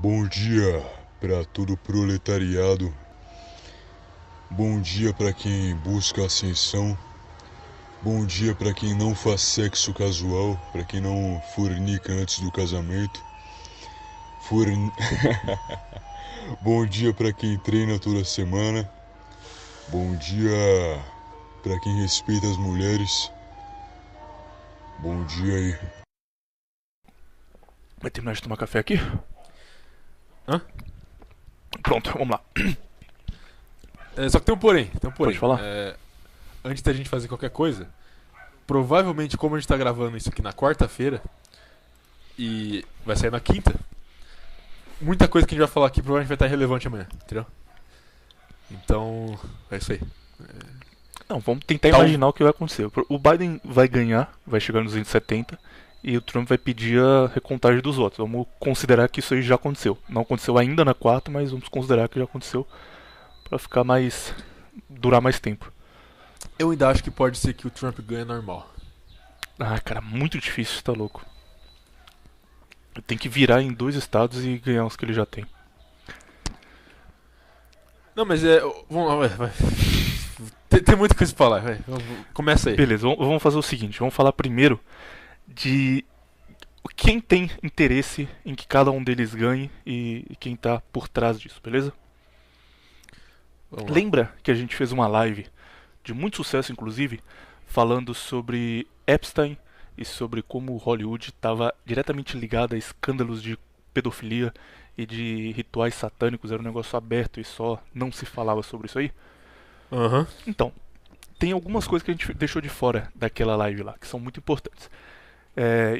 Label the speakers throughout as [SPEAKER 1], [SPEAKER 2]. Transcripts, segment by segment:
[SPEAKER 1] Bom dia para todo o proletariado. Bom dia para quem busca ascensão. Bom dia para quem não faz sexo casual, para quem não fornica antes do casamento. Bom dia para quem treina toda semana. Bom dia para quem respeita as mulheres. Bom dia aí.
[SPEAKER 2] Vai terminar de tomar café aqui?
[SPEAKER 3] Hã?
[SPEAKER 2] Pronto, vamos lá.
[SPEAKER 3] Só que tem um porém.
[SPEAKER 2] Pode falar?
[SPEAKER 3] Antes da gente fazer qualquer coisa, provavelmente, como a gente tá gravando isso aqui na quarta-feira e vai sair na quinta, muita coisa que a gente vai falar aqui provavelmente vai estar irrelevante amanhã, entendeu? Então, é isso aí.
[SPEAKER 2] Não, vamos tentar
[SPEAKER 3] Então-
[SPEAKER 2] imaginar o que vai acontecer. O Biden vai ganhar, vai chegar nos 270 e o Trump vai pedir a recontagem dos votos. Vamos considerar que isso aí já aconteceu. Não aconteceu ainda na quarta, mas vamos considerar que já aconteceu pra ficar mais... durar mais tempo.
[SPEAKER 3] Eu ainda acho que pode ser que o Trump ganhe normal.
[SPEAKER 2] Ah, cara, muito difícil, tá louco. Tem que virar em 2 estados e ganhar os que ele já tem.
[SPEAKER 3] Não, mas vamos lá, vai. Tem muita coisa pra falar, vai. Começa aí.
[SPEAKER 2] Beleza, vamos fazer o seguinte, vamos falar primeiro de quem tem interesse em que cada um deles ganhe e quem tá por trás disso, beleza?
[SPEAKER 3] Vamos lá.
[SPEAKER 2] Lembra que a gente fez uma live de muito sucesso, inclusive, falando sobre Epstein e sobre como Hollywood estava diretamente ligado a escândalos de pedofilia e de rituais satânicos, era um negócio aberto e só não se falava sobre isso aí?
[SPEAKER 3] Aham.
[SPEAKER 2] Então, tem algumas coisas que a gente deixou de fora daquela live lá, que são muito importantes.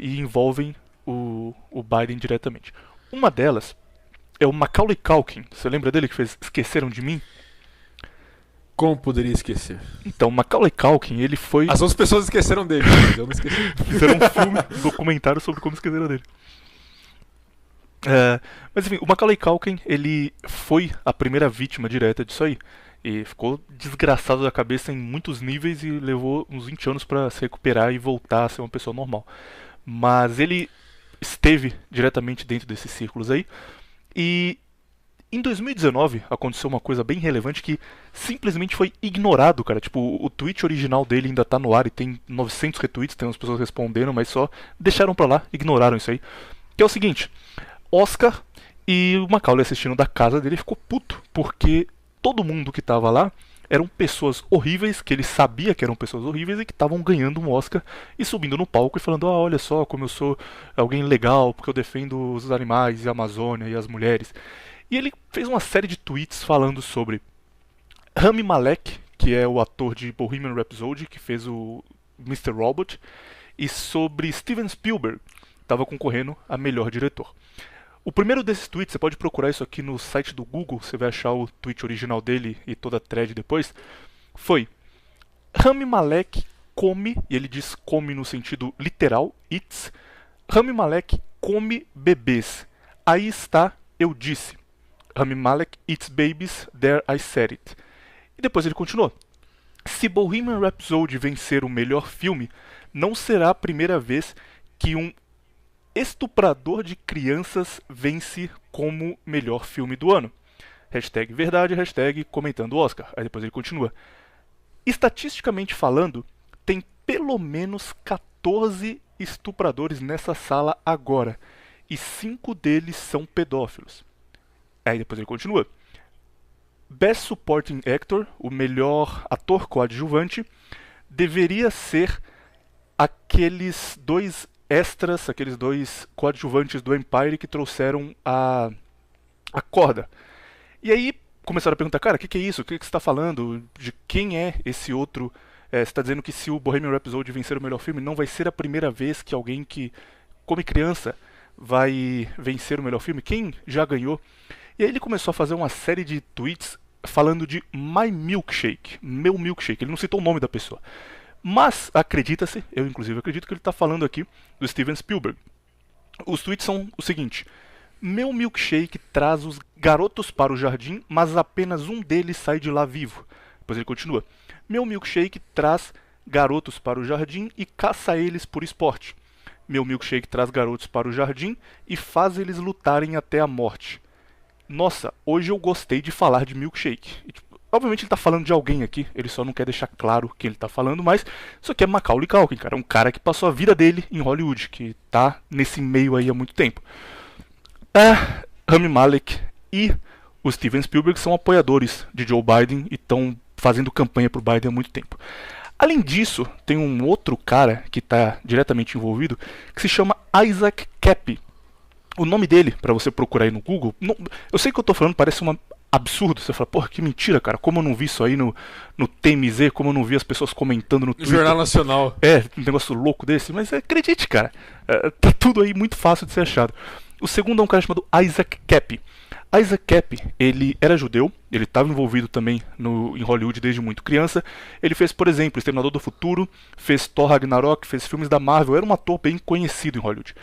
[SPEAKER 2] E envolvem o Biden diretamente. Uma delas é o Macaulay Culkin. Você lembra dele que fez Esqueceram de Mim?
[SPEAKER 3] Como poderia esquecer?
[SPEAKER 2] Então, o Macaulay Culkin, ele foi...
[SPEAKER 3] As outras pessoas esqueceram dele, mas eu não esqueci.
[SPEAKER 2] Fizeram um filme, um documentário sobre como esqueceram dele. Mas enfim, o Macaulay Culkin, ele foi a primeira vítima direta disso aí. E ficou desgraçado da cabeça em muitos níveis e levou uns 20 anos pra se recuperar e voltar a ser uma pessoa normal. Mas ele esteve diretamente dentro desses círculos aí. E em 2019 aconteceu uma coisa bem relevante que simplesmente foi ignorado, cara. Tipo, o tweet original dele ainda tá no ar e tem 900 retweets, tem umas pessoas respondendo, mas só deixaram pra lá, ignoraram isso aí. Que é o seguinte, Oscar e o Macaulay assistindo da casa dele ficou puto, porque todo mundo que tava lá eram pessoas horríveis, que ele sabia que eram pessoas horríveis e que estavam ganhando um Oscar e subindo no palco e falando: olha só como eu sou alguém legal, porque eu defendo os animais e a Amazônia e as mulheres. E ele fez uma série de tweets falando sobre Rami Malek, que é o ator de Bohemian Rhapsody, que fez o Mr. Robot, e sobre Steven Spielberg, que estava concorrendo a melhor diretor. O primeiro desses tweets, você pode procurar isso aqui no site do Google, você vai achar o tweet original dele e toda a thread depois, foi: Rami Malek come, e ele diz come no sentido literal, eats, Rami Malek come bebês. Aí está, eu disse. Rami Malek eats babies, there I said it. E depois ele continuou: se Bohemian Rhapsody vencer o melhor filme, não será a primeira vez que um estuprador de crianças vence como melhor filme do ano. Hashtag verdade, hashtag comentando o Oscar. Aí depois ele continua: estatisticamente falando, tem pelo menos 14 estupradores nessa sala agora, e 5 deles são pedófilos. Aí depois ele continua: Best Supporting Actor, o melhor ator coadjuvante, deveria ser aqueles 2 extras, aqueles 2 coadjuvantes do Empire que trouxeram a corda. E aí começaram a perguntar: cara, o que é isso? O que você está falando? De quem é esse outro? Você está dizendo que se o Bohemian Rhapsody vencer o melhor filme, não vai ser a primeira vez que alguém que come criança vai vencer o melhor filme? Quem já ganhou? E aí ele começou a fazer uma série de tweets falando de My Milkshake, meu milkshake. Ele não citou o nome da pessoa. Mas acredita-se, eu inclusive acredito que ele está falando aqui do Steven Spielberg. Os tweets são o seguinte: meu milkshake traz os garotos para o jardim, mas apenas um deles sai de lá vivo. Depois ele continua: meu milkshake traz garotos para o jardim e caça eles por esporte. Meu milkshake traz garotos para o jardim e faz eles lutarem até a morte. Nossa, hoje eu gostei de falar de milkshake. E, tipo, obviamente ele tá falando de alguém aqui, ele só não quer deixar claro que ele tá falando, mas isso aqui é Macaulay Culkin, cara. É um cara que passou a vida dele em Hollywood, que tá nesse meio aí há muito tempo. Rami Malek e o Steven Spielberg são apoiadores de Joe Biden e estão fazendo campanha pro Biden há muito tempo. Além disso, tem um outro cara que está diretamente envolvido, que se chama Isaac Kappy. O nome dele, para você procurar aí no Google, eu sei que eu tô falando, parece um absurdo. Você fala, porra, que mentira, cara, como eu não vi isso aí no TMZ, como eu não vi as pessoas comentando no Twitter.
[SPEAKER 3] Jornal Nacional.
[SPEAKER 2] Um negócio louco desse, mas acredite, cara, tá tudo aí muito fácil de ser achado. O segundo é um cara chamado Isaac Kappy. Isaac Kappy, ele era judeu, ele estava envolvido também em Hollywood desde muito criança. Ele fez, por exemplo, Exterminador do Futuro, fez Thor Ragnarok, fez filmes da Marvel, era um ator bem conhecido em Hollywood.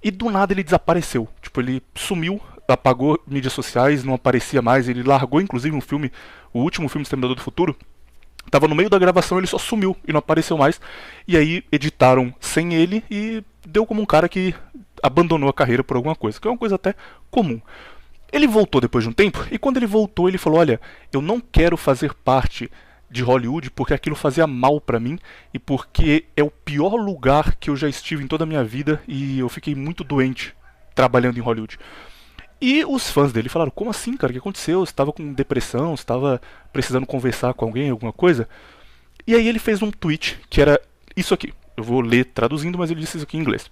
[SPEAKER 2] E do nada ele desapareceu, tipo, ele sumiu, apagou mídias sociais, não aparecia mais, ele largou inclusive um filme, o último filme Exterminador do Futuro, estava no meio da gravação, ele só sumiu e não apareceu mais. E aí editaram sem ele e deu como um cara que abandonou a carreira por alguma coisa, que é uma coisa até comum. Ele voltou depois de um tempo, e quando ele voltou ele falou, olha, eu não quero fazer parte de Hollywood porque aquilo fazia mal pra mim e porque é o pior lugar que eu já estive em toda a minha vida e eu fiquei muito doente trabalhando em Hollywood. E os fãs dele falaram, como assim, cara, o que aconteceu? Você estava com depressão, você estava precisando conversar com alguém, alguma coisa? E aí ele fez um tweet que era isso aqui, eu vou ler traduzindo, mas ele disse isso aqui em inglês.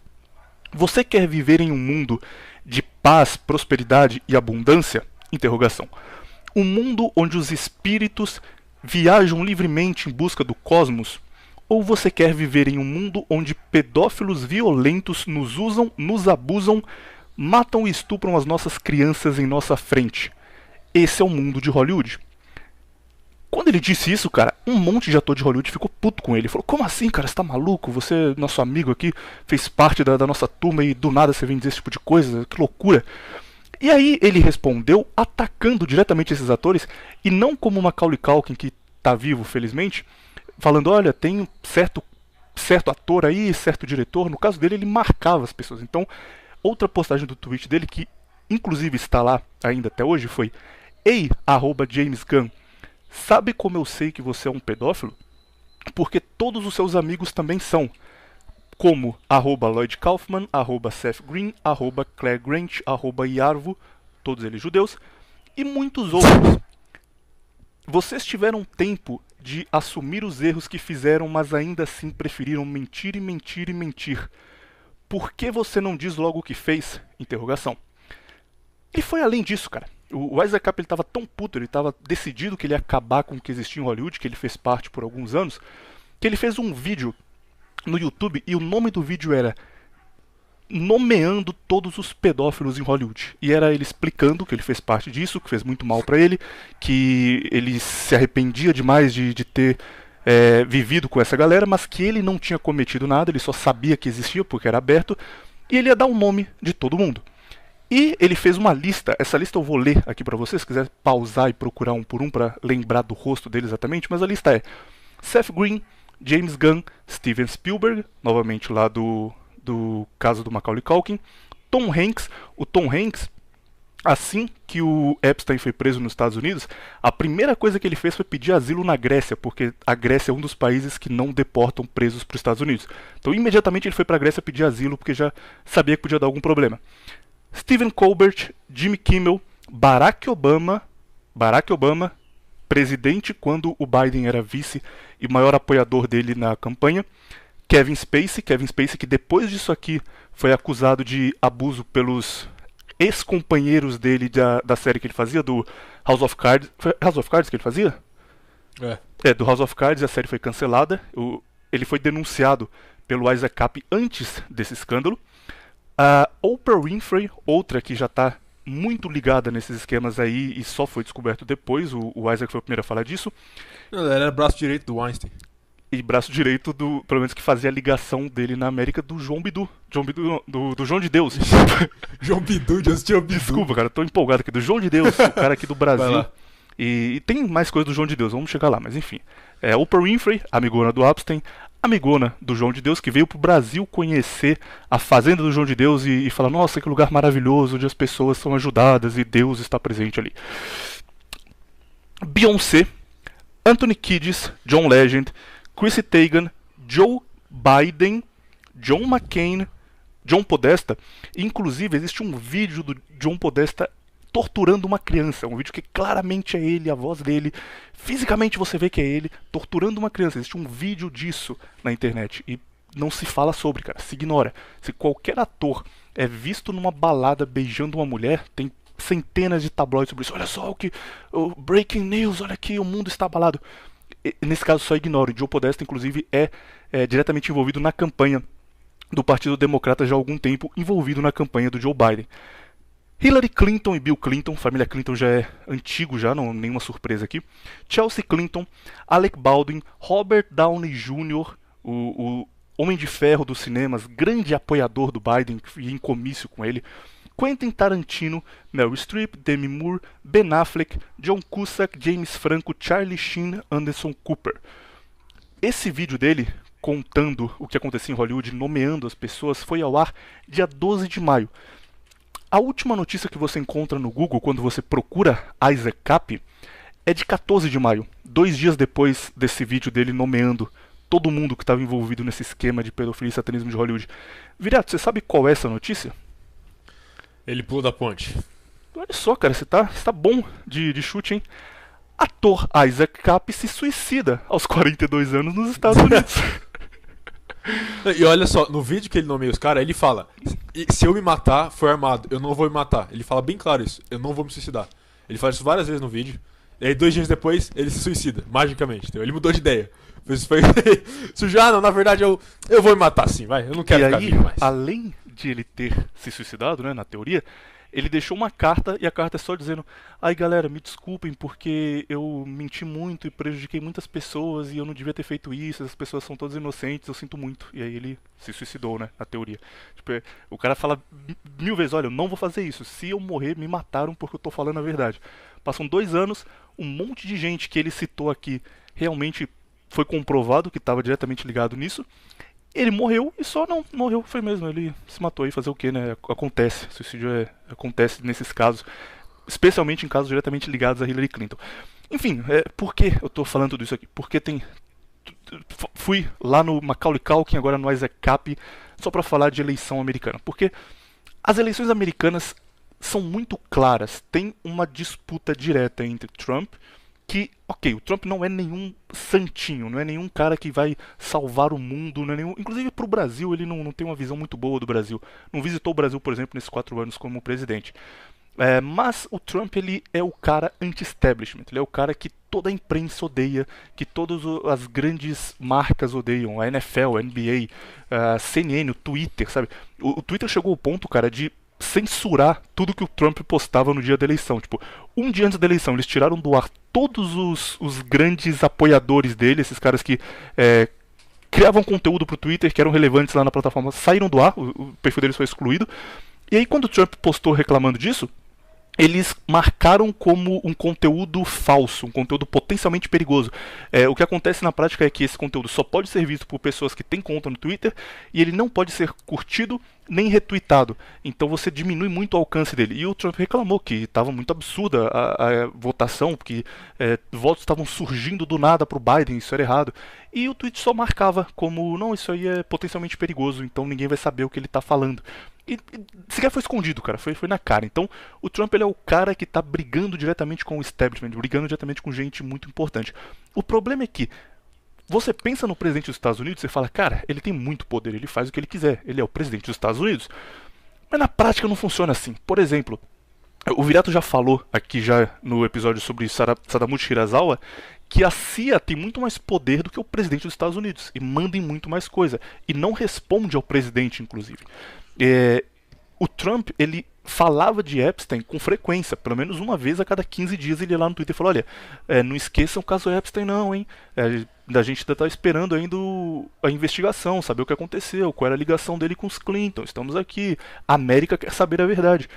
[SPEAKER 2] Você quer viver em um mundo de paz, prosperidade e abundância? Interrogação. Um mundo onde os espíritos viajam livremente em busca do cosmos? Ou você quer viver em um mundo onde pedófilos violentos nos usam, nos abusam, matam e estupram as nossas crianças em nossa frente? Esse é o mundo de Hollywood. Quando ele disse isso, cara, um monte de ator de Hollywood ficou puto com ele. Falou, como assim, cara, você tá maluco? Você, nosso amigo aqui, fez parte da nossa turma e do nada você vem dizer esse tipo de coisa? Que loucura. E aí ele respondeu atacando diretamente esses atores, e não como o Macaulay Culkin, que tá vivo, felizmente, falando, olha, tem certo ator aí, certo diretor. No caso dele, ele marcava as pessoas. Então, outra postagem do tweet dele, que inclusive está lá ainda até hoje, foi, ei, @JamesGunn, sabe como eu sei que você é um pedófilo? Porque todos os seus amigos também são. Como @Lloyd Kaufman, @Seth Green, @Claire Grant, @Yarvo, todos eles judeus, e muitos outros. Vocês tiveram tempo de assumir os erros que fizeram, mas ainda assim preferiram mentir e mentir e mentir. Por que você não diz logo o que fez? Interrogação. E foi além disso, cara. O Isaac Kappy estava tão puto, ele estava decidido que ele ia acabar com o que existia em Hollywood, que ele fez parte por alguns anos, que ele fez um vídeo no YouTube e o nome do vídeo era nomeando todos os pedófilos em Hollywood. E era ele explicando que ele fez parte disso, que fez muito mal pra ele, que ele se arrependia demais de ter vivido com essa galera, mas que ele não tinha cometido nada, ele só sabia que existia porque era aberto, e ele ia dar o nome de todo mundo. E ele fez uma lista, essa lista eu vou ler aqui pra vocês, se quiser pausar e procurar um por um pra lembrar do rosto dele exatamente, mas a lista é Seth Green, James Gunn, Steven Spielberg, novamente lá do caso do Macaulay Culkin, Tom Hanks. O Tom Hanks, assim que o Epstein foi preso nos Estados Unidos, a primeira coisa que ele fez foi pedir asilo na Grécia, porque a Grécia é um dos países que não deportam presos para os Estados Unidos. Então imediatamente ele foi para a Grécia pedir asilo, porque já sabia que podia dar algum problema. Stephen Colbert, Jimmy Kimmel, Barack Obama, presidente quando o Biden era vice e maior apoiador dele na campanha, Kevin Spacey que depois disso aqui foi acusado de abuso pelos ex-companheiros dele da série que ele fazia, do House of Cards. Foi House of Cards que ele fazia? Do House of Cards, a série foi cancelada. Ele foi denunciado pelo Isaac Kappy antes desse escândalo. A Oprah Winfrey, outra que já está muito ligada nesses esquemas aí e só foi descoberto depois, o Isaac foi o primeiro a falar disso.
[SPEAKER 3] Ela era braço direito do Weinstein.
[SPEAKER 2] E braço direito pelo menos que fazia a ligação dele na América do João Bidu. Do João de Deus.
[SPEAKER 3] João Bidu, Justin Bidu.
[SPEAKER 2] Desculpa, cara, tô empolgado aqui. Do João de Deus, o cara aqui do Brasil. E tem mais coisa do João de Deus, vamos chegar lá, mas enfim. Oprah Winfrey, amigona do Epstein, amigona do João de Deus, que veio pro Brasil conhecer a fazenda do João de Deus e falar, nossa, que lugar maravilhoso, onde as pessoas são ajudadas e Deus está presente ali. Beyoncé, Anthony Kiedis, John Legend, Chrissy Teigen, Joe Biden, John McCain, John Podesta. Inclusive, existe um vídeo do John Podesta torturando uma criança. Um vídeo que claramente é ele, a voz dele. Fisicamente você vê que é ele torturando uma criança. Existe um vídeo disso na internet. E não se fala sobre, cara. Se ignora. Se qualquer ator é visto numa balada beijando uma mulher, tem centenas de tabloides sobre isso. Olha só o breaking news, olha aqui, o mundo está abalado. E, nesse caso só ignora. O Joe Podesta, inclusive, é diretamente envolvido na campanha do Partido Democrata já há algum tempo, envolvido na campanha do Joe Biden. Hillary Clinton e Bill Clinton, família Clinton já é antigo já, não nenhuma surpresa aqui. Chelsea Clinton, Alec Baldwin, Robert Downey Jr., o Homem de Ferro dos cinemas, grande apoiador do Biden e em comício com ele. Quentin Tarantino, Meryl Streep, Demi Moore, Ben Affleck, John Cusack, James Franco, Charlie Sheen, Anderson Cooper. Esse vídeo dele, contando o que acontecia em Hollywood, nomeando as pessoas, foi ao ar dia 12 de maio. A última notícia que você encontra no Google, quando você procura Isaac Kappy, é de 14 de maio, 2 dias depois desse vídeo dele nomeando todo mundo que estava envolvido nesse esquema de pedofilia e satanismo de Hollywood. Viriato, você sabe qual é essa notícia?
[SPEAKER 3] Ele pulou da ponte.
[SPEAKER 2] Olha só, cara, você tá bom de chute, hein? Ator Isaac Kappy se suicida aos 42 anos nos Estados Unidos.
[SPEAKER 3] E olha só, no vídeo que ele nomeia os caras, ele fala: se eu me matar, foi armado, eu não vou me matar. Ele fala bem claro isso, eu não vou me suicidar. Ele fala isso várias vezes no vídeo. E aí 2 dias depois, ele se suicida, magicamente, entendeu? Ele mudou de ideia. Isso foi... Isso já, não, na verdade eu vou me matar sim, vai, eu não quero ficar vivo mais.
[SPEAKER 2] Além de ele ter se suicidado, né, na teoria, ele deixou uma carta, e a carta é só dizendo: ai galera, me desculpem porque eu menti muito e prejudiquei muitas pessoas e eu não devia ter feito isso, as pessoas são todas inocentes, eu sinto muito. E aí ele se suicidou, né, na teoria. Tipo, o cara fala 1000 vezes: olha, eu não vou fazer isso, se eu morrer me mataram porque eu tô falando a verdade. Passam 2 anos, um monte de gente que ele citou aqui realmente foi comprovado que estava diretamente ligado nisso. Ele morreu e só não morreu, foi mesmo, ele se matou. E fazer o que, né? Acontece, suicídio acontece nesses casos, especialmente em casos diretamente ligados a Hillary Clinton. Enfim, por que eu tô falando tudo isso aqui? Porque fui lá no Macaulay Culkin, agora no Isaac Kappy, só para falar de eleição americana. Porque as eleições americanas são muito claras, tem uma disputa direta entre Trump, que, ok, o Trump não é nenhum santinho, não é nenhum cara que vai salvar o mundo, não é nenhum... Inclusive pro Brasil ele não tem uma visão muito boa do Brasil. Não visitou o Brasil, por exemplo, nesses 4 anos como presidente. Mas o Trump, ele é o cara anti-establishment, ele é o cara que toda a imprensa odeia, que todas as grandes marcas odeiam, a NFL, a NBA, a CNN, o Twitter, sabe? O Twitter chegou ao ponto, cara, de censurar tudo que o Trump postava no dia da eleição. Tipo, um dia antes da eleição, eles tiraram do ar todos os grandes apoiadores dele, esses caras que criavam conteúdo pro Twitter, que eram relevantes lá na plataforma, saíram do ar, o perfil deles foi excluído. E aí quando o Trump postou reclamando disso, eles marcaram como um conteúdo falso, um conteúdo potencialmente perigoso. O que acontece na prática é que esse conteúdo só pode ser visto por pessoas que têm conta no Twitter e ele não pode ser curtido nem retweetado. Então você diminui muito o alcance dele. E o Trump reclamou que estava muito absurda a votação, porque votos estavam surgindo do nada para o Biden, isso era errado. E o tweet só marcava como, não, isso aí é potencialmente perigoso, então ninguém vai saber o que ele está falando. E sequer foi escondido, cara, foi na cara. Então o Trump, ele é o cara que tá brigando diretamente com o establishment, brigando diretamente com gente muito importante. O problema é que você pensa no presidente dos Estados Unidos e você fala: cara, ele tem muito poder, ele faz o que ele quiser, ele é o presidente dos Estados Unidos. Mas na prática não funciona assim. Por exemplo, o Virato já falou aqui já no episódio sobre Sadamushi Hirasawa que a CIA tem muito mais poder do que o presidente dos Estados Unidos e manda em muito mais coisa e não responde ao presidente, inclusive. O Trump, ele falava de Epstein com frequência, pelo menos uma vez a cada 15 dias ele ia lá no Twitter e falou: olha, não esqueçam o caso Epstein não, hein, a gente ainda está esperando ainda a investigação, saber o que aconteceu, qual era a ligação dele com os Clinton, estamos aqui, a América quer saber a verdade.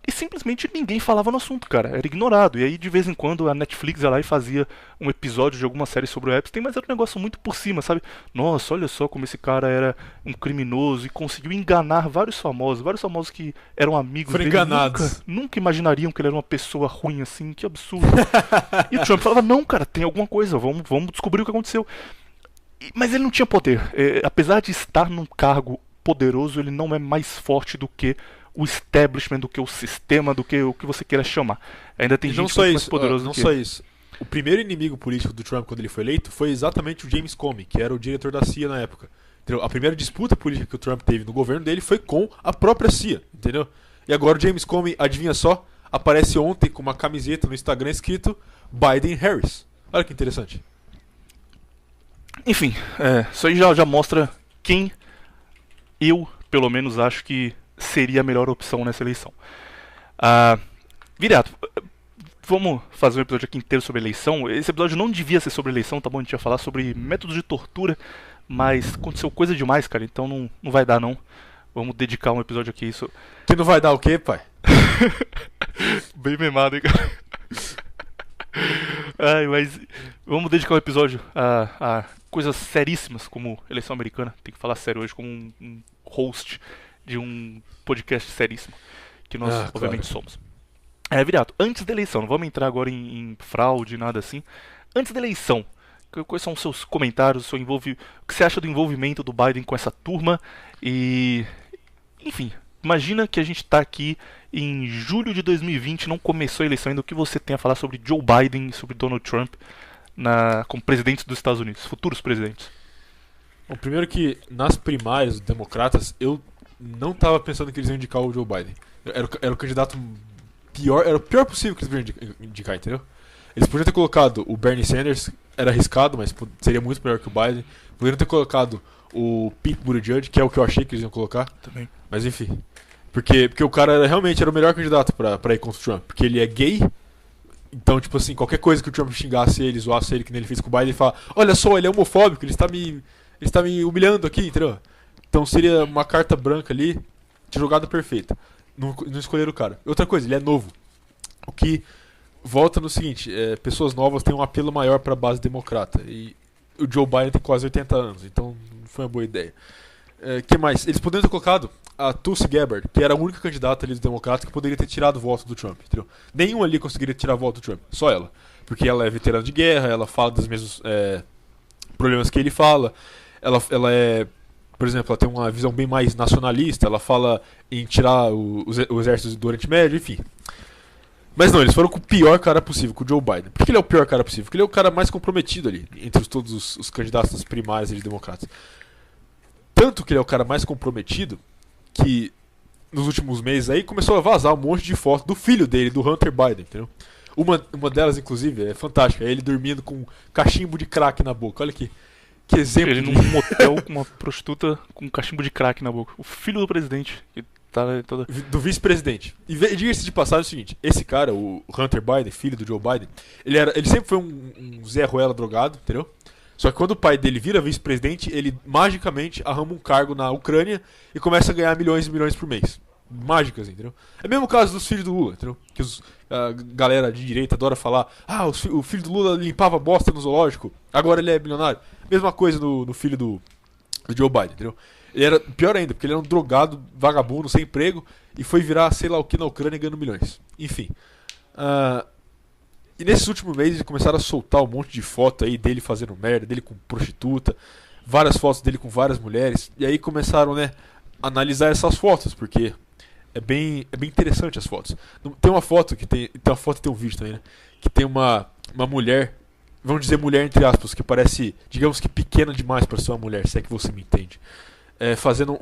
[SPEAKER 2] e simplesmente ninguém falava no assunto, cara. Era ignorado. E aí, de vez em quando, a Netflix ia lá e fazia um episódio de alguma série sobre o Epstein, mas era um negócio muito por cima, sabe? Nossa, olha só como esse cara era um criminoso e conseguiu enganar vários famosos que eram amigos
[SPEAKER 3] Foram
[SPEAKER 2] dele.
[SPEAKER 3] enganados.
[SPEAKER 2] Nunca imaginariam que ele era uma pessoa ruim assim, que absurdo. E o Trump falava, não, cara, tem alguma coisa, vamos descobrir o que aconteceu. Mas ele não tinha poder. Apesar de estar num cargo poderoso, ele não é mais forte do que o establishment, do que o sistema, do que o que você queira chamar. Ainda tem
[SPEAKER 3] E não
[SPEAKER 2] gente
[SPEAKER 3] só
[SPEAKER 2] muito
[SPEAKER 3] isso,
[SPEAKER 2] mais poderosa
[SPEAKER 3] não
[SPEAKER 2] do que
[SPEAKER 3] só
[SPEAKER 2] ele.
[SPEAKER 3] isso. O primeiro inimigo político do Trump quando ele foi eleito foi exatamente o James Comey, que era o diretor da CIA na época. Entendeu? A primeira disputa política que o Trump teve no governo dele foi com a própria CIA, entendeu? E agora o James Comey, adivinha só, aparece ontem com uma camiseta no Instagram escrito Biden-Harris. Olha que interessante.
[SPEAKER 2] Enfim, isso aí já mostra quem eu, pelo menos, acho que seria a melhor opção nessa eleição. Viriato, vamos fazer um episódio aqui inteiro sobre eleição. Esse episódio não devia ser sobre eleição, tá bom? A gente ia falar sobre métodos de tortura, mas aconteceu coisa demais, cara, então não vai dar não. Vamos dedicar um episódio aqui a isso.
[SPEAKER 3] Que não vai dar o quê, pai?
[SPEAKER 2] Bem memado, hein, cara? Ai, mas vamos dedicar um episódio a coisas seríssimas como eleição americana. Tem que falar sério hoje como um host de um podcast seríssimo, que nós obviamente somos. Viriato, antes da eleição, não vamos entrar agora em fraude, nada assim. Antes da eleição, quais são os seus comentários, o que você acha do envolvimento do Biden com essa turma? E, enfim, imagina que a gente está aqui em julho de 2020, não começou a eleição ainda. O que você tem a falar sobre Joe Biden e sobre Donald Trump como presidentes dos Estados Unidos, futuros presidentes?
[SPEAKER 3] Bom, primeiro que nas primárias dos democratas, eu não estava pensando que eles iam indicar o Joe Biden. Era o candidato pior, era o pior possível que eles podiam indicar, entendeu? Eles podiam ter colocado o Bernie Sanders, era arriscado, mas seria muito melhor que o Biden. Poderiam ter colocado o Pete Buttigieg, que é o que eu achei que eles iam colocar.
[SPEAKER 2] Também.
[SPEAKER 3] Mas enfim. Porque o cara realmente era o melhor candidato pra ir contra o Trump. Porque ele é gay. Então, tipo assim, qualquer coisa que o Trump xingasse ele, zoasse ele, que nem ele fez com o Biden, ele fala: olha só, ele é homofóbico, ele está me humilhando aqui, entendeu? Então seria uma carta branca ali, de jogada perfeita. Não escolheram o cara. Outra coisa, ele é novo. O que volta no seguinte: pessoas novas têm um apelo maior pra base democrata. E o Joe Biden tem quase 80 anos, então não foi uma boa ideia. Que mais? Eles poderiam ter colocado a Tulsi Gabbard, que era a única candidata ali dos democratas que poderia ter tirado o voto do Trump, entendeu? Nenhum ali conseguiria tirar o voto do Trump, só ela. Porque ela é veterana de guerra, ela fala dos mesmos problemas que ele fala. Ela é, por exemplo, ela tem uma visão bem mais nacionalista, ela fala em tirar o exército do Oriente Médio, enfim. Mas não, eles foram com o pior cara possível, com o Joe Biden. Por que ele é o pior cara possível? Porque ele é o cara mais comprometido ali, entre todos os candidatos das primárias de democratas. Tanto que ele é o cara mais comprometido, que nos últimos meses aí começou a vazar um monte de foto do filho dele, do Hunter Biden, entendeu? Uma delas, inclusive, é fantástica, é ele dormindo com um cachimbo de crack na boca. Olha que exemplo.
[SPEAKER 2] Ele num motel com uma prostituta com um cachimbo de crack na boca. O filho do presidente, que tá toda...
[SPEAKER 3] Do vice-presidente. E diga-se de passagem o seguinte: esse cara, o Hunter Biden, filho do Joe Biden, ele sempre foi um Zé Ruela drogado, entendeu? Só que quando o pai dele vira vice-presidente, ele magicamente arruma um cargo na Ucrânia e começa a ganhar milhões e milhões por mês. Mágicas, entendeu? É o mesmo caso dos filhos do Lula, entendeu? Que a galera de direita adora falar: o filho do Lula limpava bosta no zoológico, agora ele é bilionário. Mesma coisa no filho do Joe Biden, entendeu? Ele era pior ainda, porque ele era um drogado, vagabundo, sem emprego, e foi virar sei lá o que na Ucrânia ganhando milhões. Enfim. E nesses últimos meses eles começaram a soltar um monte de foto aí dele fazendo merda, dele com prostituta, várias fotos dele com várias mulheres, e aí começaram, né, a analisar essas fotos, porque é bem interessante as fotos. Tem uma foto que tem uma foto e tem um vídeo também, né, que tem uma mulher, vamos dizer mulher entre aspas, que parece, digamos que pequena demais para ser uma mulher, se é que você me entende, fazendo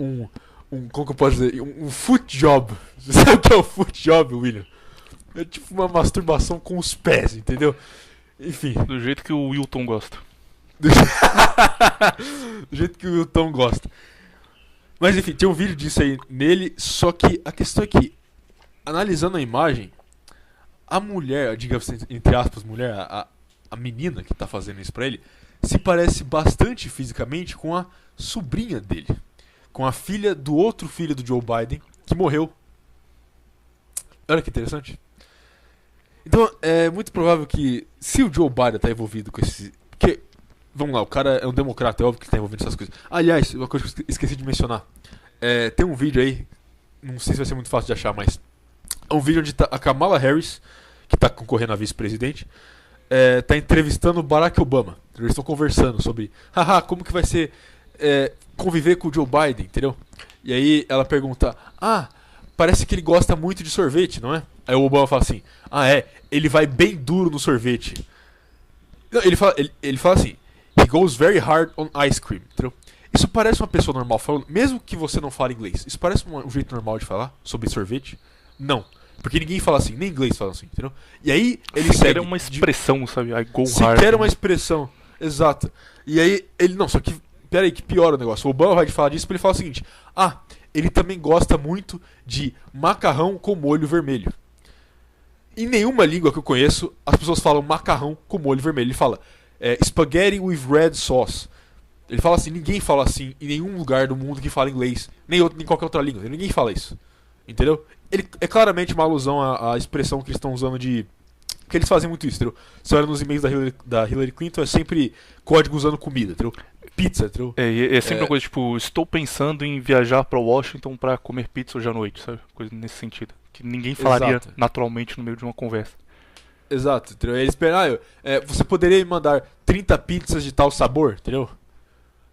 [SPEAKER 3] como que eu posso dizer, um foot job. Sabe o que é o foot job, William? É tipo uma masturbação com os pés, entendeu? Enfim.
[SPEAKER 2] Do jeito que o Wilton gosta.
[SPEAKER 3] Do jeito que o Wilton gosta. Mas enfim, tem um vídeo disso aí nele, só que a questão é que, analisando a imagem, a mulher, digamos entre aspas, mulher, a menina que tá fazendo isso pra ele, se parece bastante fisicamente com a sobrinha dele. Com a filha do outro filho do Joe Biden, que morreu. Olha que interessante. Então, é muito provável que, se o Joe Biden tá envolvido com esse... Porque, vamos lá, o cara é um democrata, é óbvio que ele tá envolvido nessas coisas. Aliás, uma coisa que eu esqueci de mencionar. Tem um vídeo aí, não sei se vai ser muito fácil de achar, mas... É um vídeo onde tá a Kamala Harris, que tá concorrendo a vice-presidente, tá entrevistando o Barack Obama. Eles estão conversando sobre... Haha, como que vai ser conviver com o Joe Biden, entendeu? E aí ela pergunta... Parece que ele gosta muito de sorvete, não é? Aí o Obama fala assim... ele vai bem duro no sorvete. Não, ele fala assim... He goes very hard on ice cream, entendeu? Isso parece uma pessoa normal falando... Mesmo que você não fale inglês. Isso parece um jeito normal de falar sobre sorvete? Não. Porque ninguém fala assim, nem inglês fala assim, entendeu? E aí ele segue...
[SPEAKER 2] é uma expressão, sabe? I go hard.
[SPEAKER 3] Sequer uma expressão, exato. E aí ele... Não, só que... Pera aí, que piora o negócio. O Obama vai falar disso porque ele fala o seguinte... ele também gosta muito de macarrão com molho vermelho. Em nenhuma língua que eu conheço, as pessoas falam macarrão com molho vermelho. Ele fala spaghetti with red sauce. Ele fala assim, ninguém fala assim em nenhum lugar do mundo que fala inglês, nem qualquer outra língua. Ninguém fala isso. Entendeu? Ele é claramente uma alusão à expressão que eles estão usando de... Porque eles fazem muito isso, entendeu? Você olha nos e-mails da Hillary Clinton, é sempre código usando comida, entendeu? Pizza, entendeu?
[SPEAKER 2] É sempre uma coisa tipo, estou pensando em viajar para Washington para comer pizza hoje à noite, sabe? Coisa nesse sentido. Que ninguém falaria naturalmente no meio de uma conversa.
[SPEAKER 3] Exato, entendeu? Eles esperam, você poderia me mandar 30 pizzas de tal sabor, entendeu?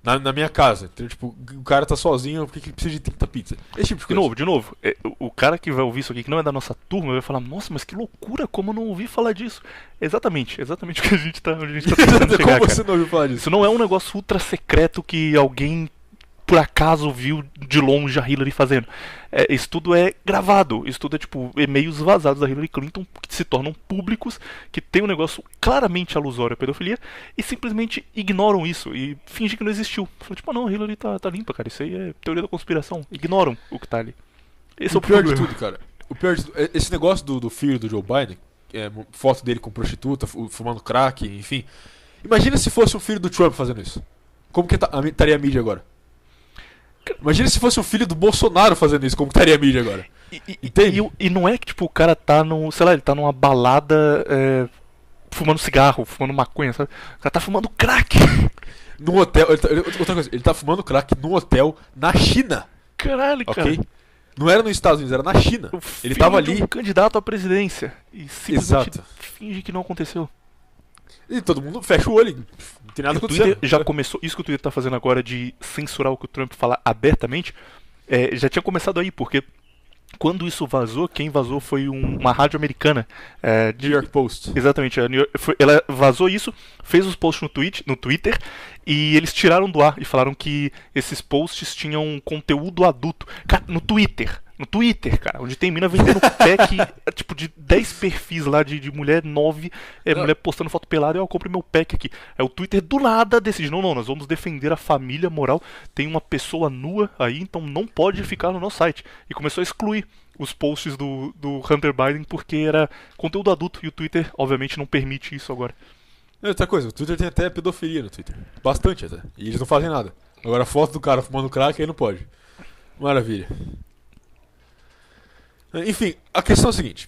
[SPEAKER 3] Na minha casa, entendeu? Tipo, o cara tá sozinho, por que ele precisa de 30 pizzas? Esse tipo de coisa.
[SPEAKER 2] De novo, o cara que vai ouvir isso aqui, que não é da nossa turma, vai falar, nossa, mas que loucura, como eu não ouvi falar disso? Exatamente o que a gente tá tentando chegar,
[SPEAKER 3] como você não ouviu falar disso?
[SPEAKER 2] Isso não é um negócio ultra secreto que alguém, por acaso, viu de longe a Hillary fazendo. Isso tudo é gravado, isso tudo é tipo e-mails vazados da Hillary Clinton que se tornam públicos, que tem um negócio claramente alusório à pedofilia e simplesmente ignoram isso e fingem que não existiu. Falam, tipo, não, a Hillary tá limpa, cara, isso aí é teoria da conspiração. Ignoram o que tá ali. Esse é o
[SPEAKER 3] pior
[SPEAKER 2] problema.
[SPEAKER 3] de tudo, cara. O pior de tudo, esse negócio do filho do Joe Biden, foto dele com prostituta, fumando crack, enfim. Imagina se fosse um filho do Trump fazendo isso. Como que estaria a mídia agora? Imagina se fosse um filho do Bolsonaro fazendo isso, como estaria a mídia agora? Entende?
[SPEAKER 2] E não é que tipo o cara tá sei lá, ele tá numa balada fumando cigarro, fumando maconha, sabe? O cara tá fumando crack
[SPEAKER 3] num hotel. Outra coisa, ele tá fumando crack num hotel na China.
[SPEAKER 2] Caralho,
[SPEAKER 3] okay?
[SPEAKER 2] Cara.
[SPEAKER 3] Não era nos Estados Unidos, era na China. Ele tava ali.
[SPEAKER 2] Um candidato à presidência. E simplesmente finge que não aconteceu.
[SPEAKER 3] E todo mundo fecha o olho. Não tem nada acontecendo.
[SPEAKER 2] Twitter já começou. Isso que o Twitter tá fazendo agora de censurar o que o Trump fala abertamente. Já tinha começado aí, porque quando isso vazou, quem vazou foi uma rádio americana.
[SPEAKER 3] New York Post.
[SPEAKER 2] Exatamente. Ela vazou isso, fez os posts no Twitter e eles tiraram do ar e falaram que esses posts tinham conteúdo adulto. Cara, no Twitter, cara, onde tem mina vendendo pack, tipo, de 10 perfis lá de mulher 9, mulher postando foto pelada, eu compro meu pack aqui. Aí o Twitter do nada decide, não, nós vamos defender a família moral, tem uma pessoa nua aí, então não pode ficar no nosso site. E começou a excluir os posts do Hunter Biden porque era conteúdo adulto, e o Twitter, obviamente, não permite isso agora.
[SPEAKER 3] Outra coisa, o Twitter tem até pedofilia no Twitter. Bastante até. E eles não fazem nada. Agora a foto do cara fumando crack aí não pode. Maravilha. Enfim, a questão é a seguinte.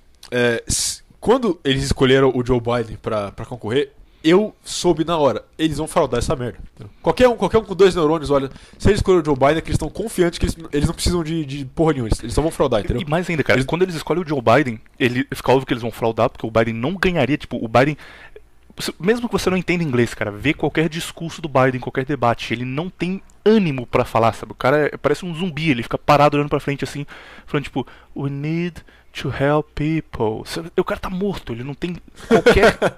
[SPEAKER 3] Quando eles escolheram o Joe Biden pra concorrer, eu soube na hora. Eles vão fraudar essa merda. Qualquer um com 2 neurônios, olha, se eles escolheram o Joe Biden, é que eles estão confiantes que eles não precisam de porra nenhuma. Eles só vão fraudar, entendeu?
[SPEAKER 2] E mais ainda, cara, quando eles escolhem o Joe Biden, fica óbvio que eles vão fraudar, porque o Biden não ganharia, tipo, o Biden... Mesmo que você não entenda inglês, cara, vê qualquer discurso do Biden, qualquer debate, ele não tem ânimo pra falar, sabe? O cara parece um zumbi, ele fica parado olhando pra frente assim, falando tipo, we need to help people. O cara tá morto, ele não tem qualquer...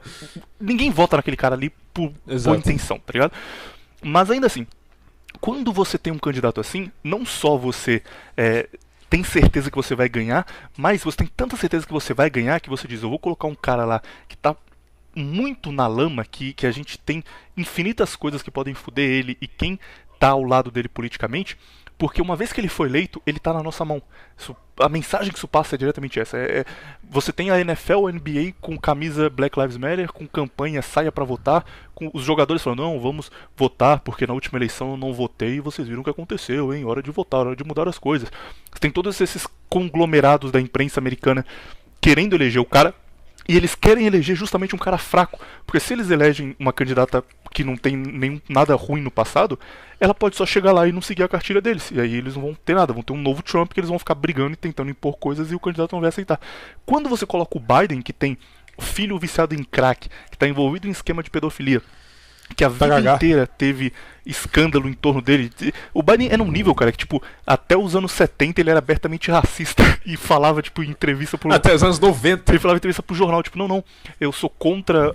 [SPEAKER 2] Ninguém vota naquele cara ali por boa intenção, tá ligado? Mas ainda assim, quando você tem um candidato assim, não só você tem certeza que você vai ganhar, mas você tem tanta certeza que você vai ganhar que você diz, eu vou colocar um cara lá que tá muito na lama, que a gente tem infinitas coisas que podem foder ele e quem tá ao lado dele politicamente, Porque uma vez que ele foi eleito, ele tá na nossa mão. A mensagem que isso passa é diretamente essa. Você tem a NFL, a NBA com camisa Black Lives Matter, com campanha saia pra votar, com os jogadores falando, não, vamos votar, porque na última eleição eu não votei e vocês viram o que aconteceu, hein? Hora de votar, hora de mudar as coisas. Você tem todos esses conglomerados da imprensa americana querendo eleger o cara, e eles querem eleger justamente um cara fraco, porque se eles elegem uma candidata que não tem nada ruim no passado, ela pode só chegar lá e não seguir a cartilha deles, e aí eles não vão ter nada, vão ter um novo Trump que eles vão ficar brigando e tentando impor coisas e o candidato não vai aceitar. Quando você coloca o Biden, que tem filho viciado em crack, que está envolvido em esquema de pedofilia, que a vida inteira teve escândalo em torno dele. O Biden é num nível, cara, que tipo, até os anos 70 ele era abertamente racista e falava, tipo, em entrevista pro...
[SPEAKER 3] Até os anos 90.
[SPEAKER 2] Ele falava em entrevista pro jornal, tipo, não, eu sou contra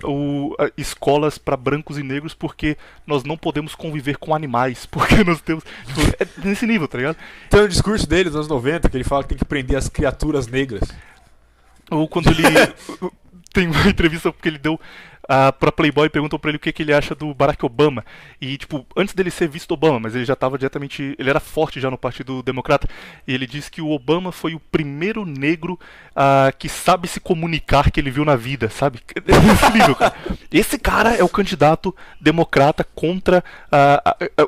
[SPEAKER 2] escolas pra brancos e negros porque nós não podemos conviver com animais, porque nós temos... Tipo, é nesse nível, tá ligado?
[SPEAKER 3] Tem um discurso dele nos anos 90 que ele fala que tem que prender as criaturas negras.
[SPEAKER 2] Ou quando ele... Tem uma entrevista que ele deu pra Playboy, perguntou pra ele o que ele acha do Barack Obama. E, tipo, antes dele ser visto Obama, mas ele já tava diretamente... Ele era forte já no Partido Democrata. E ele disse que o Obama foi o primeiro negro que sabe se comunicar que ele viu na vida, sabe? Nesse nível, cara. Esse cara é o candidato democrata contra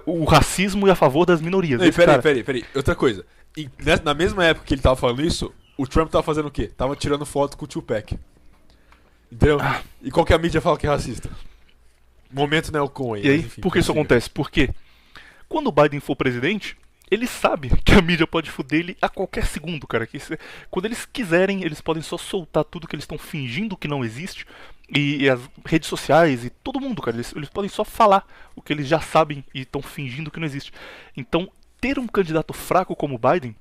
[SPEAKER 2] o racismo e a favor das minorias.
[SPEAKER 3] Peraí. Outra coisa. Na mesma época que ele tava falando isso, o Trump tava fazendo o quê? Tava tirando foto com o Tupac. Entendeu? E qual que a mídia fala que é racista? Momento Nelcon aí.
[SPEAKER 2] E aí, enfim, por que isso acontece? Porque quando o Biden for presidente, ele sabe que a mídia pode foder ele a qualquer segundo, cara. Quando eles quiserem, eles podem só soltar tudo que eles estão fingindo que não existe. E as redes sociais e todo mundo, cara, eles podem só falar o que eles já sabem e estão fingindo que não existe. Então, ter um candidato fraco como o Biden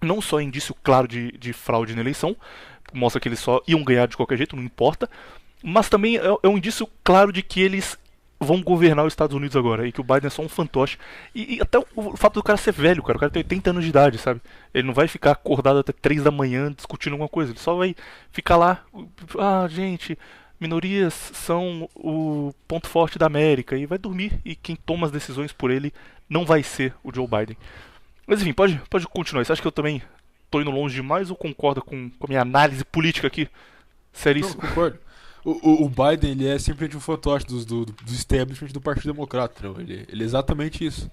[SPEAKER 2] não só é indício claro de fraude na eleição, mostra que eles só iam ganhar de qualquer jeito, não importa, mas também é um indício claro de que eles vão governar os Estados Unidos agora, e que o Biden é só um fantoche. E até o fato do cara ser velho, cara, o cara tem 80 anos de idade, sabe? Ele não vai ficar acordado até 3 da manhã discutindo alguma coisa, ele só vai ficar lá, gente, minorias são o ponto forte da América, e vai dormir, e quem toma as decisões por ele não vai ser o Joe Biden. Mas enfim, pode continuar. Você acha que eu também tô indo longe demais ou concorda com a minha análise política aqui? Seríssimo.
[SPEAKER 3] Não, concordo. O Biden, ele é simplesmente um fantoche do establishment do Partido Democrata, não? Ele é exatamente isso.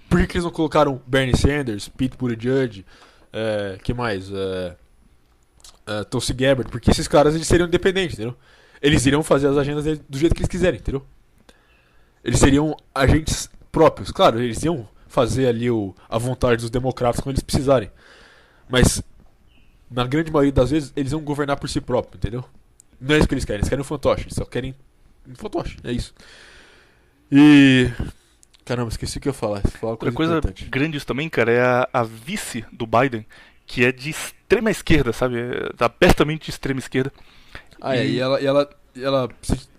[SPEAKER 3] Por que eles não colocaram Bernie Sanders, Pete Buttigieg, que mais? Tulsi Gabbard? Porque esses caras, eles seriam independentes, entendeu? Eles iriam fazer as agendas deles do jeito que eles quiserem, entendeu? Eles seriam agentes próprios. Claro, eles iam fazer ali a vontade dos democratas quando eles precisarem. Mas, na grande maioria das vezes, eles vão governar por si próprios, entendeu? Não é isso que eles querem um fantoche. Eles só querem um fantoche, é isso. E... Caramba, esqueci o que eu ia falar.
[SPEAKER 2] Outra coisa grande isso também, cara, é a vice do Biden, que é de extrema esquerda, sabe? Abertamente de extrema esquerda.
[SPEAKER 3] E ela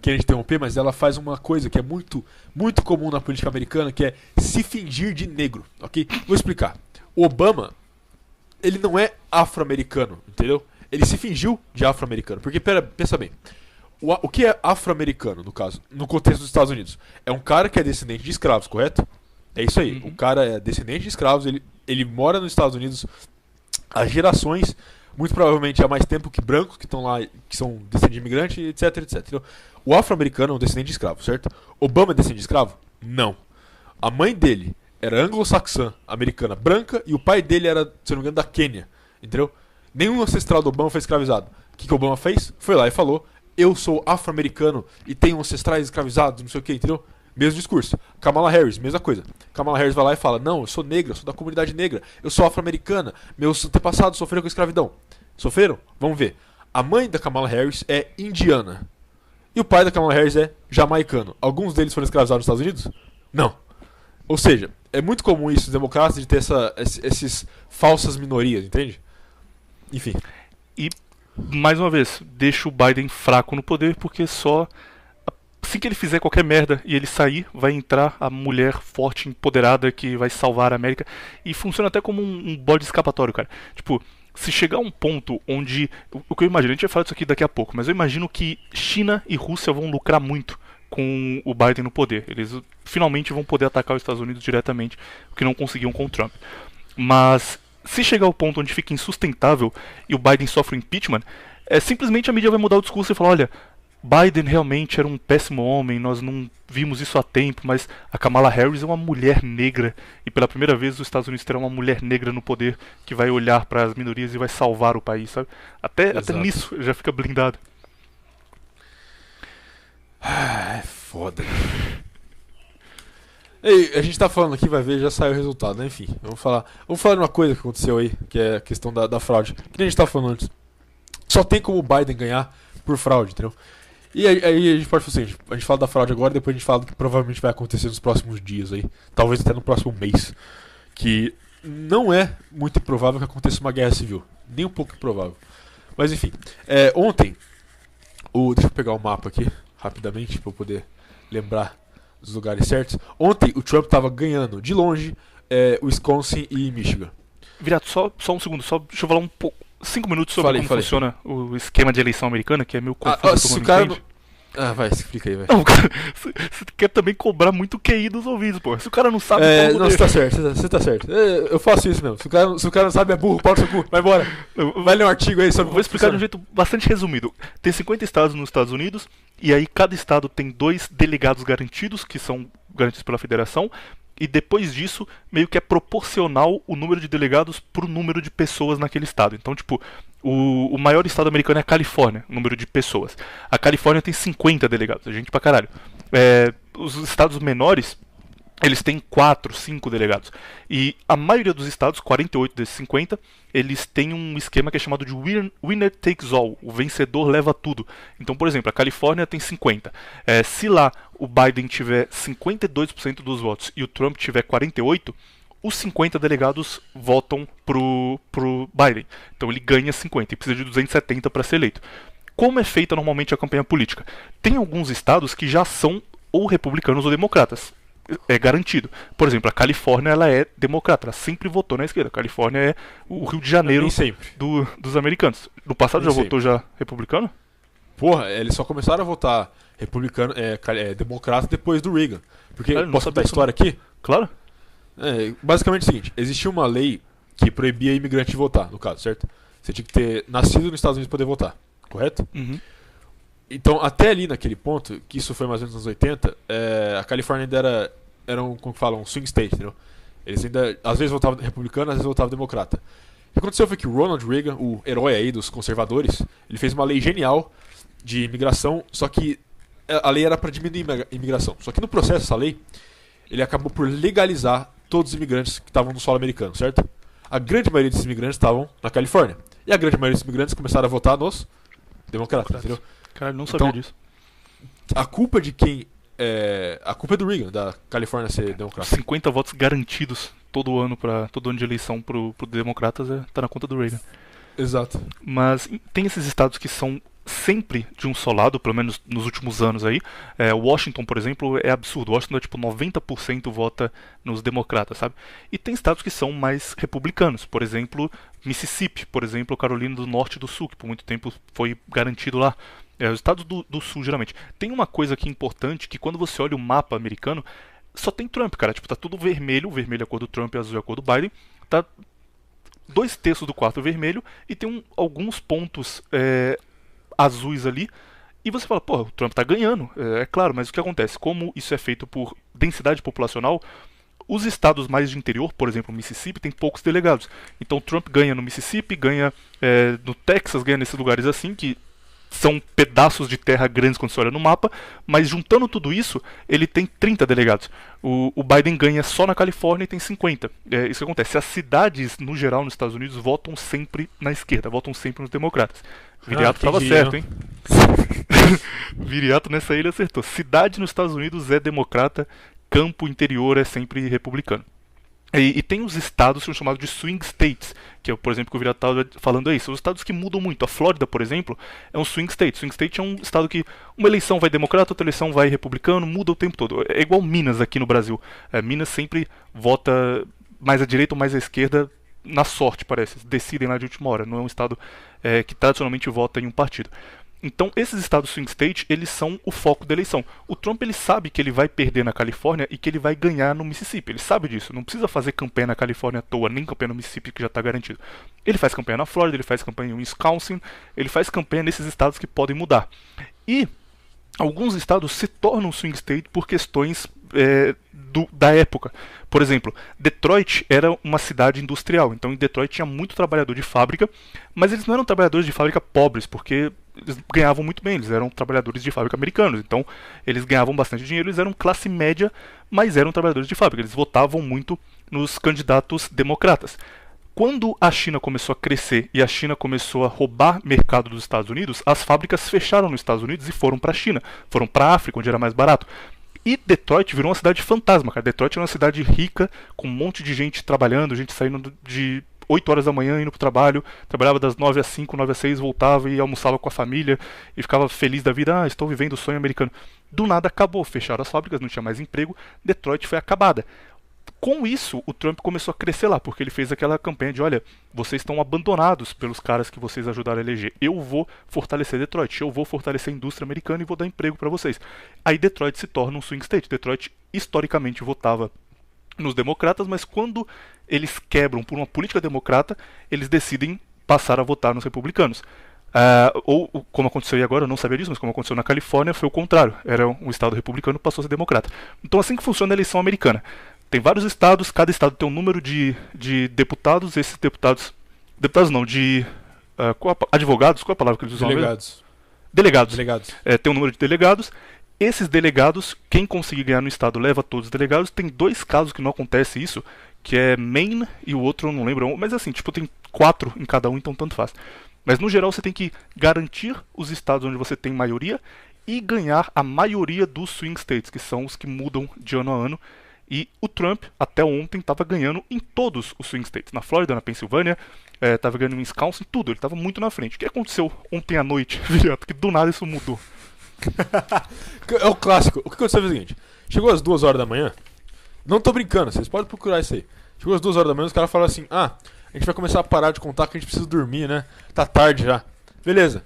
[SPEAKER 3] quer interromper, mas ela faz uma coisa que é muito, muito comum na política americana, que é se fingir de negro, ok? Vou explicar. O Obama, ele não é afro-americano, entendeu? Ele se fingiu de afro-americano. Porque, pensa bem, o que é afro-americano, no caso, no contexto dos Estados Unidos? É um cara que é descendente de escravos, correto? É isso aí. O cara é descendente de escravos, ele mora nos Estados Unidos há gerações, muito provavelmente há mais tempo que brancos que estão lá, que são descendentes de imigrantes, etc, etc. Entendeu? O afro-americano é um descendente de escravo, certo? Obama é descendente de escravo? Não. A mãe dele era anglo-saxã, americana, branca, e o pai dele era, se não me engano, da Quênia, entendeu? Nenhum ancestral do Obama foi escravizado. O que o Obama fez? Foi lá e falou: eu sou afro-americano e tenho ancestrais escravizados, não sei o que, entendeu? Mesmo discurso. Kamala Harris, mesma coisa. Kamala Harris vai lá e fala: não, eu sou negra, eu sou da comunidade negra, eu sou afro-americana, meus antepassados sofreram com escravidão. Sofreram? Vamos ver. A mãe da Kamala Harris é indiana. E o pai da Kamala Harris é jamaicano. Alguns deles foram escravizados nos Estados Unidos? Não. Ou seja, é muito comum isso, os democratas, de ter esses falsas minorias, entende? Enfim.
[SPEAKER 2] E, mais uma vez, deixa o Biden fraco no poder, porque só... assim que ele fizer qualquer merda e ele sair, vai entrar a mulher forte, empoderada, que vai salvar a América. E funciona até como um bode escapatório, cara. Tipo, se chegar a um ponto onde... O que eu imagino, a gente vai falar disso aqui daqui a pouco, mas eu imagino que China e Rússia vão lucrar muito com o Biden no poder. Eles finalmente vão poder atacar os Estados Unidos diretamente, o que não conseguiam com o Trump. Mas se chegar ao ponto onde fica insustentável e o Biden sofre impeachment, simplesmente a mídia vai mudar o discurso e falar, olha, Biden realmente era um péssimo homem, nós não vimos isso há tempo, mas a Kamala Harris é uma mulher negra e pela primeira vez os Estados Unidos terão uma mulher negra no poder que vai olhar para as minorias e vai salvar o país, sabe? Até nisso já fica blindado.
[SPEAKER 3] É foda. Ei, a gente tá falando aqui, vai ver, já saiu o resultado, né? Enfim, vamos falar de uma coisa que aconteceu aí, que é a questão da fraude. Que nem a gente tava falando antes. Só tem como o Biden ganhar por fraude, entendeu? E aí a gente pode fazer o seguinte, a gente fala da fraude agora, depois a gente fala do que provavelmente vai acontecer nos próximos dias aí. Talvez até no próximo mês. Que não é muito improvável que aconteça uma guerra civil. Nem um pouco improvável. Mas enfim, ontem, deixa eu pegar o mapa aqui, rapidamente, pra eu poder lembrar dos lugares certos. Ontem o Trump tava ganhando, de longe, Wisconsin e Michigan.
[SPEAKER 2] Virato, só um segundo, deixa eu falar um pouco. 5 minutos sobre como funciona o esquema de eleição americana, que é meio confuso.
[SPEAKER 3] Se o cara não... vai, explica aí, vai.
[SPEAKER 2] Não, você quer também cobrar muito QI dos ouvidos, pô. Se o cara não sabe...
[SPEAKER 3] não, você tá certo, você tá certo. Eu faço isso mesmo. Se o cara não sabe, é burro, pode seu cu, vai embora. Vai ler um artigo aí sobre...
[SPEAKER 2] Vou explicar de um jeito bastante resumido. Tem 50 estados nos Estados Unidos, e aí cada estado tem 2 delegados garantidos, que são garantidos pela federação, e depois disso, meio que é proporcional o número de delegados pro número de pessoas naquele estado. Então, tipo, o maior estado americano é a Califórnia, o número de pessoas. A Califórnia tem 50 delegados, é gente pra caralho. Os estados menores, eles têm 4, 5 delegados. E a maioria dos estados, 48 desses 50, eles têm um esquema que é chamado de winner takes all, o vencedor leva tudo. Então, por exemplo, a Califórnia tem 50. Se lá o Biden tiver 52% dos votos e o Trump tiver 48%, os 50 delegados votam pro Biden. Então ele ganha 50 e precisa de 270 para ser eleito. Como é feita normalmente a campanha política? Tem alguns estados que já são ou republicanos ou democratas. É garantido. Por exemplo, a Califórnia ela é democrata, ela sempre votou na esquerda. A Califórnia é o Rio de Janeiro dos americanos. No passado já votou republicano?
[SPEAKER 3] Porra, eles só começaram a votar republicano, democrata depois do Reagan. Porque, posso contar a história aqui?
[SPEAKER 2] Claro.
[SPEAKER 3] Basicamente é o seguinte, existia uma lei que proibia imigrante de votar, no caso, certo? Você tinha que ter nascido nos Estados Unidos para poder votar, correto?
[SPEAKER 2] Uhum.
[SPEAKER 3] Então, até ali naquele ponto, que isso foi mais ou menos nos anos 80, a Califórnia ainda era como que fala, um swing state, entendeu? Eles ainda, às vezes votavam republicano, às vezes votavam democrata. O que aconteceu foi que o Ronald Reagan, o herói aí dos conservadores, ele fez uma lei genial de imigração, só que a lei era para diminuir a imigração. Só que no processo dessa lei, ele acabou por legalizar todos os imigrantes que estavam no solo americano, certo? A grande maioria desses imigrantes estavam na Califórnia. E a grande maioria desses imigrantes começaram a votar nos democratas, entendeu?
[SPEAKER 2] Cara, não sabia disso.
[SPEAKER 3] A culpa de quem... a culpa é do Reagan, da Califórnia ser democrata.
[SPEAKER 2] 50 votos garantidos todo ano de eleição pro democratas tá na conta do Reagan.
[SPEAKER 3] Exato.
[SPEAKER 2] Mas tem esses estados que são sempre de um só lado, pelo menos nos últimos anos aí. Washington, por exemplo, é absurdo. Washington é tipo 90% vota nos democratas, sabe? E tem estados que são mais republicanos. Por exemplo, Mississippi, por exemplo, Carolina do Norte e do Sul, que por muito tempo foi garantido lá. Os estados do Sul, geralmente. Tem uma coisa aqui importante, que quando você olha o mapa americano, só tem Trump, cara. Tipo, tá tudo vermelho. Vermelho é a cor do Trump, azul é a cor do Biden. Tá 2/3 do quarto vermelho e tem alguns pontos azuis ali, e você fala, pô, o Trump tá ganhando, é claro, mas o que acontece? Como isso é feito por densidade populacional, os estados mais de interior, por exemplo, Mississippi, tem poucos delegados. Então Trump ganha no Mississippi, ganha no Texas, ganha nesses lugares assim, que são pedaços de terra grandes quando você olha no mapa, mas juntando tudo isso, ele tem 30 delegados. O Biden ganha só na Califórnia e tem 50. Isso que acontece. As cidades, no geral, nos Estados Unidos, votam sempre na esquerda, votam sempre nos democratas. Viriato estava certo, hein? Viriato nessa aí ele acertou. Cidade nos Estados Unidos é democrata, campo interior é sempre republicano. E tem os estados que são chamados de swing states, que é, por exemplo, que o Viriato estava falando aí. São os estados que mudam muito. A Flórida, por exemplo, é um swing state. Swing state é um estado que uma eleição vai democrata, outra eleição vai republicano, muda o tempo todo. É igual Minas aqui no Brasil. Minas sempre vota mais à direita ou mais à esquerda na sorte, parece. Decidem lá de última hora. Não é um estado que tradicionalmente vota em um partido. Então, esses estados swing state, eles são o foco da eleição. O Trump, ele sabe que ele vai perder na Califórnia e que ele vai ganhar no Mississippi. Ele sabe disso. Não precisa fazer campanha na Califórnia à toa, nem campanha no Mississippi, que já está garantido. Ele faz campanha na Flórida, ele faz campanha em Wisconsin, ele faz campanha nesses estados que podem mudar. E alguns estados se tornam swing state por questões da época. Por exemplo, Detroit era uma cidade industrial, então em Detroit tinha muito trabalhador de fábrica, mas eles não eram trabalhadores de fábrica pobres, porque eles ganhavam muito bem, eles eram trabalhadores de fábrica americanos, então eles ganhavam bastante dinheiro, eles eram classe média, mas eram trabalhadores de fábrica, eles votavam muito nos candidatos democratas. Quando a China começou a crescer e a China começou a roubar mercado dos Estados Unidos, as fábricas fecharam nos Estados Unidos e foram para a China, foram para a África, onde era mais barato. E Detroit virou uma cidade fantasma, cara. Detroit era uma cidade rica, com um monte de gente trabalhando, gente saindo de 8 horas da manhã indo pro trabalho, trabalhava das 9 às 5, 9 às 6, voltava e almoçava com a família e ficava feliz da vida. Ah, estou vivendo o sonho americano. Do nada acabou, fecharam as fábricas, não tinha mais emprego, Detroit foi acabada. Com isso, o Trump começou a crescer lá, porque ele fez aquela campanha de, olha, vocês estão abandonados pelos caras que vocês ajudaram a eleger. Eu vou fortalecer Detroit, eu vou fortalecer a indústria americana e vou dar emprego para vocês. Aí Detroit se torna um swing state. Detroit, historicamente, votava nos democratas, mas quando eles quebram por uma política democrata, eles decidem passar a votar nos republicanos. Ou, como aconteceu aí agora, eu não sabia disso, mas como aconteceu na Califórnia, foi o contrário. Era um estado republicano, passou a ser democrata. Então, assim que funciona a eleição americana. Tem vários estados, cada estado tem um número de deputados, esses deputados não, advogados, qual é a palavra que eles usam? Delegados. Tem um número de delegados, esses delegados, quem conseguir ganhar no estado leva todos os delegados. Tem 2 casos que não acontece isso, que é Maine e o outro eu não lembro, mas assim, tipo, tem 4 em cada um, então tanto faz. Mas no geral você tem que garantir os estados onde você tem maioria e ganhar a maioria dos swing states, que são os que mudam de ano a ano. E o Trump, até ontem, estava ganhando em todos os swing states. Na Flórida, na Pensilvânia, estava ganhando em Wisconsin, tudo. Ele estava muito na frente. O que aconteceu ontem à noite, Viriato? Que do nada isso mudou.
[SPEAKER 3] É o clássico. O que aconteceu foi o seguinte. Chegou às 2 horas da manhã. Não tô brincando, vocês podem procurar isso aí. Chegou às 2 horas da manhã, os caras falaram assim, a gente vai começar a parar de contar que a gente precisa dormir, né? Tá tarde já. Beleza.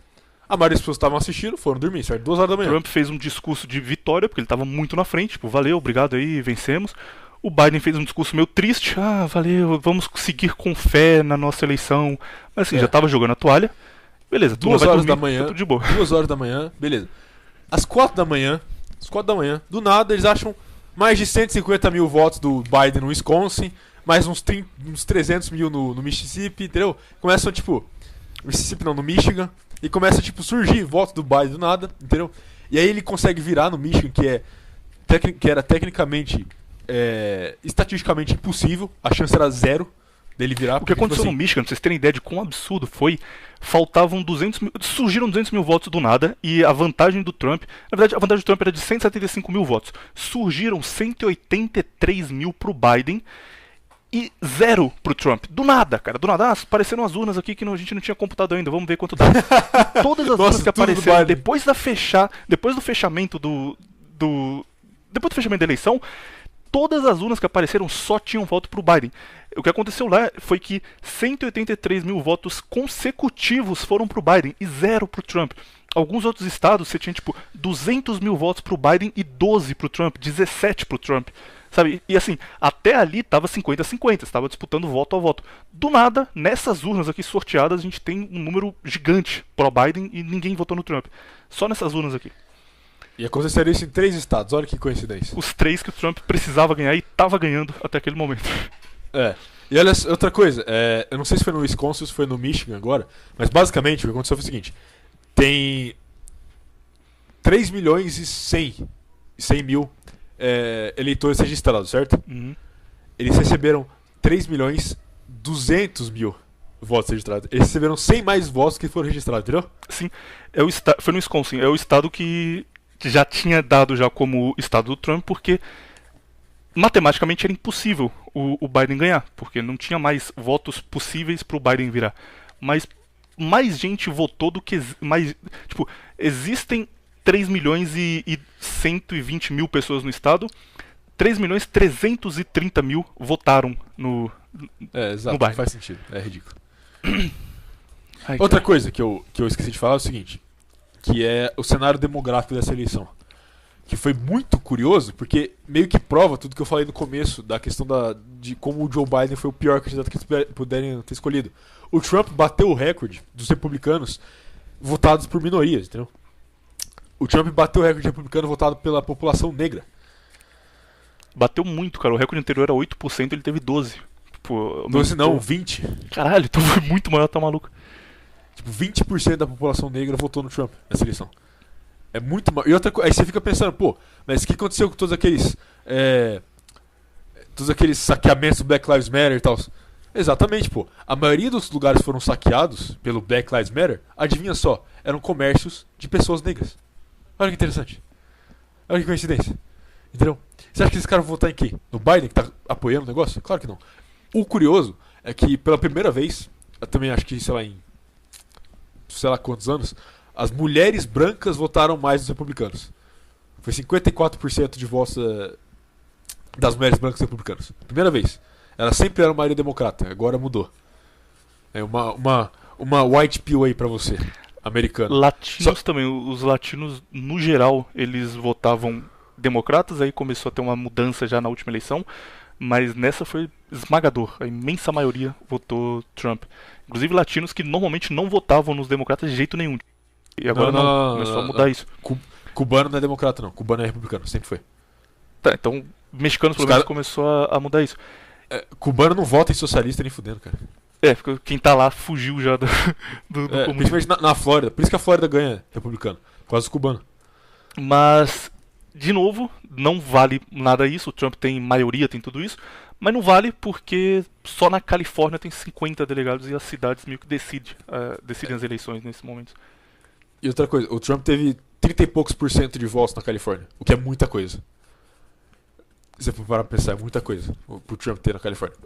[SPEAKER 3] A maioria das pessoas estavam assistindo, foram dormir, certo? 2 horas da manhã.
[SPEAKER 2] Trump fez um discurso de vitória, porque ele estava muito na frente, tipo, valeu, obrigado aí, vencemos. O Biden fez um discurso meio triste, valeu, vamos seguir com fé na nossa eleição. Mas assim, já estava jogando a toalha. Beleza,
[SPEAKER 3] 2 horas da manhã,
[SPEAKER 2] tá tudo de boa.
[SPEAKER 3] 2 horas da manhã, beleza. Às 4 da manhã, do nada, eles acham mais de 150 mil votos do Biden no Wisconsin, mais uns 300 mil no Mississippi, entendeu? Começam, tipo, Mississippi não, no Michigan. E começa, tipo, surgir votos do Biden do nada, entendeu? E aí ele consegue virar no Michigan, que era tecnicamente, estatisticamente impossível. A chance era 0 dele virar.
[SPEAKER 2] O que aconteceu no Michigan, pra vocês terem ideia de quão absurdo foi, faltavam 200 mil, surgiram 200 mil votos do nada, e a vantagem do Trump, na verdade a vantagem do Trump era de 175 mil votos. Surgiram 183 mil pro Biden, e 0 pro Trump. Do nada, cara. Do nada. Apareceram as urnas aqui que a gente não tinha computado ainda. Vamos ver quanto dá. E todas as urnas que apareceram depois do fechamento depois do fechamento da eleição, todas as urnas que apareceram só tinham voto pro Biden. O que aconteceu lá foi que 183 mil votos consecutivos foram pro Biden e 0 pro Trump. Alguns outros estados você tinha tipo 200 mil votos pro Biden e 12 pro Trump, 17 pro Trump. Sabe? E assim, até ali tava 50-50, estava disputando voto a voto. Do nada, nessas urnas aqui sorteadas, a gente tem um número gigante pro Biden e ninguém votou no Trump. Só nessas urnas aqui.
[SPEAKER 3] E aconteceria isso em 3 estados, olha que coincidência.
[SPEAKER 2] Os 3 que o Trump precisava ganhar e estava ganhando até aquele momento.
[SPEAKER 3] E olha, outra coisa, eu não sei se foi no Wisconsin ou se foi no Michigan agora, mas basicamente o que aconteceu foi o seguinte. Tem 3 milhões e 100 mil eleitores registrados, certo?
[SPEAKER 2] Uhum.
[SPEAKER 3] Eles receberam 3 milhões 200 mil votos registrados. Eles receberam 100 mais votos que foram registrados, entendeu?
[SPEAKER 2] Sim, foi no Wisconsin. É o estado que já tinha dado já como estado do Trump, porque matematicamente era impossível o Biden ganhar, porque não tinha mais votos possíveis para o Biden virar. Mas mais gente votou do que... Tipo, existem 3 milhões e 120 mil pessoas no estado, 3 milhões 330 mil votaram no
[SPEAKER 3] exato,
[SPEAKER 2] no Biden.
[SPEAKER 3] Não faz sentido, é ridículo.
[SPEAKER 2] Ai,
[SPEAKER 3] Outra coisa que eu esqueci de falar é o seguinte. que é o cenário demográfico dessa eleição. Que foi muito curioso, porque meio que prova tudo que eu falei no começo, da questão de como o Joe Biden foi o pior candidato que eles puderem ter escolhido. O Trump bateu o recorde dos republicanos votados por minorias, entendeu? O Trump bateu o recorde republicano votado pela população negra.
[SPEAKER 2] Bateu muito, cara. O recorde anterior era 8%, ele teve 12%. Pô,
[SPEAKER 3] 12 não, 20%.
[SPEAKER 2] Caralho, então foi muito maior, tá maluco.
[SPEAKER 3] Tipo, 20% da população negra votou no Trump nessa eleição. É muito maior. E outra coisa, aí você fica pensando, pô, mas o que aconteceu com todos aqueles saqueamentos do Black Lives Matter e tal? Exatamente, pô. A maioria dos lugares foram saqueados pelo Black Lives Matter, adivinha só, eram comércios de pessoas negras. Olha que interessante. Olha que coincidência. Entendeu? Você acha que esses caras vão votar em quê? No Biden, que tá apoiando o negócio? Claro que não. O curioso é que, pela primeira vez, eu também acho que, sei lá quantos anos, as mulheres brancas votaram mais dos republicanos. Foi 54% de votos das mulheres brancas republicanas. Primeira vez. Ela sempre era uma maioria democrata, agora mudou. É uma white pill aí pra você, americano.
[SPEAKER 2] Latinos também, os latinos, no geral, eles votavam democratas, aí começou a ter uma mudança já na última eleição, mas nessa foi esmagador. A imensa maioria votou Trump. Inclusive latinos que normalmente não votavam nos democratas de jeito nenhum. E agora não, começou a mudar isso.
[SPEAKER 3] Cubano não é democrata não, cubano é republicano, sempre foi.
[SPEAKER 2] Tá, então mexicanos pelo menos começou a mudar isso.
[SPEAKER 3] Cubano não vota em socialista nem fudendo, cara.
[SPEAKER 2] Porque quem tá lá fugiu já do comunismo.
[SPEAKER 3] Principalmente na Flórida, por isso que a Flórida ganha republicano, por causa dos cubanos.
[SPEAKER 2] Mas, de novo, não vale nada isso, o Trump tem maioria, tem tudo isso, mas não vale porque só na Califórnia tem 50 delegados e as cidades meio que decidem as eleições nesse momento.
[SPEAKER 3] E outra coisa, o Trump teve 30 e poucos % de votos na Califórnia, o que é muita coisa. Se você for parar pra pensar, é muita coisa pro Trump ter na Califórnia.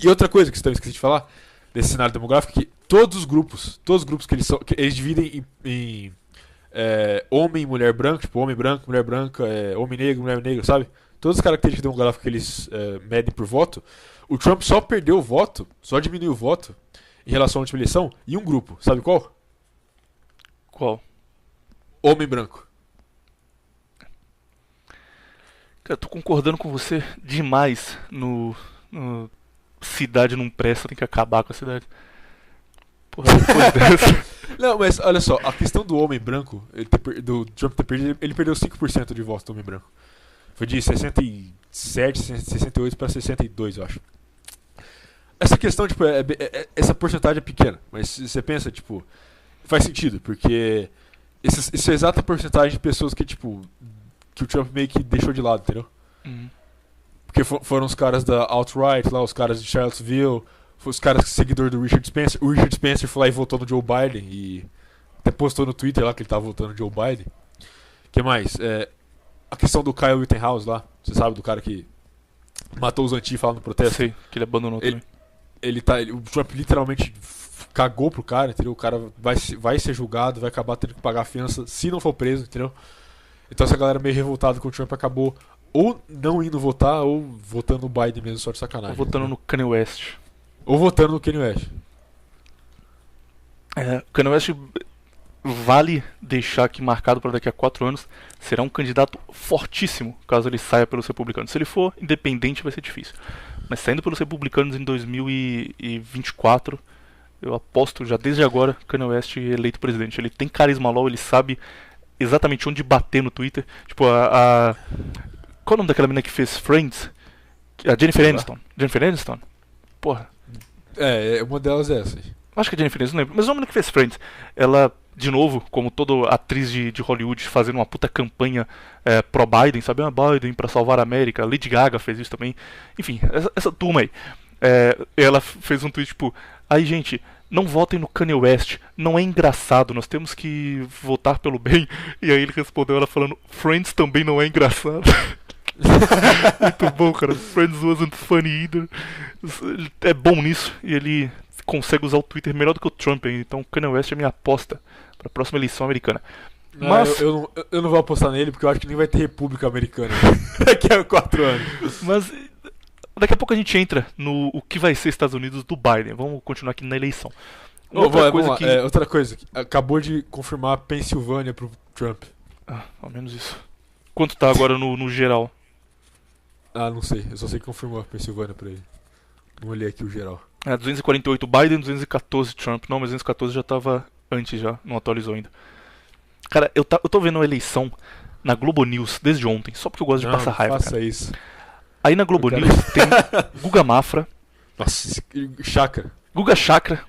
[SPEAKER 3] E outra coisa que eu esqueci de falar, desse cenário demográfico, que todos os grupos que eles dividem em homem e mulher branca, tipo homem branco, mulher branca, homem negro, mulher negra, sabe? Todas as características demográficas que eles medem por voto, o Trump só perdeu o voto, só diminuiu o voto em relação à última eleição em um grupo, sabe qual?
[SPEAKER 2] Qual?
[SPEAKER 3] Homem branco.
[SPEAKER 2] Cara, eu tô concordando com você demais no cidade não presta, tem que acabar com a cidade. Porra, depois dessa.
[SPEAKER 3] Não, mas olha só, a questão do homem branco, do Trump ter perdido, ele perdeu 5% de votos do homem branco. Foi de 67, 68 para 62, eu acho. Essa questão, tipo, essa porcentagem é pequena, mas se você pensa, tipo, faz sentido, porque essa é a exata porcentagem de pessoas que, tipo, que o Trump meio que deixou de lado, entendeu?
[SPEAKER 2] Uhum.
[SPEAKER 3] Porque foram os caras da alt-right, lá, os caras de Charlottesville, os caras seguidor do Richard Spencer. O Richard Spencer foi lá e votou no Joe Biden e até postou no Twitter lá que ele tava votando no Joe Biden. O que mais? A questão do Kyle Rittenhouse lá, você sabe, do cara que matou os Antifa lá no protesto?
[SPEAKER 2] Sei, que ele abandonou também.
[SPEAKER 3] O Trump literalmente cagou pro cara, entendeu? O cara vai ser julgado, vai acabar tendo que pagar a fiança se não for preso, entendeu? Então essa galera meio revoltada com o Trump acabou ou não indo votar ou votando no Biden mesmo, só de sacanagem.
[SPEAKER 2] Ou votando no Kanye West.
[SPEAKER 3] Ou votando no Kanye West.
[SPEAKER 2] Kanye West vale deixar aqui marcado para daqui a 4 anos, será um candidato fortíssimo caso ele saia pelos republicanos. Se ele for independente vai ser difícil. Mas saindo pelos republicanos em 2024, eu aposto já desde agora Kanye West eleito presidente. Ele tem carisma LOL, ele sabe exatamente onde bater no Twitter. Tipo, qual é o nome daquela menina que fez Friends? A Jennifer Aniston. Jennifer Aniston? Porra.
[SPEAKER 3] Uma delas é essa.
[SPEAKER 2] Acho que é Jennifer Aniston, não lembro. Mas a menina que fez Friends, ela, de novo, como toda atriz de Hollywood, fazendo uma puta campanha pró-Biden, sabe? Biden pra salvar a América. Lady Gaga fez isso também. Enfim, essa turma aí. Ela fez um tweet tipo: aí, gente, não votem no Kanye West, não é engraçado, nós temos que votar pelo bem. E aí ele respondeu ela falando: Friends também não é engraçado. Muito bom, cara. Friends wasn't funny either. Ele é bom nisso e ele consegue usar o Twitter melhor do que o Trump ainda. Então Kanye West é minha aposta para a próxima eleição americana. Mas
[SPEAKER 3] eu não vou apostar nele porque eu acho que nem vai ter república americana daqui a 4 anos.
[SPEAKER 2] Mas daqui a pouco a gente entra no o que vai ser Estados Unidos do Biden. Vamos continuar aqui na eleição.
[SPEAKER 3] Outra coisa. Acabou de confirmar a Pensilvânia pro Trump.
[SPEAKER 2] Ao menos isso. Quanto tá agora no geral?
[SPEAKER 3] Não sei. Eu só sei que confirmou a Pensilvânia pra ele. Não olhei aqui o geral.
[SPEAKER 2] 248 Biden, 214 Trump. Não, mas 214 já tava antes já. Não atualizou ainda. Cara, eu tô vendo a eleição na Globo News desde ontem. Só porque eu gosto de passar raiva,
[SPEAKER 3] faça
[SPEAKER 2] cara.
[SPEAKER 3] isso.
[SPEAKER 2] Aí na Globo News tem Guga Mafra.
[SPEAKER 3] Nossa, Chakra.
[SPEAKER 2] Guga Chakra.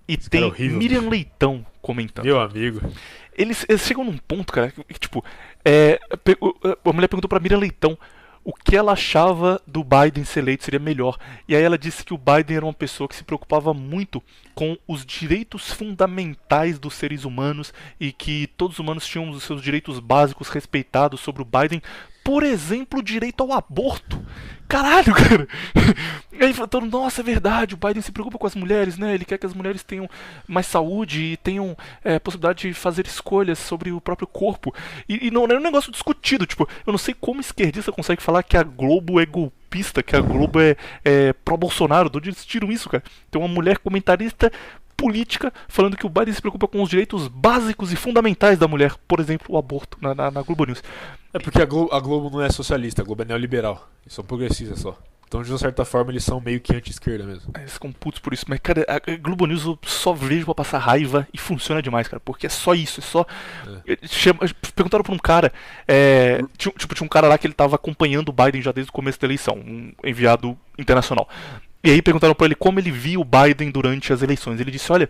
[SPEAKER 2] E
[SPEAKER 3] Esse cara é
[SPEAKER 2] tem
[SPEAKER 3] horrível,
[SPEAKER 2] Miriam Leitão comentando.
[SPEAKER 3] Meu amigo.
[SPEAKER 2] Eles chegam num ponto, cara, que tipo, a mulher perguntou pra Miriam Leitão o que ela achava do Biden ser eleito seria melhor. E aí ela disse que o Biden era uma pessoa que se preocupava muito com os direitos fundamentais dos seres humanos e que todos os humanos tinham os seus direitos básicos respeitados sobre o Biden. Por exemplo, o direito ao aborto. Caralho, cara. E aí falando, nossa, é verdade, o Biden se preocupa com as mulheres, né? Ele quer que as mulheres tenham mais saúde e tenham possibilidade de fazer escolhas sobre o próprio corpo. E não é um negócio discutido, tipo, eu não sei como esquerdista consegue falar que a Globo é golpista, que a Globo é pró-Bolsonaro. De onde eles tiram isso, cara? Tem uma mulher comentarista política falando que o Biden se preocupa com os direitos básicos e fundamentais da mulher, por exemplo, o aborto, na Globo News.
[SPEAKER 3] É porque a Globo não é socialista, a Globo é neoliberal. Eles são progressistas só. Então, de uma certa forma, eles são meio que anti-esquerda mesmo.
[SPEAKER 2] Eles ficam putos por isso. Mas, cara, a Globo News eu só vejo pra passar raiva e funciona demais, cara. Porque é só isso, é só... Perguntaram pra um cara... Tinha um cara lá que ele tava acompanhando o Biden já desde o começo da eleição. Um enviado internacional. E aí perguntaram pra ele como ele via o Biden durante as eleições. Ele disse, olha,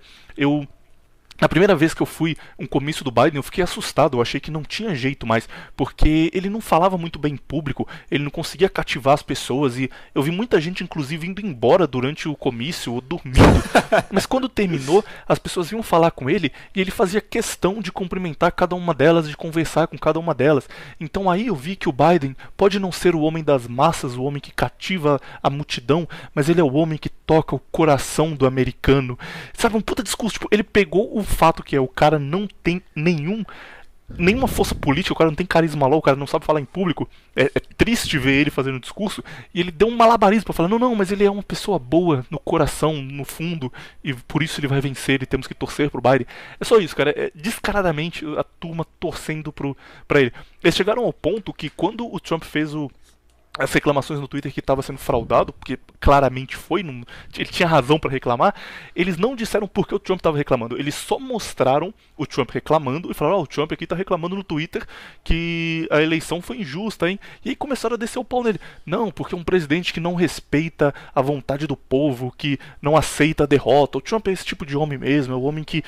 [SPEAKER 2] na primeira vez que eu fui um comício do Biden, eu fiquei assustado, eu achei que não tinha jeito mais, porque ele não falava muito bem em público, ele não conseguia cativar as pessoas, e eu vi muita gente, inclusive, indo embora durante o comício, ou dormindo. Mas quando terminou, as pessoas iam falar com ele, e ele fazia questão de cumprimentar cada uma delas, de conversar com cada uma delas. Então aí eu vi que o Biden pode não ser o homem das massas, o homem que cativa a multidão, mas ele é o homem que toca o coração do americano. Sabe, um puta discurso, tipo, ele pegou o fato que o cara não tem nenhuma força política, o cara não tem carisma lá, o cara não sabe falar em público, é triste ver ele fazendo um discurso, e ele deu um malabarismo pra falar, não, mas ele é uma pessoa boa no coração, no fundo, e por isso ele vai vencer e temos que torcer pro Biden. É só isso, cara, descaradamente a turma torcendo pra ele. Eles chegaram ao ponto que quando o Trump fez as reclamações no Twitter que estava sendo fraudado, porque claramente foi, ele tinha razão para reclamar, eles não disseram por que o Trump estava reclamando, eles só mostraram o Trump reclamando e falaram, o Trump aqui está reclamando no Twitter que a eleição foi injusta, hein? E aí começaram a descer o pau nele. Não, porque é um presidente que não respeita a vontade do povo, que não aceita a derrota. O Trump é esse tipo de homem mesmo, é o homem que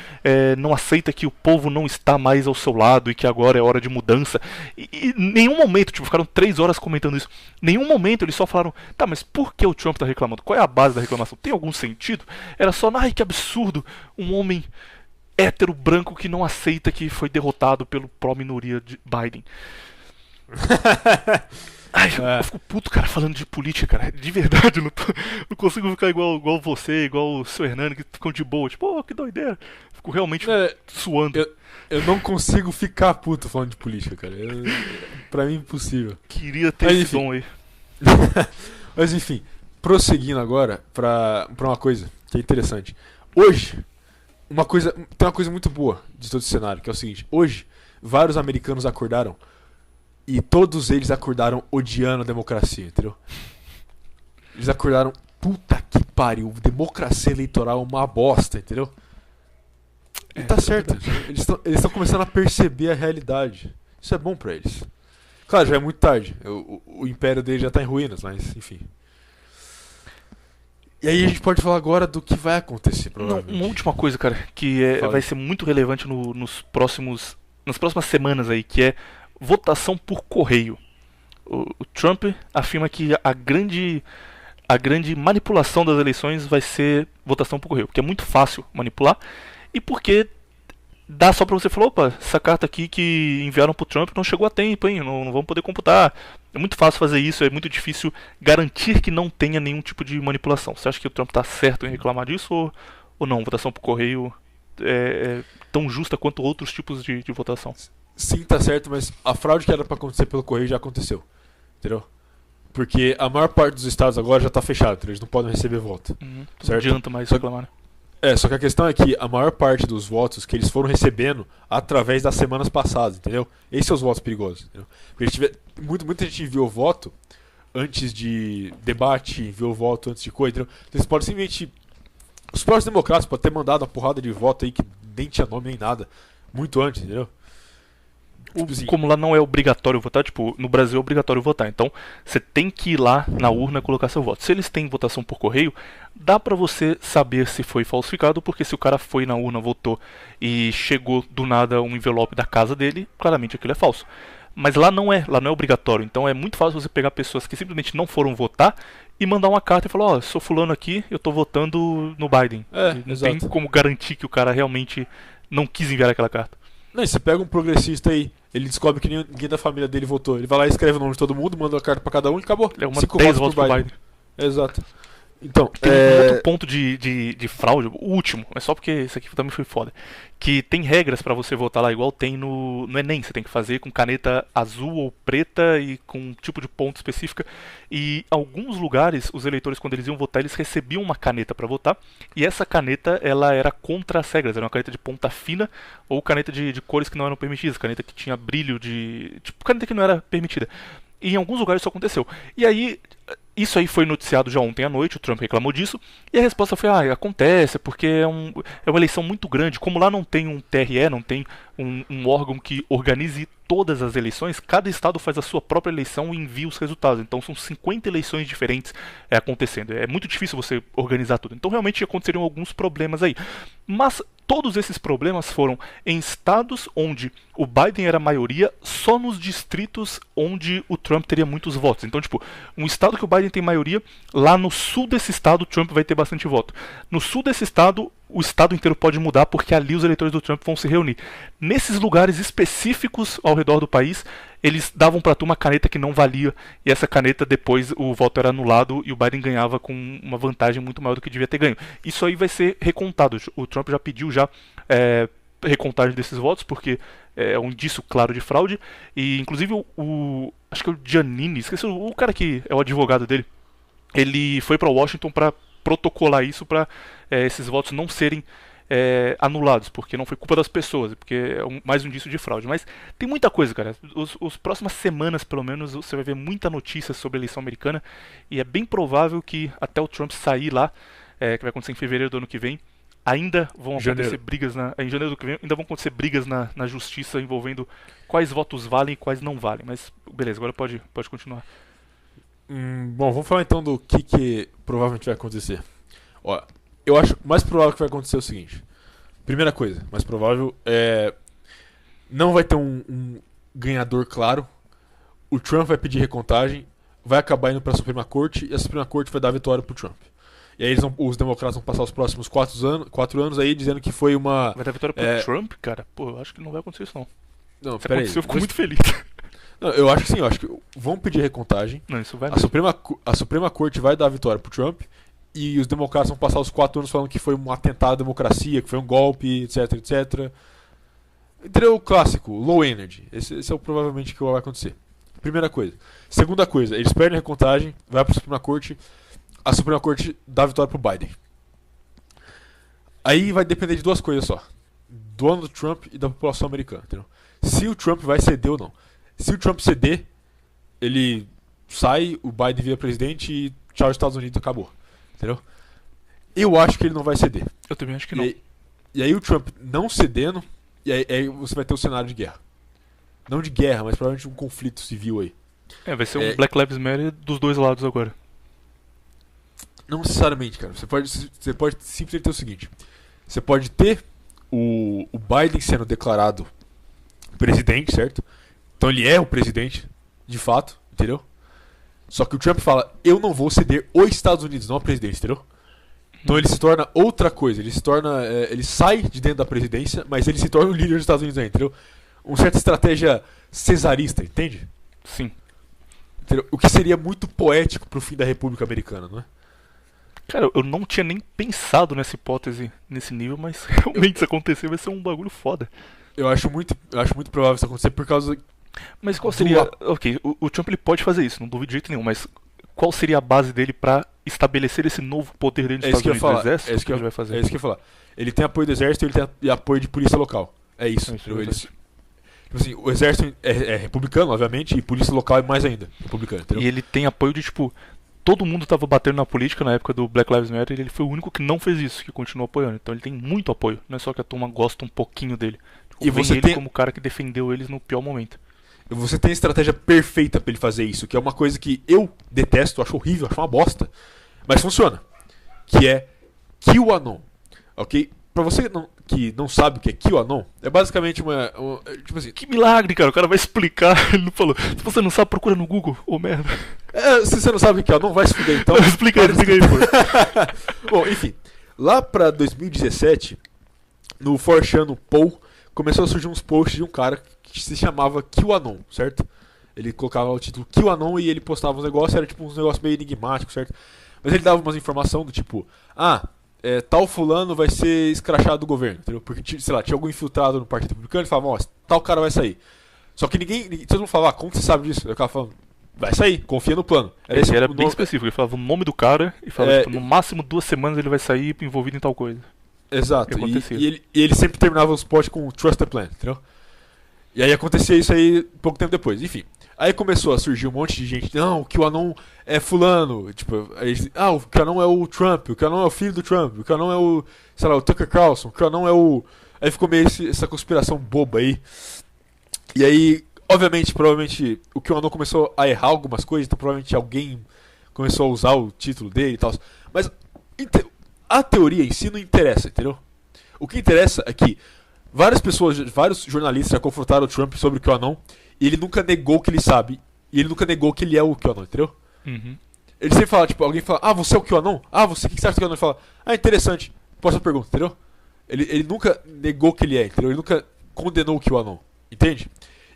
[SPEAKER 2] não aceita que o povo não está mais ao seu lado e que agora é hora de mudança. E em nenhum momento, tipo, ficaram 3 horas comentando isso. Nenhum momento eles só falaram, tá, mas por que o Trump tá reclamando? Qual é a base da reclamação? Tem algum sentido? Era só, ai, que absurdo, um homem hétero branco que não aceita que foi derrotado pelo pró-minoria de Biden. Ai, eu fico puto, cara, falando de política, cara. De verdade, não consigo ficar igual você, igual o seu Hernani, que ficam de boa. Tipo, que doideira. Fico realmente suando.
[SPEAKER 3] Eu não consigo ficar puto falando de política, cara. Pra mim, impossível.
[SPEAKER 2] Queria ter esse dom aí.
[SPEAKER 3] Mas enfim, prosseguindo agora pra uma coisa que é interessante. Hoje, tem uma coisa muito boa de todo esse cenário, que é o seguinte. Hoje, vários americanos acordaram e todos eles acordaram odiando a democracia, entendeu? Eles acordaram, puta que pariu, democracia eleitoral é uma bosta, entendeu? E tá certo, eles estão começando a perceber a realidade. Isso é bom pra eles. Claro, já é muito tarde. O império dele já tá em ruínas, mas enfim. E aí a gente pode falar agora do que vai acontecer, provavelmente.
[SPEAKER 2] Uma última coisa, cara, que vai ser muito relevante nas próximas semanas aí, que é votação por correio. O Trump afirma que a grande manipulação das eleições vai ser votação por correio, porque é muito fácil manipular. E porque dá só pra você falar, opa, essa carta aqui que enviaram pro Trump não chegou a tempo, hein, não vamos poder computar. É muito fácil fazer isso, é muito difícil garantir que não tenha nenhum tipo de manipulação. Você acha que o Trump tá certo em reclamar disso ou não? Votação por correio é tão justa quanto outros tipos de votação?
[SPEAKER 3] Sim, tá certo, mas a fraude que era pra acontecer pelo correio já aconteceu, entendeu? Porque a maior parte dos estados agora já tá fechado, eles não podem receber voto.
[SPEAKER 2] Não adianta mais reclamar, né?
[SPEAKER 3] Só que a questão é que a maior parte dos votos que eles foram recebendo através das semanas passadas, entendeu? Esses são os votos perigosos, entendeu? Porque muita gente enviou voto antes de debate, enviou voto antes de coisa, entendeu? Então, eles podem simplesmente... Os próprios democratas podem ter mandado uma porrada de voto aí que nem tinha nome nem nada, muito antes, entendeu? Tipo assim,
[SPEAKER 2] Como lá não é obrigatório votar, tipo, no Brasil é obrigatório votar, então você tem que ir lá na urna colocar seu voto. Se eles têm votação por correio, dá pra você saber se foi falsificado, porque se o cara foi na urna, votou e chegou do nada um envelope da casa dele, claramente aquilo é falso. Mas lá não é obrigatório, então é muito fácil você pegar pessoas que simplesmente não foram votar e mandar uma carta e falar, ó, sou fulano aqui, eu tô votando no Biden. Não
[SPEAKER 3] exato.
[SPEAKER 2] tem como garantir que o cara realmente não quis enviar aquela carta.
[SPEAKER 3] Não, e você pega um progressista aí, ele descobre que ninguém da família dele votou. Ele vai lá e escreve o nome de todo mundo, manda uma carta pra cada um e acabou.
[SPEAKER 2] É uma
[SPEAKER 3] 5
[SPEAKER 2] 10
[SPEAKER 3] votos
[SPEAKER 2] votos pro Biden.
[SPEAKER 3] Exato. Então,
[SPEAKER 2] Tem um outro ponto de fraude, o último, é só porque esse aqui também foi foda. Que tem regras pra você votar lá, igual tem no Enem. Você tem que fazer com caneta azul ou preta e com um tipo de ponto específica. E alguns lugares, os eleitores, quando eles iam votar, eles recebiam uma caneta pra votar. E essa caneta, ela era contra as regras. Era uma caneta de ponta fina ou caneta de cores que não eram permitidas. Caneta que tinha brilho de... tipo, caneta que não era permitida. E em alguns lugares isso aconteceu. E aí... isso aí foi noticiado já ontem à noite, o Trump reclamou disso, e a resposta foi, acontece, porque é uma eleição muito grande. Como lá não tem um TRE, não tem um órgão que organize todas as eleições, cada estado faz a sua própria eleição e envia os resultados. Então são 50 eleições diferentes acontecendo. É muito difícil você organizar tudo. Então realmente aconteceriam alguns problemas aí. Mas todos esses problemas foram em estados onde o Biden era a maioria, só nos distritos onde o Trump teria muitos votos. Então, tipo, um estado que o Biden tem maioria, lá no sul desse estado o Trump vai ter bastante voto. No sul desse estado, o estado inteiro pode mudar, porque ali os eleitores do Trump vão se reunir. Nesses lugares específicos ao redor do país, eles davam pra tu uma caneta que não valia, e essa caneta depois o voto era anulado e o Biden ganhava com uma vantagem muito maior do que devia ter ganho. Isso aí vai ser recontado. O Trump já pediu recontagem desses votos, porque é um indício claro de fraude. E inclusive acho que é o Giannini, esqueci, o cara que é o advogado dele, ele foi pra Washington pra protocolar isso, pra esses votos não serem anulados, porque não foi culpa das pessoas, porque é mais um indício de fraude. Mas tem muita coisa, cara. As próximas semanas, pelo menos, você vai ver muita notícia sobre a eleição americana, e é bem provável que até o Trump sair lá, que vai acontecer em fevereiro do ano que vem, ainda vão acontecer brigas em janeiro do que vem, ainda vão acontecer brigas na justiça envolvendo quais votos valem e quais não valem. Mas beleza, agora pode continuar.
[SPEAKER 3] Bom, vamos falar então do que provavelmente vai acontecer. Ó, eu acho mais provável que vai acontecer o seguinte. Primeira coisa, mais provável não vai ter um ganhador claro. O Trump vai pedir recontagem, vai acabar indo para a Suprema Corte, e a Suprema Corte vai dar a vitória pro Trump. E aí os democratas vão passar os próximos 4 anos aí dizendo que foi uma...
[SPEAKER 2] Vai dar vitória pro Trump, cara? Pô, eu acho que não vai acontecer isso não.
[SPEAKER 3] Não,
[SPEAKER 2] Se acontecer, eu fico muito feliz.
[SPEAKER 3] Não, eu acho que sim, eu acho que vão pedir recontagem.
[SPEAKER 2] Não, isso vai
[SPEAKER 3] a Suprema Corte vai dar a vitória pro Trump, e os democratas vão passar os 4 anos falando que foi um atentado à democracia, que foi um golpe, etc, etc. Entendeu? O clássico, low energy. Esse é provavelmente o que vai acontecer. Primeira coisa. Segunda coisa, eles perdem a recontagem, vai pra Suprema Corte, a Suprema Corte dá a vitória pro Biden. Aí vai depender de duas coisas só. Do Donald Trump e da população americana, entendeu? Se o Trump vai ceder ou não. Se o Trump ceder, ele sai, o Biden vira presidente e tchau, Estados Unidos, acabou. Entendeu? Eu acho que ele não vai ceder.
[SPEAKER 2] Eu também acho que não.
[SPEAKER 3] E aí o Trump não cedendo, e aí você vai ter um cenário de guerra. Não de guerra, mas provavelmente um conflito civil aí.
[SPEAKER 2] Vai ser um Black Lives Matter dos dois lados agora.
[SPEAKER 3] Não necessariamente, cara. Você pode simplesmente ter o seguinte. Você pode ter o Biden sendo declarado presidente, certo? Então ele é o presidente, de fato, entendeu? Só que o Trump fala, eu não vou ceder os Estados Unidos, não a presidência, entendeu? Então ele se torna outra coisa, ele sai de dentro da presidência, mas ele se torna o líder dos Estados Unidos aí, entendeu? Uma certa estratégia cesarista, entende?
[SPEAKER 2] Sim.
[SPEAKER 3] Entendeu? O que seria muito poético pro fim da República Americana, não é?
[SPEAKER 2] Cara, eu não tinha nem pensado nessa hipótese nesse nível, mas realmente se acontecer vai ser um bagulho foda.
[SPEAKER 3] Eu acho muito provável isso acontecer por causa...
[SPEAKER 2] Mas qual seria... Ok, o Trump ele pode fazer isso, não duvido de jeito nenhum, mas qual seria a base dele pra estabelecer esse novo poder dele nos
[SPEAKER 3] É isso
[SPEAKER 2] Estados
[SPEAKER 3] que eu ia
[SPEAKER 2] Unidos do
[SPEAKER 3] falar.
[SPEAKER 2] exército?
[SPEAKER 3] É isso
[SPEAKER 2] O que ele vai fazer?
[SPEAKER 3] É isso que eu ia falar. Ele tem apoio do exército e ele tem apoio de polícia local. É isso.
[SPEAKER 2] É isso,
[SPEAKER 3] entendeu?
[SPEAKER 2] é
[SPEAKER 3] Eles,
[SPEAKER 2] verdade.
[SPEAKER 3] tipo assim, o exército é republicano, obviamente, e polícia local é mais ainda republicano. Entendeu?
[SPEAKER 2] E ele tem apoio de, tipo, todo mundo tava batendo na política na época do Black Lives Matter e ele foi o único que não fez isso, que continuou apoiando. Então ele tem muito apoio, não é só que a turma gosta um pouquinho dele. Tipo,
[SPEAKER 3] E
[SPEAKER 2] vem
[SPEAKER 3] você
[SPEAKER 2] ele
[SPEAKER 3] tem-
[SPEAKER 2] como o cara que defendeu eles no pior momento.
[SPEAKER 3] Você tem a estratégia perfeita pra ele fazer isso, que é uma coisa que eu detesto, acho horrível, acho uma bosta, mas funciona. Que é QAnon, ok? Pra você que não sabe o que é QAnon, é basicamente tipo assim,
[SPEAKER 2] Que milagre, cara, o cara vai explicar, ele não falou. Se você não sabe, procura no Google, ô merda.
[SPEAKER 3] se você não sabe o que é QAnon, vai se fuder então.
[SPEAKER 2] Explica aí, pô.
[SPEAKER 3] Bom, enfim, lá pra 2017, no 4chan, no Paul, começou a surgir uns posts de um cara que se chamava QAnon, certo? Ele colocava o título QAnon e ele postava uns negócios, era tipo uns negócios meio enigmáticos, certo? Mas ele dava umas informações do tipo, tal fulano vai ser escrachado do governo, entendeu? Porque, sei lá, tinha algum infiltrado no Partido Republicano e falava, ó, tal cara vai sair. Só que todo mundo falava, como você sabe disso? Eu ficava falando, vai sair, confia no plano.
[SPEAKER 2] Ele era
[SPEAKER 3] o
[SPEAKER 2] bem
[SPEAKER 3] nome-
[SPEAKER 2] específico, ele falava o nome do cara e falava,
[SPEAKER 3] É,
[SPEAKER 2] tipo, no máximo 2 semanas ele vai sair envolvido em tal coisa.
[SPEAKER 3] Exato,
[SPEAKER 2] que acontecia.
[SPEAKER 3] e ele sempre terminava os posts com Trust the Plan, entendeu? E aí acontecia isso aí pouco tempo depois, enfim. Aí começou a surgir um monte de gente, não, o QAnon é fulano, tipo, o QAnon é o Trump, o QAnon é o filho do Trump, o QAnon é o, sei lá, o Tucker Carlson, o QAnon é o... Aí ficou meio essa conspiração boba aí. E aí, obviamente, provavelmente, o QAnon começou a errar algumas coisas, então provavelmente alguém começou a usar o título dele e tal. Mas a teoria em si não interessa, entendeu? O que interessa é que vários jornalistas já confrontaram o Trump sobre o QAnon e ele nunca negou que ele sabe. E ele nunca negou que ele é o QAnon, entendeu?
[SPEAKER 2] Uhum.
[SPEAKER 3] Ele sempre fala, tipo, alguém fala, você é o QAnon? O que você acha do QAnon? Ele fala, interessante, próxima pergunta, entendeu? Ele nunca negou que ele é, entendeu? Ele nunca condenou o QAnon, entende?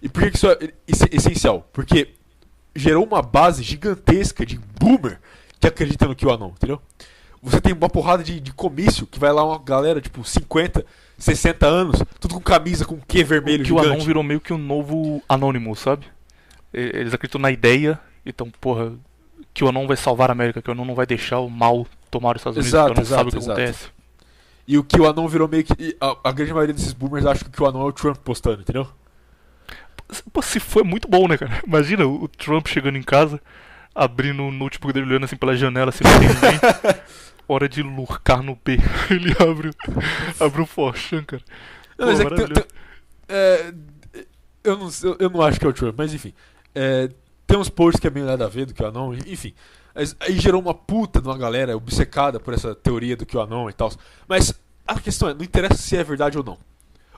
[SPEAKER 3] E por que isso é essencial? Porque gerou uma base gigantesca de boomer que acredita no QAnon, entendeu? Você tem uma porrada de comício que vai lá uma galera, tipo, 50, 60 anos, tudo com camisa com Q vermelho
[SPEAKER 2] O QAnon
[SPEAKER 3] gigante.
[SPEAKER 2] virou meio que um novo Anonymous, sabe? Eles acreditam na ideia, então, porra, QAnon vai salvar a América, QAnon não vai deixar o mal tomar os Estados Unidos,
[SPEAKER 3] Exato,
[SPEAKER 2] QAnon sabe o que
[SPEAKER 3] exato.
[SPEAKER 2] acontece.
[SPEAKER 3] E o QAnon virou meio que... A grande maioria desses boomers acha que o QAnon é o Trump postando, entendeu?
[SPEAKER 2] Pô, se foi muito bom, né, cara? Imagina o Trump chegando em casa, abrindo o notebook dele, olhando assim pela janela, assim, não tem ninguém. Hora de lurcar no B. Ele abre o 4chan, cara.
[SPEAKER 3] Não, mas
[SPEAKER 2] Pô,
[SPEAKER 3] é que
[SPEAKER 2] maravilhoso.
[SPEAKER 3] eu não acho que é o Trump, mas enfim. Tem uns posts que é meio nada a ver do QAnon, enfim. Mas aí gerou uma puta de uma galera obcecada por essa teoria do QAnon e tal. Mas a questão não interessa se é verdade ou não.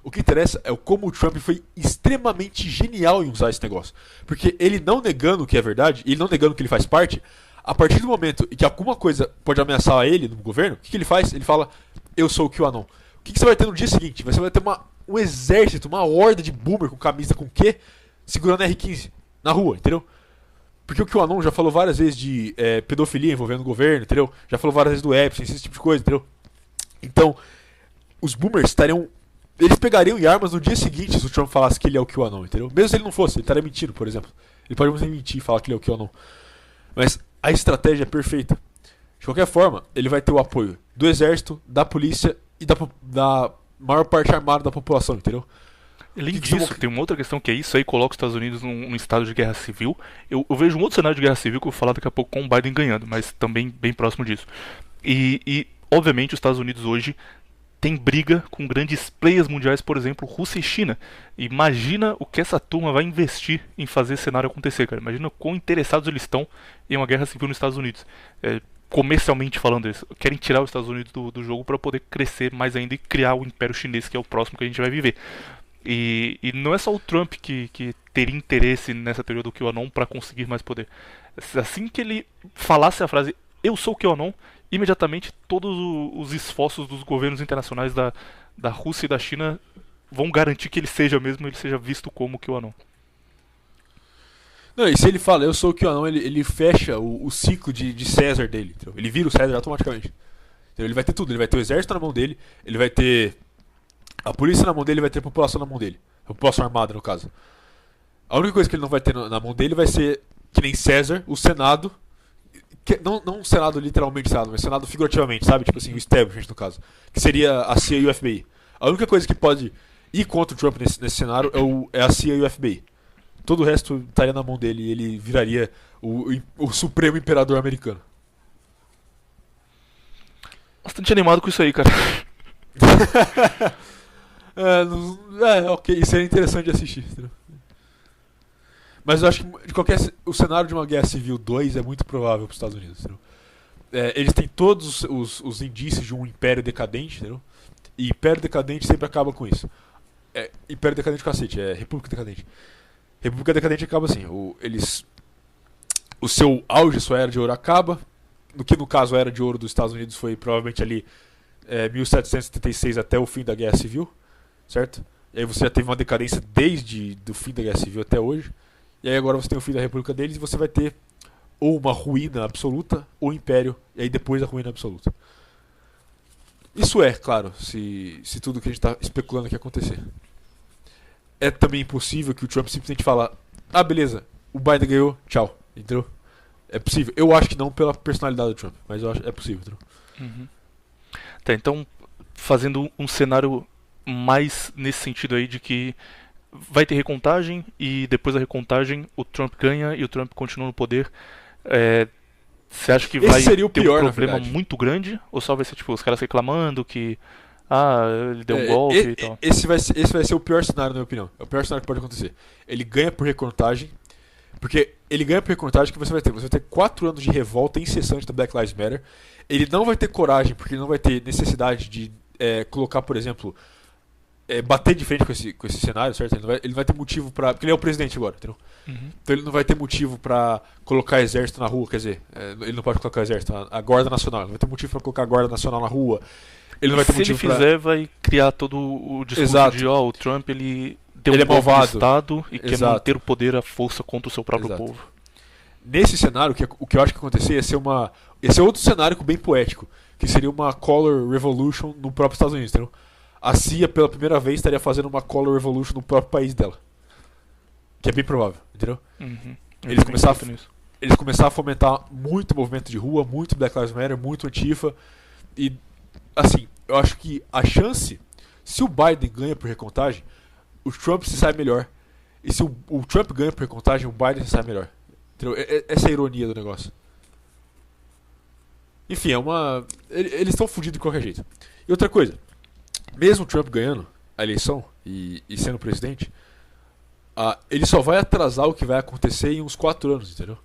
[SPEAKER 3] O que interessa é como o Trump foi extremamente genial em usar esse negócio. Porque ele não negando que é verdade, ele não negando que ele faz parte, a partir do momento em que alguma coisa pode ameaçar ele no governo, o que ele faz? Ele fala, eu sou o QAnon. O que você vai ter no dia seguinte? Você vai ter um exército, uma horda de boomer com camisa com Q segurando R15 na rua, entendeu? Porque o QAnon já falou várias vezes de pedofilia envolvendo o governo, entendeu? Já falou várias vezes do Epstein, esse tipo de coisa, entendeu? Então, os boomers estariam... Eles pegariam em armas no dia seguinte se o Trump falasse que ele é o QAnon, entendeu? Mesmo se ele não fosse, ele estaria mentindo, por exemplo. Ele pode mentir e falar que ele é o QAnon. Mas a estratégia é perfeita. De qualquer forma, ele vai ter o apoio do exército, da polícia e da maior parte armada da população, entendeu?
[SPEAKER 2] Além
[SPEAKER 3] Que
[SPEAKER 2] disso,
[SPEAKER 3] bom que-
[SPEAKER 2] tem uma outra questão que é isso aí, coloca os Estados Unidos num estado de guerra civil. Eu vejo um outro cenário de guerra civil que eu vou falar daqui a pouco com o Biden ganhando, mas também bem próximo disso. E obviamente, os Estados Unidos hoje tem briga com grandes players mundiais, por exemplo, Rússia e China. Imagina o que essa turma vai investir em fazer esse cenário acontecer, cara. Imagina quão interessados eles estão em uma guerra civil nos Estados Unidos. Comercialmente falando, eles querem tirar os Estados Unidos do jogo para poder crescer mais ainda e criar o Império Chinês, que é o próximo que a gente vai viver. E não é só o Trump que teria interesse nessa teoria do QAnon para conseguir mais poder. Assim que ele falasse a frase eu sou o QAnon, imediatamente todos os esforços dos governos internacionais da Rússia e da China vão garantir que ele seja visto como QAnon.
[SPEAKER 3] Não, e se ele fala, eu sou o QAnon, ele fecha o ciclo de César dele, entendeu? Ele vira o César automaticamente. Entendeu? Ele vai ter tudo, ele vai ter o exército na mão dele, ele vai ter a polícia na mão dele, ele vai ter a população na mão dele. A população armada, no caso. A única coisa que ele não vai ter na mão dele vai ser, que nem César, o Senado, Não Senado literalmente Senado, mas Senado figurativamente, sabe? Tipo assim, o establishment no caso. Que seria a CIA e o FBI. A única coisa que pode ir contra o Trump nesse cenário é a CIA e o FBI. Todo o resto estaria na mão dele e ele viraria o Supremo Imperador americano.
[SPEAKER 2] Bastante animado com isso aí, cara.
[SPEAKER 3] Ok, isso seria interessante de assistir. Entendeu? Mas eu acho que o cenário de uma Guerra Civil 2 é muito provável para os Estados Unidos. Entendeu? Eles têm todos os indícios de um império decadente, entendeu? E império decadente sempre acaba com isso. Império decadente cacete, é República decadente. República decadente acaba assim, o seu auge, sua era de ouro acaba, no caso a era de ouro dos Estados Unidos foi provavelmente ali 1776 até o fim da Guerra Civil, certo? E aí você já teve uma decadência desde o fim da Guerra Civil até hoje, e aí agora você tem o fim da República deles e você vai ter ou uma ruína absoluta ou império, e aí depois a ruína absoluta. Isso é, claro, se tudo que a gente está especulando aqui acontecer. É também possível que o Trump simplesmente fala: ah, beleza, o Biden ganhou, tchau, entendeu? É possível. Eu acho que não pela personalidade do Trump, mas eu acho é possível, entendeu?
[SPEAKER 2] Uhum. Tá, então, fazendo um cenário mais nesse sentido aí de que vai ter recontagem e depois da recontagem o Trump ganha e o Trump continua no poder. Você acha que vai
[SPEAKER 3] seria o
[SPEAKER 2] ter
[SPEAKER 3] pior,
[SPEAKER 2] um problema muito grande? Ou só vai ser tipo os caras reclamando que ele deu um golpe e tal?
[SPEAKER 3] Esse vai ser o pior cenário, na minha opinião. É o pior cenário que pode acontecer. Ele ganha por recontagem, porque ele ganha por recontagem que você vai ter 4 anos de revolta incessante da Black Lives Matter. Ele não vai ter coragem, porque ele não vai ter necessidade de colocar, por exemplo, bater de frente com esse cenário, certo? Ele não vai ter motivo pra... Porque ele é o presidente agora, entendeu?
[SPEAKER 2] Uhum.
[SPEAKER 3] Então ele não vai ter motivo pra colocar exército na rua, quer dizer, ele não pode colocar exército, a Guarda Nacional. Ele não vai ter motivo pra colocar a Guarda Nacional na rua. Ele não vai ter motivo
[SPEAKER 2] se ele fizer, vai criar todo o discurso
[SPEAKER 3] Exato.
[SPEAKER 2] de o Trump, ele deu
[SPEAKER 3] Ele
[SPEAKER 2] um
[SPEAKER 3] é
[SPEAKER 2] golpe no
[SPEAKER 3] malvado.
[SPEAKER 2] Estado e quer
[SPEAKER 3] Exato.
[SPEAKER 2] manter o poder, a força contra o seu próprio
[SPEAKER 3] Exato.
[SPEAKER 2] povo.
[SPEAKER 3] Nesse cenário, o que eu acho que ia acontecer ia ser outro cenário bem poético, que seria uma Color Revolution no próprio Estados Unidos, entendeu? A CIA, pela primeira vez, estaria fazendo uma Color Revolution no próprio país dela. Que é bem provável, entendeu?
[SPEAKER 2] Uhum.
[SPEAKER 3] Eles começaram a fomentar muito movimento de rua, muito Black Lives Matter, muito Antifa. E, assim, eu acho que a chance, se o Biden ganha por recontagem, o Trump se sai melhor. E se o Trump ganha por recontagem, o Biden se sai melhor. Entendeu? Essa é a ironia do negócio. Enfim, eles estão fodidos de qualquer jeito. E outra coisa, mesmo o Trump ganhando a eleição e sendo presidente, ele só vai atrasar o que vai acontecer em uns 4 anos, entendeu?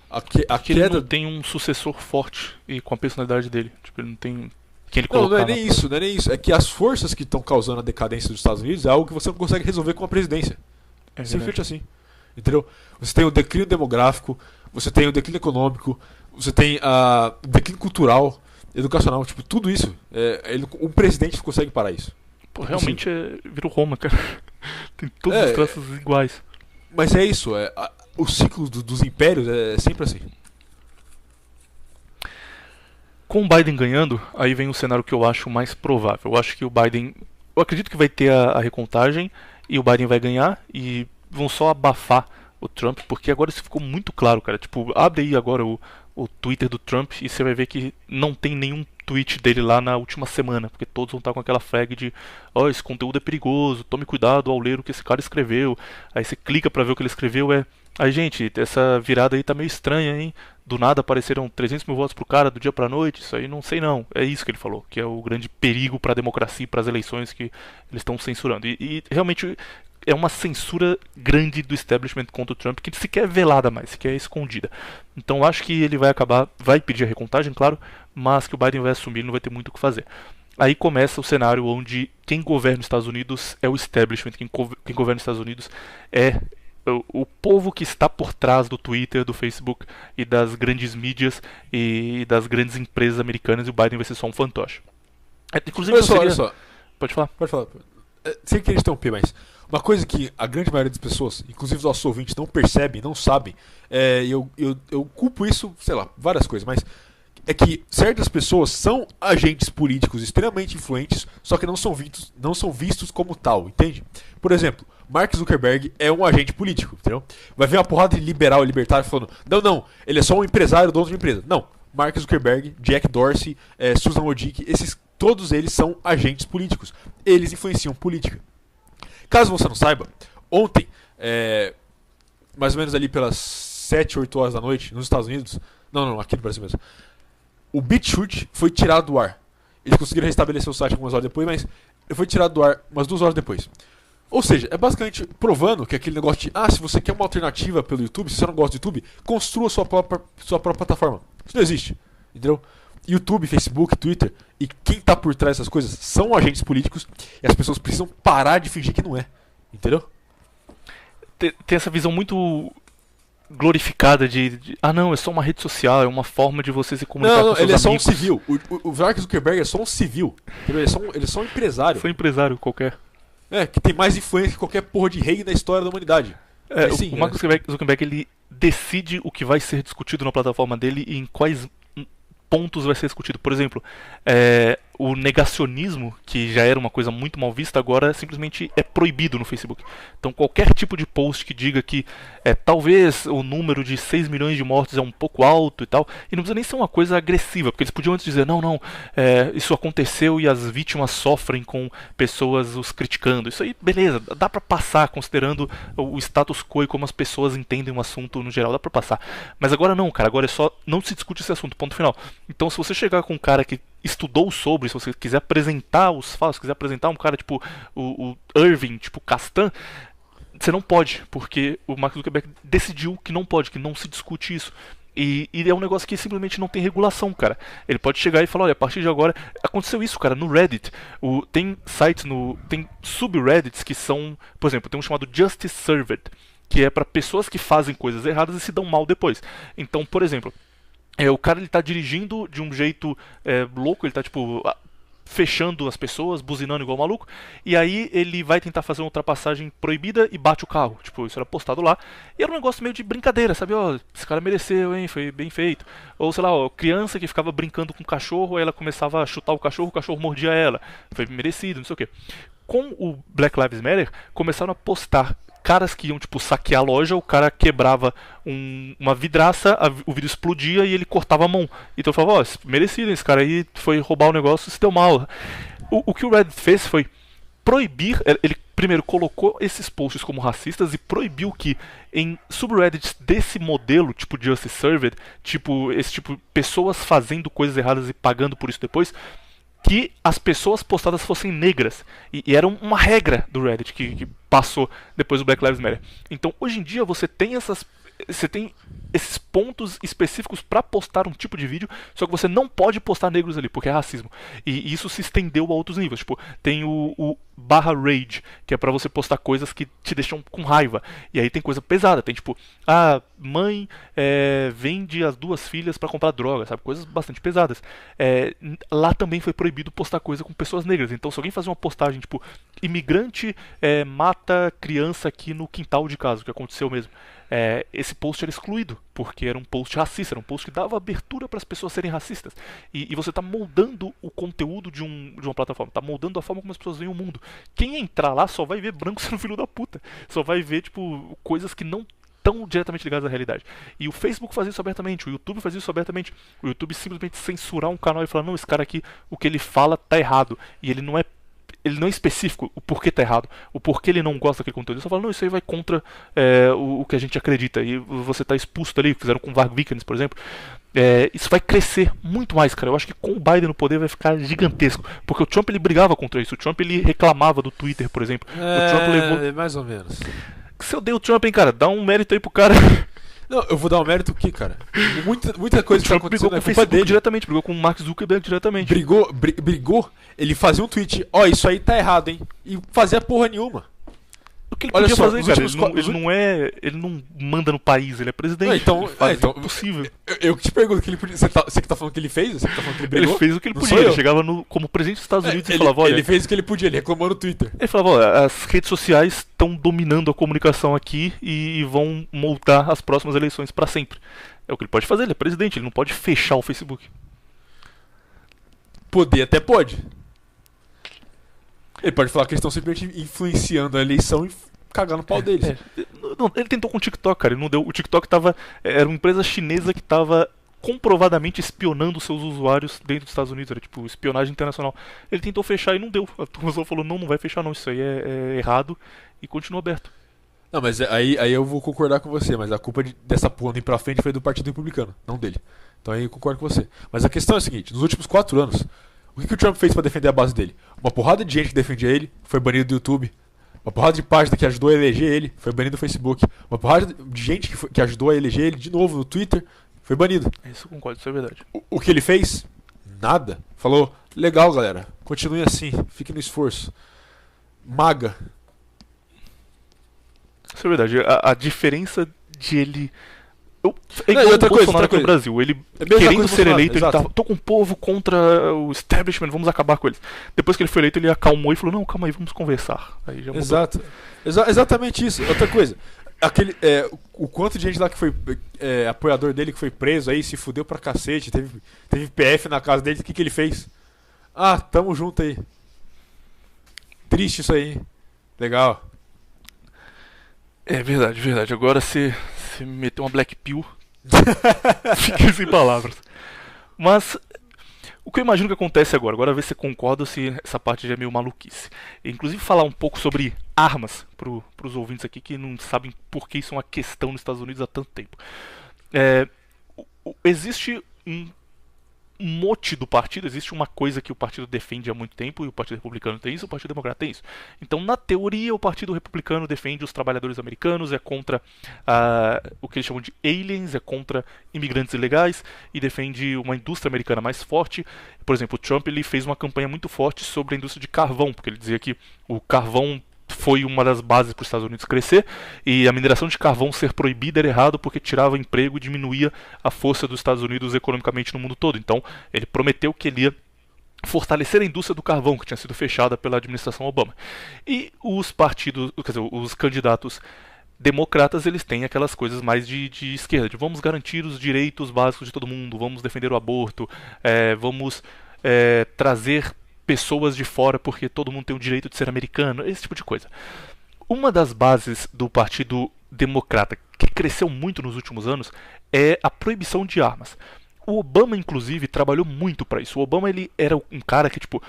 [SPEAKER 2] Porque ele não tem um sucessor forte e com a personalidade dele. Tipo, ele não tem quem ele colocar.
[SPEAKER 3] Não é nem isso. É que as forças que estão causando a decadência dos Estados Unidos é algo que você não consegue resolver com a presidência. Simplesmente assim. Entendeu? Você tem o declínio demográfico, você tem o declínio econômico, você tem o declínio cultural, educacional, tipo, tudo isso. Um presidente consegue parar isso.
[SPEAKER 2] Pô, realmente virou Roma, cara. Tem todos os traços iguais.
[SPEAKER 3] Mas é isso, o ciclo dos impérios é sempre assim.
[SPEAKER 2] Com o Biden ganhando, aí vem o cenário que eu acho mais provável. Eu acho que o Biden... Eu acredito que vai ter a recontagem e o Biden vai ganhar e vão só abafar o Trump, porque agora isso ficou muito claro, cara. Tipo, abre aí agora o Twitter do Trump e você vai ver que não tem nenhum tweet dele lá na última semana, porque todos vão estar com aquela flag de esse conteúdo é perigoso, tome cuidado ao ler o que esse cara escreveu. Aí você clica pra ver o que ele escreveu, aí gente, essa virada aí tá meio estranha, hein? Do nada apareceram 300 mil votos pro cara do dia pra noite, isso aí não sei não. É isso que ele falou, que é o grande perigo pra democracia e pras eleições que eles estão censurando. E realmente é uma censura grande do establishment contra o Trump, que sequer é velada mais, sequer é escondida. Então eu acho que ele vai pedir a recontagem, claro, mas que o Biden vai assumir, ele não vai ter muito o que fazer. Aí começa o cenário onde quem governa os Estados Unidos é o establishment, quem governa os Estados Unidos é o povo que está por trás do Twitter, do Facebook e das grandes mídias e das grandes empresas americanas, e o Biden vai ser só um fantoche. Inclusive,
[SPEAKER 3] olha só.
[SPEAKER 2] Pode falar.
[SPEAKER 3] Sem querer interromper, mas uma coisa que a grande maioria das pessoas, inclusive os nossos ouvintes, não percebem, não sabem, eu culpo isso, sei lá, várias coisas, mas é que certas pessoas são agentes políticos extremamente influentes, só que não são vistos como tal, entende? Por exemplo, Mark Zuckerberg é um agente político, entendeu? Vai ver uma porrada de liberal e libertário falando, não, ele é só um empresário, dono de uma empresa. Não, Mark Zuckerberg, Jack Dorsey, Susan Wojcicki, todos eles são agentes políticos. Eles influenciam política. Caso você não saiba, ontem, mais ou menos ali pelas 7, 8 horas da noite, nos Estados Unidos, não, aqui no Brasil mesmo, o BitChute foi tirado do ar. Eles conseguiram restabelecer o site algumas horas depois, mas ele foi tirado do ar umas 2 horas depois. Ou seja, é basicamente provando que aquele negócio de se você quer uma alternativa pelo YouTube, se você não gosta do YouTube, construa sua própria plataforma. Isso não existe, entendeu? YouTube, Facebook, Twitter e quem tá por trás dessas coisas são agentes políticos e as pessoas precisam parar de fingir que não é, entendeu?
[SPEAKER 2] Tem essa visão muito glorificada não, é só uma rede social, é uma forma de você se comunicar com seus
[SPEAKER 3] ele é
[SPEAKER 2] amigos.
[SPEAKER 3] Só um civil. O Mark Zuckerberg é só um civil, entendeu? Ele é só um empresário.
[SPEAKER 2] Foi um empresário qualquer.
[SPEAKER 3] Que tem mais influência que qualquer porra de rei na história da humanidade.
[SPEAKER 2] O Mark Zuckerberg, ele decide o que vai ser discutido na plataforma dele e em quais pontos vai ser discutido. Por exemplo, o negacionismo, que já era uma coisa muito mal vista, agora simplesmente é proibido no Facebook. Então qualquer tipo de post que diga que talvez o número de 6 milhões de mortos é um pouco alto e tal, e não precisa nem ser uma coisa agressiva, porque eles podiam antes dizer, não, isso aconteceu e as vítimas sofrem com pessoas os criticando. Isso aí, beleza, dá pra passar, considerando o status quo e como as pessoas entendem um assunto no geral, dá pra passar. Mas agora não, cara, agora é só, não se discute esse assunto, ponto final. Então se você chegar com um cara que estudou sobre, se você quiser apresentar os fatos, se quiser apresentar um cara tipo o Irving, tipo Castan, você não pode, porque o Mark Zuckerberg decidiu que não pode, que não se discute isso. E é um negócio que simplesmente não tem regulação, cara. Ele pode chegar e falar, olha, a partir de agora... Aconteceu isso, cara, no Reddit. Tem sites, tem subreddits que são... Por exemplo, tem um chamado Justice Served, que é para pessoas que fazem coisas erradas e se dão mal depois. Então, por exemplo... o cara ele tá dirigindo de um jeito louco, ele tá tipo fechando as pessoas, buzinando igual maluco, e aí ele vai tentar fazer uma ultrapassagem proibida e bate o carro. Tipo, isso era postado lá, e era um negócio meio de brincadeira, sabe? Esse cara mereceu, hein? Foi bem feito. Ou sei lá, criança que ficava brincando com o cachorro, aí ela começava a chutar o cachorro mordia ela. Foi merecido, não sei o quê. Com o Black Lives Matter, começaram a postar caras que iam, tipo, saquear a loja, o cara quebrava uma vidraça, o vidro explodia e ele cortava a mão. Então eu falava, merecido, esse cara aí foi roubar o negócio, se deu mal. O que o Reddit fez foi proibir, ele primeiro colocou esses posts como racistas e proibiu que em subreddits desse modelo, tipo Justice Served, tipo, pessoas fazendo coisas erradas e pagando por isso depois, que as pessoas postadas fossem negras. E era uma regra do Reddit que passou depois do Black Lives Matter. Então, hoje em dia, você tem esses pontos específicos para postar um tipo de vídeo, só que você não pode postar negros ali, porque é racismo. E isso se estendeu a outros níveis. Tipo, tem o /rage, que é para você postar coisas que te deixam com raiva. E aí tem coisa pesada, tem tipo, mãe vende as 2 filhas para comprar droga, sabe? Coisas bastante pesadas. Lá também foi proibido postar coisa com pessoas negras. Então se alguém fazer uma postagem tipo, imigrante mata criança aqui no quintal de casa, o que aconteceu mesmo, esse post era excluído, porque era um post racista, era um post que dava abertura para as pessoas serem racistas. E você está moldando o conteúdo de uma plataforma, está moldando a forma como as pessoas veem o mundo. Quem entrar lá só vai ver branco sendo filho da puta, só vai ver tipo coisas que não estão diretamente ligadas à realidade. E o Facebook faz isso abertamente, o YouTube faz isso abertamente. O YouTube simplesmente censurar um canal e falar, não, esse cara aqui, o que ele fala tá errado, e ele não é específico o porquê tá errado, o porquê ele não gosta daquele conteúdo. Ele só fala, não, isso aí vai contra o que a gente acredita, e você tá expulso ali, fizeram com o Varg Vikernes, por exemplo. Isso vai crescer muito mais, cara. Eu acho que com o Biden no poder vai ficar gigantesco, porque o Trump ele brigava contra isso, o Trump ele reclamava do Twitter, por exemplo. O Trump levou...
[SPEAKER 3] mais ou menos.
[SPEAKER 2] Se eu dei o Trump, hein, cara, dá um mérito aí pro cara.
[SPEAKER 3] Não, eu vou dar um mérito aqui, cara. Muita coisa que tá acontecendo é culpa dele.
[SPEAKER 2] Diretamente, brigou com o Mark Zuckerberg diretamente.
[SPEAKER 3] Brigou, ele fazia um tweet, isso aí tá errado, hein? E fazia porra nenhuma.
[SPEAKER 2] O que ele podia fazer, cara? Ele não manda no país, ele é presidente.
[SPEAKER 3] Então,
[SPEAKER 2] é possível.
[SPEAKER 3] Eu que te pergunto, que ele podia, você que tá falando que ele fez? Você que tá falando que ele brigou?
[SPEAKER 2] Ele fez o que ele podia, ele chegava como presidente dos Estados Unidos e falava, olha...
[SPEAKER 3] Ele fez o que ele podia, ele reclamou no Twitter.
[SPEAKER 2] Ele falava, olha, as redes sociais estão dominando a comunicação aqui e vão moldar as próximas eleições pra sempre. É o que ele pode fazer, ele é presidente, ele não pode fechar o Facebook.
[SPEAKER 3] Poder até pode. Ele pode falar que eles estão simplesmente influenciando a eleição e cagar no pau deles.
[SPEAKER 2] Não, ele tentou com o TikTok, cara, ele não deu. O TikTok era uma empresa chinesa que tava comprovadamente espionando seus usuários dentro dos Estados Unidos, era tipo espionagem internacional. Ele tentou fechar e não deu. A turma só falou, não vai fechar não, isso aí é errado, e continua aberto.
[SPEAKER 3] Não, mas aí eu vou concordar com você, mas a culpa dessa porra ir pra frente foi do Partido Republicano, não dele. Então aí eu concordo com você. Mas a questão é a seguinte, nos últimos 4 anos, o que o Trump fez pra defender a base dele? Uma porrada de gente que defendia ele foi banido do YouTube. Uma porrada de página que ajudou a eleger ele foi banido do Facebook. Uma porrada de gente que ajudou a eleger ele de novo no Twitter foi banido.
[SPEAKER 2] Isso eu concordo, isso é verdade.
[SPEAKER 3] O que ele fez? Nada. Falou, legal galera, continue assim, fique no esforço. MAGA.
[SPEAKER 2] Isso é verdade. A diferença de ele. É
[SPEAKER 3] Não,
[SPEAKER 2] igual
[SPEAKER 3] e outra
[SPEAKER 2] o
[SPEAKER 3] coisa,
[SPEAKER 2] Bolsonaro aqui no Brasil. Ele,
[SPEAKER 3] É a mesma
[SPEAKER 2] querendo
[SPEAKER 3] coisa do
[SPEAKER 2] ser
[SPEAKER 3] Bolsonaro,
[SPEAKER 2] eleito, ele
[SPEAKER 3] exato.
[SPEAKER 2] tava. Tô com o povo contra o establishment, vamos acabar com eles. Depois que ele foi eleito, ele acalmou e falou: não, calma aí, vamos conversar. Aí já mudou.
[SPEAKER 3] Exato. Exatamente isso. Outra coisa. O quanto de gente lá que foi apoiador dele que foi preso aí, se fudeu pra cacete, teve PF na casa dele, o que ele fez? Ah, tamo junto aí. Triste isso aí. Legal.
[SPEAKER 2] É verdade, verdade. Agora você me meteu uma black pill. Fiquei sem palavras. Mas o que eu imagino que acontece agora ver se você concorda ou se essa parte já é meio maluquice. Inclusive falar um pouco sobre armas para os ouvintes aqui que não sabem por que isso é uma questão nos Estados Unidos há tanto tempo. Existe um mote do partido, existe uma coisa que o partido defende há muito tempo, e o Partido Republicano tem isso, o Partido Democrata tem isso. Então, na teoria, o Partido Republicano defende os trabalhadores americanos, é contra o que eles chamam de aliens, é contra imigrantes ilegais, e defende uma indústria americana mais forte. Por exemplo, o Trump ele fez uma campanha muito forte sobre a indústria de carvão, porque ele dizia que o carvão foi uma das bases para os Estados Unidos crescer, e a mineração de carvão ser proibida era errado porque tirava emprego e diminuía a força dos Estados Unidos economicamente no mundo todo. Então ele prometeu que ele ia fortalecer a indústria do carvão, que tinha sido fechada pela administração Obama. E os partidos, quer dizer, os candidatos democratas, eles têm aquelas coisas mais de esquerda, de vamos garantir os direitos básicos de todo mundo, vamos defender o aborto, vamos trazer pessoas de fora porque todo mundo tem o direito de ser americano, esse tipo de coisa. Uma das bases do Partido Democrata, que cresceu muito nos últimos anos, é a proibição de armas. O Obama, inclusive, trabalhou muito para isso. O Obama ele era um cara que, tipo,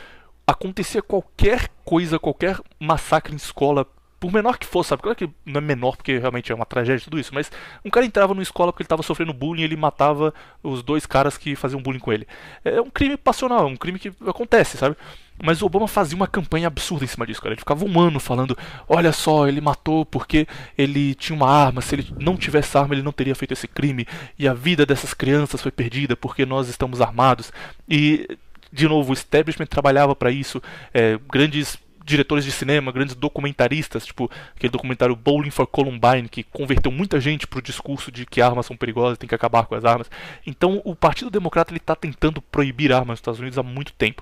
[SPEAKER 2] acontecia qualquer coisa, qualquer massacre em escola, por menor que fosse, sabe? Claro que não é menor porque realmente é uma tragédia tudo isso, mas um cara entrava numa escola porque ele estava sofrendo bullying e ele matava os 2 caras que faziam bullying com ele. É um crime passional, é um crime que acontece, sabe? Mas o Obama fazia uma campanha absurda em cima disso, cara. Ele ficava um ano falando, olha só, ele matou porque ele tinha uma arma, se ele não tivesse arma ele não teria feito esse crime, e a vida dessas crianças foi perdida porque nós estamos armados. E, de novo, o establishment trabalhava para isso, grandes diretores de cinema, grandes documentaristas, tipo aquele documentário Bowling for Columbine, que converteu muita gente pro discurso de que armas são perigosas, tem que acabar com as armas. Então o Partido Democrata está tentando proibir armas nos Estados Unidos há muito tempo.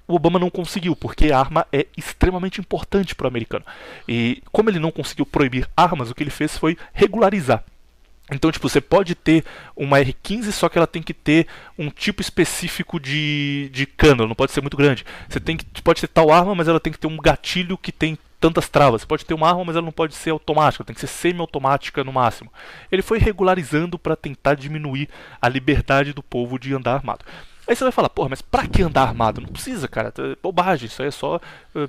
[SPEAKER 2] O Obama não conseguiu, porque a arma é extremamente importante para o americano. E como ele não conseguiu proibir armas, o que ele fez foi regularizar. Então, tipo, você pode ter uma R15, só que ela tem que ter um tipo específico de cano, não pode ser muito grande. Você pode ter tal arma, mas ela tem que ter um gatilho que tem tantas travas. Você pode ter uma arma, mas ela não pode ser automática, tem que ser semi-automática no máximo. Ele foi regularizando para tentar diminuir a liberdade do povo de andar armado. Aí você vai falar, porra, mas pra que andar armado? Não precisa, cara, é bobagem, isso aí é só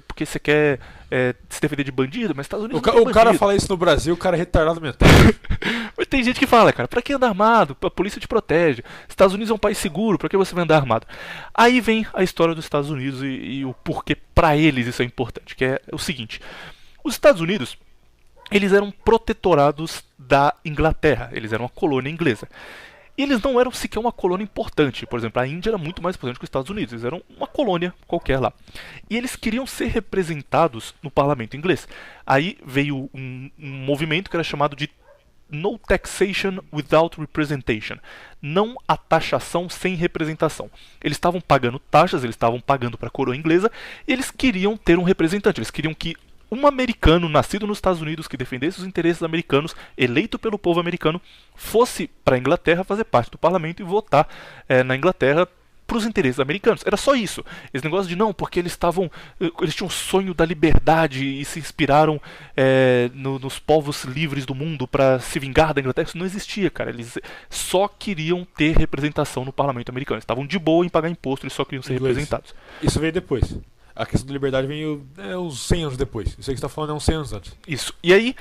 [SPEAKER 2] porque você quer se defender de bandido, mas Estados Unidos não tem
[SPEAKER 3] O cara
[SPEAKER 2] bandido.
[SPEAKER 3] fala isso no Brasil, o cara é retardado mental.
[SPEAKER 2] Mas tem gente que fala, cara, pra que andar armado? A polícia te protege. Estados Unidos é um país seguro, pra que você vai andar armado? Aí vem a história dos Estados Unidos e o porquê pra eles isso é importante, que é o seguinte. Os Estados Unidos, eles eram protetorados da Inglaterra, eles eram uma colônia inglesa. E eles não eram sequer uma colônia importante. Por exemplo, a Índia era muito mais importante que os Estados Unidos. Eles eram uma colônia qualquer lá. E eles queriam ser representados no parlamento inglês. Aí veio um movimento que era chamado de No Taxation Without Representation. Não a taxação sem representação. Eles estavam pagando taxas, eles estavam pagando para a coroa inglesa, e eles queriam ter um representante. Eles queriam que um americano nascido nos Estados Unidos que defendesse os interesses americanos, eleito pelo povo americano, fosse para a Inglaterra fazer parte do parlamento e votar na Inglaterra pros interesses americanos. Era só isso. Esse negócio de não, porque eles tinham um sonho da liberdade e se inspiraram nos povos livres do mundo para se vingar da Inglaterra. Isso não existia, cara. Eles só queriam ter representação no parlamento americano. Eles estavam de boa em pagar imposto, eles só queriam ser representados.
[SPEAKER 3] Isso veio depois. A questão da liberdade veio uns 100 anos depois. Isso aí que você está falando uns 100 anos antes.
[SPEAKER 2] Isso. E aí,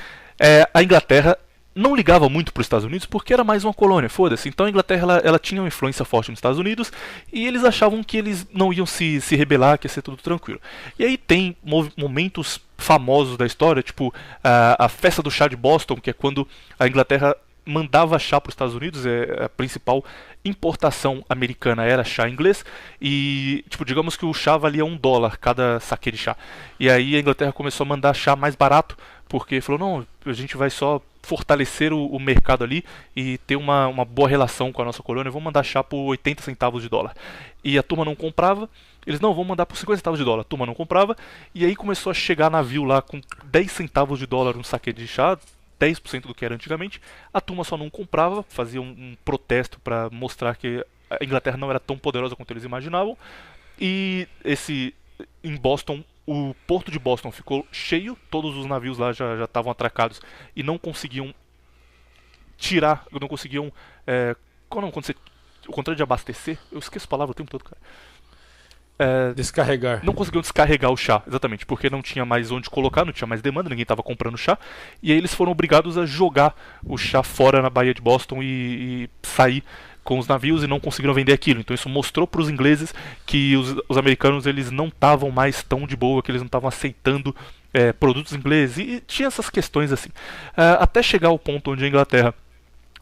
[SPEAKER 2] a Inglaterra não ligava muito para os Estados Unidos porque era mais uma colônia, foda-se. Então a Inglaterra ela tinha uma influência forte nos Estados Unidos e eles achavam que eles não iam se rebelar, que ia ser tudo tranquilo. E aí tem momentos famosos da história, tipo a festa do chá de Boston, que é quando a Inglaterra mandava chá para os Estados Unidos, a principal importação americana era chá inglês, e tipo, digamos que o chá valia $1 cada saquê de chá. E aí a Inglaterra começou a mandar chá mais barato, porque falou, não, a gente vai só fortalecer o mercado ali e ter uma boa relação com a nossa colônia, vamos mandar chá por 80 centavos de dólar. E a turma não comprava, eles não, vão mandar por 50 centavos de dólar, a turma não comprava, e aí começou a chegar navio lá com 10 centavos de dólar um saquê de chá, 10% do que era antigamente, a turma só não comprava, fazia um protesto para mostrar que a Inglaterra não era tão poderosa quanto eles imaginavam, e em Boston, o porto de Boston ficou cheio, todos os navios lá já estavam atracados e não conseguiam tirar, não conseguiam, quando você, o contrário de abastecer, eu esqueço a palavra o tempo todo, cara.
[SPEAKER 3] Descarregar.
[SPEAKER 2] Não conseguiam descarregar o chá, exatamente, porque não tinha mais onde colocar, não tinha mais demanda, ninguém estava comprando chá, e aí eles foram obrigados a jogar o chá fora na Baía de Boston e sair com os navios e não conseguiram vender aquilo. Então isso mostrou para os ingleses que os americanos eles não estavam mais tão de boa, que eles não estavam aceitando produtos ingleses, e tinha essas questões assim. Até chegar ao ponto onde a Inglaterra,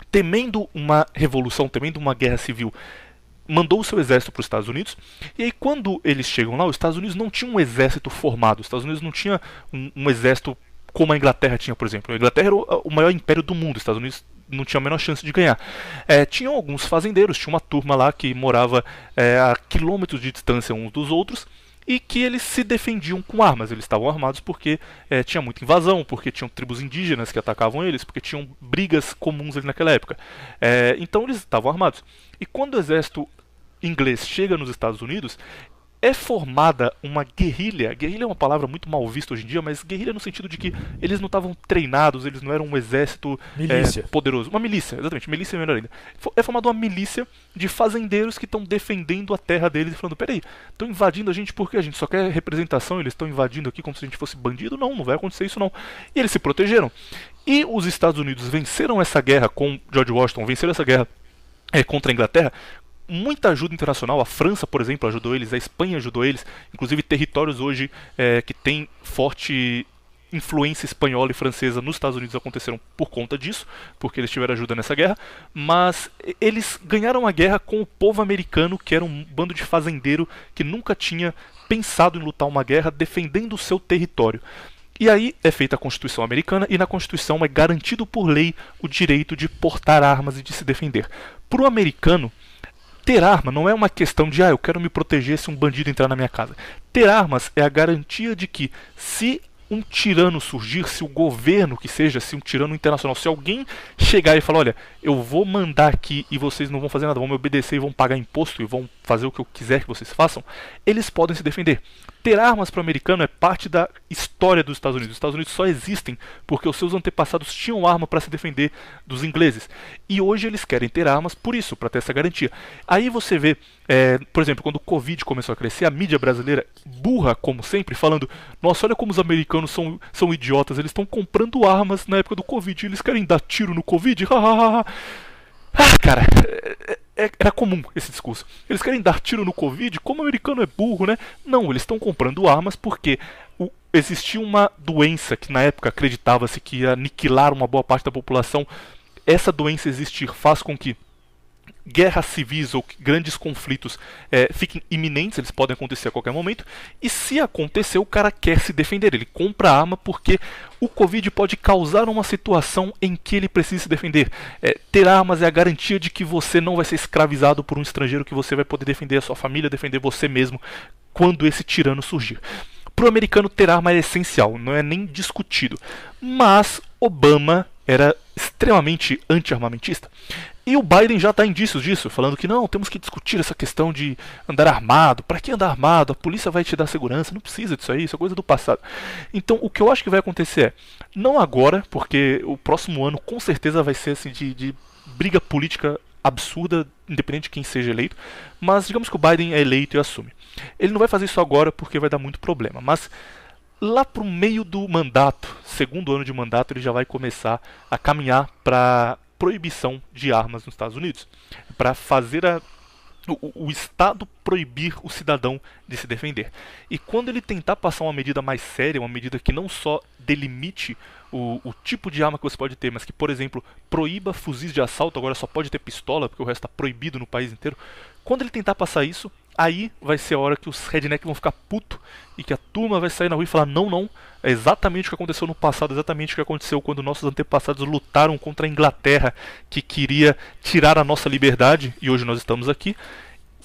[SPEAKER 2] temendo uma revolução, temendo uma guerra civil, mandou o seu exército para os Estados Unidos, e aí quando eles chegam lá, os Estados Unidos não tinha um exército formado, os Estados Unidos não tinha um exército como a Inglaterra tinha, por exemplo. A Inglaterra era o maior império do mundo, os Estados Unidos não tinha a menor chance de ganhar. Tinham alguns fazendeiros, tinha uma turma lá que morava a quilômetros de distância uns dos outros, e que eles se defendiam com armas. Eles estavam armados porque tinha muita invasão, porque tinham tribos indígenas que atacavam eles, porque tinham brigas comuns ali naquela época. Então eles estavam armados. E quando o exército inglês chega nos Estados Unidos, é formada uma guerrilha. Guerrilha é uma palavra muito mal vista hoje em dia, mas guerrilha no sentido de que eles não estavam treinados, eles não eram um exército poderoso. Uma milícia, exatamente, milícia é melhor ainda. É formada uma milícia de fazendeiros que estão defendendo a terra deles e falando, peraí, estão invadindo a gente porque a gente só quer representação, eles estão invadindo aqui como se a gente fosse bandido? Não vai acontecer isso não. E eles se protegeram. E os Estados Unidos venceram essa guerra com George Washington, venceram essa guerra contra a Inglaterra, muita ajuda internacional. A França, por exemplo, ajudou eles, a Espanha ajudou eles, inclusive territórios hoje que têm forte influência espanhola e francesa nos Estados Unidos aconteceram por conta disso, porque eles tiveram ajuda nessa guerra, mas eles ganharam a guerra com o povo americano, que era um bando de fazendeiro que nunca tinha pensado em lutar uma guerra defendendo o seu território. E aí é feita a Constituição americana, e na Constituição é garantido por lei o direito de portar armas e de se defender. Para o americano, ter arma não é uma questão de eu quero me proteger se um bandido entrar na minha casa. Ter armas é a garantia de que, se um tirano surgir, se o governo que seja, se um tirano internacional, se alguém chegar e falar, olha, eu vou mandar aqui e vocês não vão fazer nada, vão me obedecer e vão pagar imposto e vão fazer o que eu quiser que vocês façam, eles podem se defender. Ter armas para o americano é parte da história dos Estados Unidos. Os Estados Unidos só existem porque os seus antepassados tinham arma para se defender dos ingleses. E hoje eles querem ter armas por isso, para ter essa garantia. Aí você vê, por exemplo, quando o Covid começou a crescer, a mídia brasileira, burra como sempre, falando, nossa, olha como os americanos são idiotas, eles estão comprando armas na época do Covid, eles querem dar tiro no Covid, cara, era comum esse discurso. Eles querem dar tiro no Covid, como o americano é burro, né? Não, eles estão comprando armas porque existia uma doença que na época acreditava-se que ia aniquilar uma boa parte da população. Essa doença existir faz com que guerras civis ou grandes conflitos fiquem iminentes, eles podem acontecer a qualquer momento, e se acontecer, o cara quer se defender, ele compra arma porque o Covid pode causar uma situação em que ele precisa se defender. Ter armas é a garantia de que você não vai ser escravizado por um estrangeiro, que você vai poder defender a sua família, defender você mesmo quando esse tirano surgir. Para o americano, ter arma é essencial, não é nem discutido. Mas Obama era extremamente anti-armamentista. E o Biden já dá indícios disso, falando que não, temos que discutir essa questão de andar armado. Para que andar armado? A polícia vai te dar segurança, não precisa disso aí, isso é coisa do passado. Então o que eu acho que vai acontecer é, não agora, porque o próximo ano com certeza vai ser assim de briga política absurda, independente de quem seja eleito, mas digamos que o Biden é eleito e assume. Ele não vai fazer isso agora porque vai dar muito problema, mas lá pro meio do mandato, segundo ano de mandato, ele já vai começar a caminhar para proibição de armas nos Estados Unidos, para fazer o Estado proibir o cidadão de se defender. E quando ele tentar passar uma medida mais séria, uma medida que não só delimite o tipo de arma que você pode ter, mas que, por exemplo, proíba fuzis de assalto, agora só pode ter pistola, porque o resto está proibido no país inteiro. Quando ele tentar passar isso, aí vai ser a hora que os redneck vão ficar puto e que a turma vai sair na rua e falar não, é exatamente o que aconteceu no passado, exatamente o que aconteceu quando nossos antepassados lutaram contra a Inglaterra, que queria tirar a nossa liberdade, e hoje nós estamos aqui.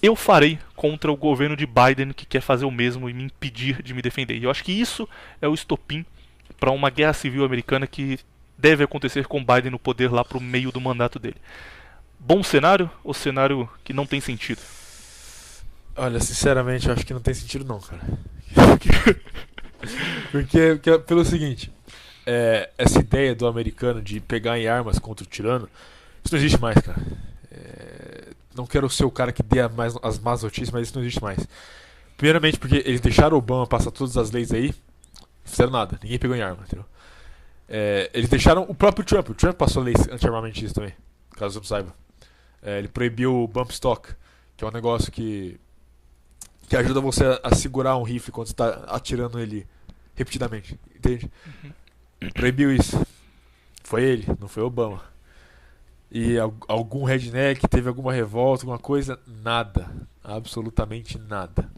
[SPEAKER 2] Eu farei contra o governo de Biden, que quer fazer o mesmo e me impedir de me defender. E eu acho que isso é o estopim para uma guerra civil americana que deve acontecer com Biden no poder lá para o meio do mandato dele. Bom cenário ou cenário que não tem sentido?
[SPEAKER 3] Olha, sinceramente, eu acho que não tem sentido não, cara. porque pelo seguinte, essa ideia do americano de pegar em armas contra o tirano, isso não existe mais, cara. Não quero ser o cara que dê as más notícias, mas isso não existe mais. Primeiramente porque eles deixaram o Obama passar todas as leis aí, não fizeram nada, ninguém pegou em arma, entendeu? Eles deixaram o próprio Trump. O Trump passou leis anti-armamentistas também, caso você não saiba. Ele proibiu o bump stock, que é um negócio que ajuda você a segurar um rifle quando você está atirando ele repetidamente, entende? Proibiu isso. Foi ele, não foi Obama. E algum redneck teve alguma revolta, alguma coisa? Nada. Absolutamente nada.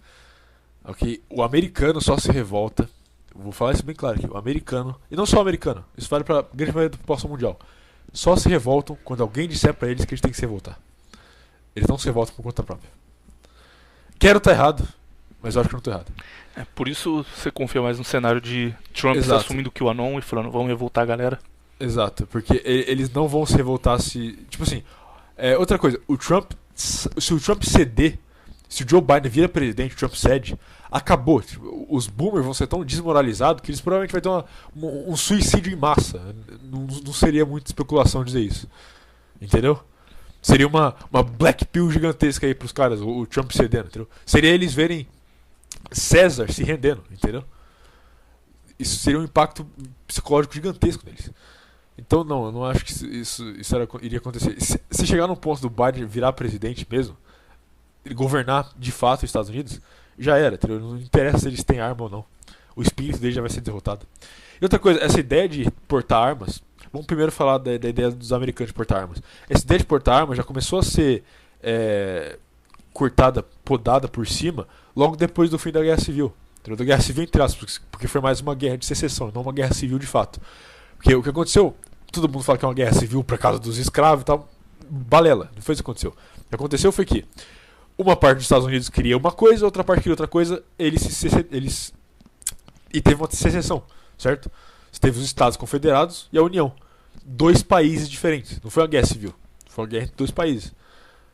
[SPEAKER 3] Ok? O americano só se revolta. Vou falar isso bem claro aqui. O americano, e não só o americano, isso vale para a grande maioria da população mundial, só se revoltam quando alguém disser para eles que eles têm que se revoltar. Eles não se revoltam por conta própria. Quero estar errado, mas eu acho que não estou errado.
[SPEAKER 2] Por isso você confia mais no cenário de Trump assumindo o QAnon e falando, vamos revoltar a galera?
[SPEAKER 3] Exato, porque eles não vão se revoltar se... Tipo assim, outra coisa, se o Trump ceder, se o Joe Biden vira presidente, o Trump cede, acabou. Tipo, os boomers vão ser tão desmoralizados que eles provavelmente vão ter um suicídio em massa. Não seria muita especulação dizer isso. Entendeu? Seria uma black pill gigantesca aí pros caras, o Trump cedendo, entendeu? Seria eles verem César se rendendo, entendeu? Isso seria um impacto psicológico gigantesco deles. Então eu não acho que isso iria acontecer. Se chegar num ponto do Biden virar presidente mesmo, ele governar de fato os Estados Unidos, já era, entendeu? Não interessa se eles têm arma ou não. O espírito dele já vai ser derrotado. E outra coisa, essa ideia de portar armas, vamos primeiro falar da ideia dos americanos de portar armas. Essa ideia de portar armas já começou a ser cortada, podada por cima, logo depois do fim da Guerra Civil. Entendeu? Da Guerra Civil, entre aspas, porque foi mais uma guerra de secessão, não uma guerra civil de fato. Porque o que aconteceu, todo mundo fala que é uma guerra civil por causa dos escravos e tal, balela, não foi isso que aconteceu. O que aconteceu foi que uma parte dos Estados Unidos queria uma coisa, outra parte queria outra coisa, e teve uma secessão, certo? Você teve os Estados Confederados e a União. Dois países diferentes, não foi uma guerra civil, foi uma guerra entre dois países.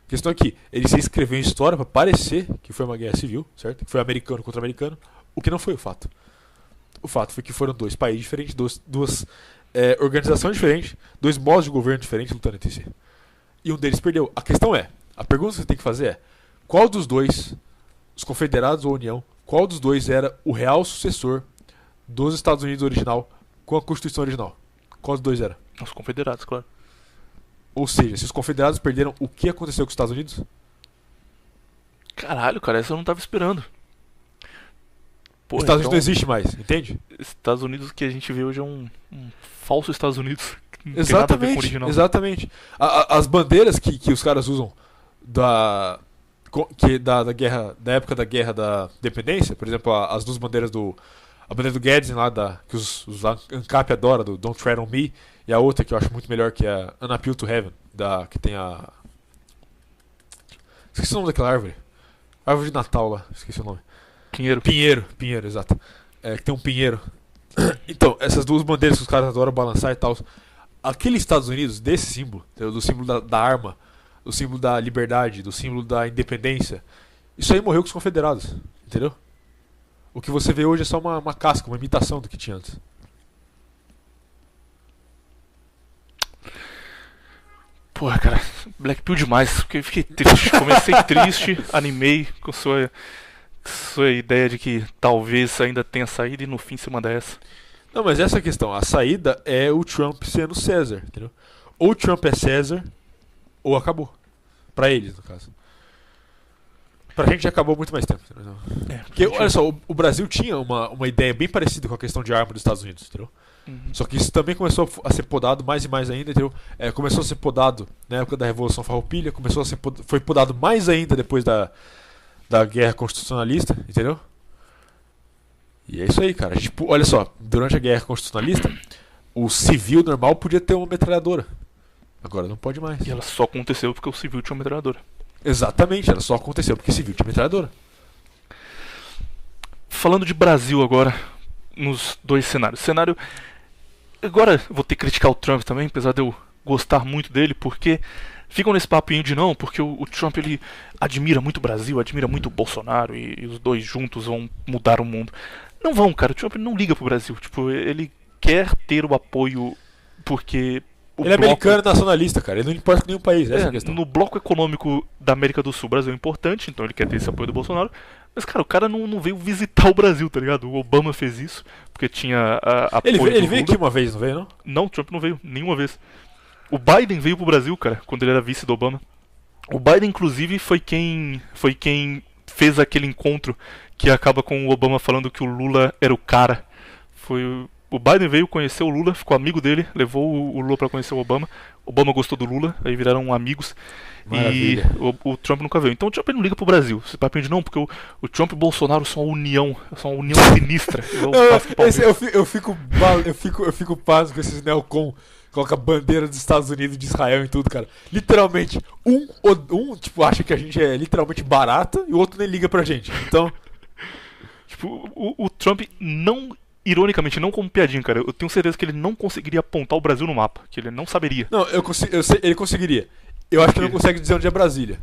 [SPEAKER 3] A questão é que ele se escreveu em história para parecer que foi uma guerra civil, certo? Que foi americano contra americano, o que não foi o fato. O fato foi que foram dois países diferentes, duas organizações diferentes, dois modos de governo diferentes lutando entre si. E um deles perdeu. A pergunta que você tem que fazer é, qual dos dois, os Confederados ou a União, qual dos dois era o real sucessor dos Estados Unidos original com a Constituição original? Qual dos dois era?
[SPEAKER 2] Os Confederados, claro.
[SPEAKER 3] Ou seja, se os Confederados perderam, o que aconteceu com os Estados Unidos?
[SPEAKER 2] Caralho, cara, essa eu não tava esperando.
[SPEAKER 3] Os Estados Unidos não existe mais, entende?
[SPEAKER 2] Estados Unidos que a gente vê hoje é um falso Estados Unidos. Que não
[SPEAKER 3] exatamente,
[SPEAKER 2] tem nada a ver com o original.
[SPEAKER 3] Exatamente. As bandeiras que os caras usam da época da Guerra da Independência, por exemplo, as duas bandeiras a bandeira do Guedes lá, que os ANCAP adoram, do Don't Tread on Me, e a outra que eu acho muito melhor, que é a An Appeal to Heaven, que tem a... Esqueci o nome daquela árvore. Árvore de Natal lá, esqueci o nome. Pinheiro, exato. Que tem um pinheiro. Então, essas duas bandeiras que os caras adoram balançar e tal. aquele Estados Unidos, desse símbolo, do símbolo da arma, do símbolo da liberdade, do símbolo da independência, isso aí morreu com os confederados, entendeu? O que você vê hoje é só uma casca, uma imitação do que tinha antes.
[SPEAKER 2] Porra, cara, Blackpill demais, porque eu fiquei triste. Comecei triste, animei com sua ideia de que talvez ainda tenha saído e no fim você manda essa.
[SPEAKER 3] Não, mas essa é a questão. A saída é o Trump sendo César, entendeu? Ou o Trump é César, ou acabou. Pra eles, no caso. Pra gente já acabou há muito mais tempo. Entendeu? Porque, olha só, o Brasil tinha uma ideia bem parecida com a questão de arma dos Estados Unidos, entendeu? Só que isso também começou a ser podado mais e mais ainda, entendeu? Começou a ser podado na época da Revolução Farroupilha, foi podado mais ainda depois da Guerra Constitucionalista, entendeu? E é isso aí, cara. Tipo, olha só, durante a Guerra Constitucionalista, o civil normal podia ter uma metralhadora. Agora não pode mais.
[SPEAKER 2] E ela só aconteceu porque o civil tinha uma metralhadora.
[SPEAKER 3] Exatamente, ela só aconteceu porque o civil tinha metralhadora.
[SPEAKER 2] Falando de Brasil agora, nos dois cenários. Cenário. Agora vou ter que criticar o Trump também, apesar de eu gostar muito dele, porque ficam nesse papinho de não, porque o Trump ele admira muito o Brasil, admira muito o Bolsonaro e os dois juntos vão mudar o mundo. Não vão, cara. O Trump não liga pro Brasil. Tipo, ele quer ter o apoio porque
[SPEAKER 3] ele é americano nacionalista, cara. Ele não importa com nenhum país, essa é a questão.
[SPEAKER 2] No bloco econômico da América do Sul, o Brasil é importante, então ele quer ter esse apoio do Bolsonaro. Mas, cara, o cara não veio visitar o Brasil, tá ligado? O Obama fez isso, porque tinha apoio do Lula.
[SPEAKER 3] Ele veio aqui uma vez, não veio, não?
[SPEAKER 2] Não, o Trump não veio, nenhuma vez. O Biden veio pro Brasil, cara, quando ele era vice do Obama. O Biden, inclusive, foi quem fez aquele encontro que acaba com o Obama falando que o Lula era o cara. O Biden veio conhecer o Lula, ficou amigo dele, levou o Lula pra conhecer o Obama. O Obama gostou do Lula, aí viraram amigos. Maravilha. E o Trump nunca veio. Então o Trump não liga pro Brasil. Você papinho de não, porque o Trump e o Bolsonaro são uma união sinistra.
[SPEAKER 3] Eu fico pasmo com esses neocon. Coloca a bandeira dos Estados Unidos, de Israel e tudo, cara. Literalmente, um tipo, acha que a gente é literalmente barata e o outro nem liga pra gente. Então.
[SPEAKER 2] Tipo, o Trump não. Ironicamente, não como piadinha, cara. Eu tenho certeza que ele não conseguiria apontar o Brasil no mapa. Que ele não saberia.
[SPEAKER 3] Não, eu sei, ele conseguiria. Eu acho que ele não consegue dizer onde é Brasília.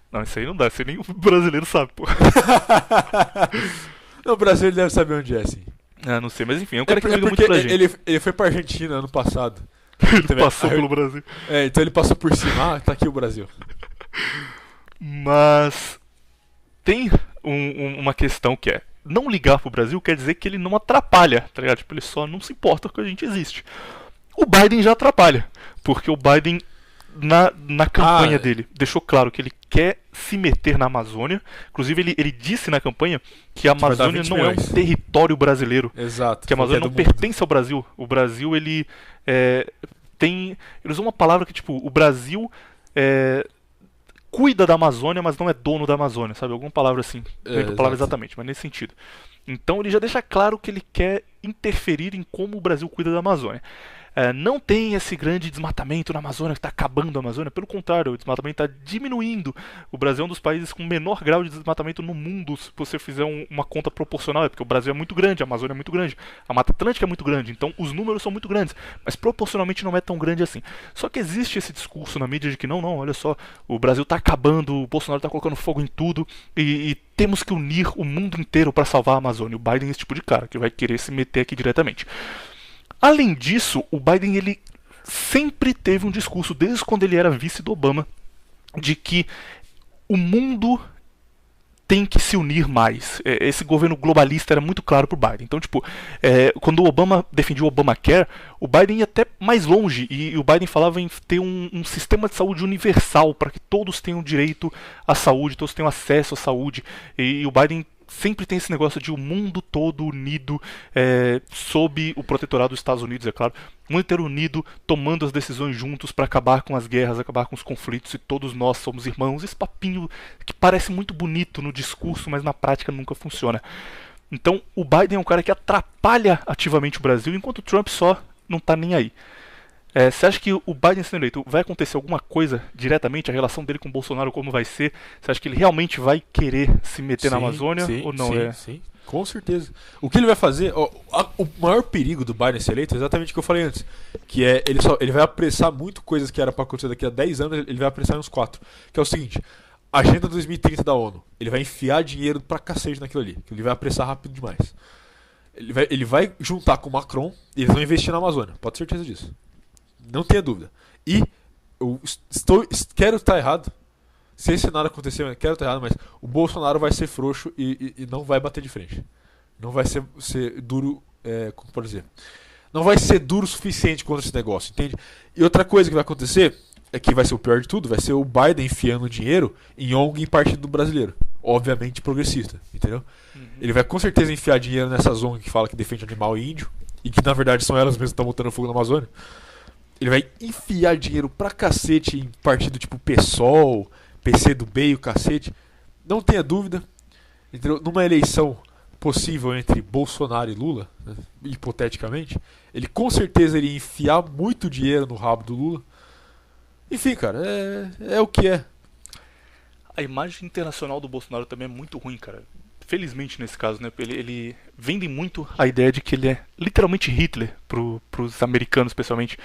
[SPEAKER 2] Não, isso aí não dá. Isso aí nem o brasileiro sabe, pô.
[SPEAKER 3] Não, o brasileiro deve saber onde é, sim.
[SPEAKER 2] Ah, não sei, mas enfim, é um cara que liga muito pra gente.
[SPEAKER 3] Ele foi pra Argentina ano passado.
[SPEAKER 2] Ele passou pelo Brasil.
[SPEAKER 3] Então ele passou por cima. Ah, tá aqui o Brasil.
[SPEAKER 2] Mas tem uma questão que é: não ligar pro Brasil quer dizer que ele não atrapalha, tá ligado? Tipo, ele só não se importa com que a gente existe. O Biden já atrapalha, porque o Biden, na campanha dele, deixou claro que ele quer se meter na Amazônia. Inclusive, ele disse na campanha que a Amazônia não é um território brasileiro.
[SPEAKER 3] Exato.
[SPEAKER 2] Que a Amazônia não pertence ao Brasil. O Brasil, ele tem... Ele usou uma palavra que, tipo, o Brasil cuida da Amazônia, mas não é dono da Amazônia, sabe? Alguma palavra assim. Não lembro a palavra exatamente, mas nesse sentido. Então ele já deixa claro que ele quer interferir em como o Brasil cuida da Amazônia. Não tem esse grande desmatamento na Amazônia que está acabando a Amazônia. Pelo contrário, o desmatamento está diminuindo. O Brasil é um dos países com menor grau de desmatamento no mundo. Se você fizer uma conta proporcional, porque o Brasil é muito grande, a Amazônia é muito grande, a Mata Atlântica é muito grande, então os números são muito grandes, mas proporcionalmente não é tão grande assim. Só que existe esse discurso na mídia de que não, olha só, o Brasil está acabando, o Bolsonaro está colocando fogo em tudo e temos que unir o mundo inteiro para salvar a Amazônia. O Biden é esse tipo de cara que vai querer se meter aqui diretamente. Além disso, o Biden ele sempre teve um discurso, desde quando ele era vice do Obama, de que o mundo tem que se unir mais. Esse governo globalista era muito claro para o Biden. Então, tipo, quando o Obama defendia o Obamacare, o Biden ia até mais longe. E o Biden falava em ter um sistema de saúde universal, para que todos tenham direito à saúde, todos tenham acesso à saúde. E o Biden sempre tem esse negócio de o mundo todo unido, sob o protetorado dos Estados Unidos, é claro, o mundo inteiro unido, tomando as decisões juntos para acabar com as guerras, acabar com os conflitos, e todos nós somos irmãos. Esse papinho que parece muito bonito no discurso, mas na prática nunca funciona. Então o Biden é um cara que atrapalha ativamente o Brasil, enquanto o Trump só não tá nem aí. Você acha que o Biden sendo eleito vai acontecer alguma coisa diretamente? A relação dele com o Bolsonaro como vai ser? Você acha que ele realmente vai querer se meter na Amazônia ou não?
[SPEAKER 3] Sim, Com certeza. O que ele vai fazer, ó, o maior perigo do Biden ser eleito é exatamente o que eu falei antes. Que é, ele vai apressar muito coisas que era pra acontecer daqui a 10 anos, ele vai apressar em uns 4. Que é o seguinte, Agenda 2030 da ONU. Ele vai enfiar dinheiro pra cacete naquilo ali. Que ele vai apressar rápido demais. Ele vai juntar com o Macron e eles vão investir na Amazônia. Pode ter certeza disso. Não tenha dúvida. E eu quero estar errado. Se esse cenário acontecer, eu quero estar errado, mas o Bolsonaro vai ser frouxo e não vai bater de frente. Não vai ser duro, como pode dizer. Não vai ser duro o suficiente contra esse negócio, entende? E outra coisa que vai acontecer, é que vai ser o pior de tudo, vai ser o Biden enfiando dinheiro em ONG e partido brasileiro. Obviamente progressista, entendeu? Ele vai com certeza enfiar dinheiro nessas ONG que fala que defende animal e índio, e que na verdade são elas mesmas que estão botando fogo na Amazônia. Ele vai enfiar dinheiro pra cacete em partido tipo PSOL, PCdoB e o cacete. Não tenha dúvida, entendeu? Numa eleição possível entre Bolsonaro e Lula, né, hipoteticamente, ele com certeza iria enfiar muito dinheiro no rabo do Lula. Enfim, cara, é o que é.
[SPEAKER 2] A imagem internacional do Bolsonaro também é muito ruim, cara. Felizmente nesse caso, né? Ele vende muito a ideia de que ele é literalmente Hitler pros americanos, especialmente.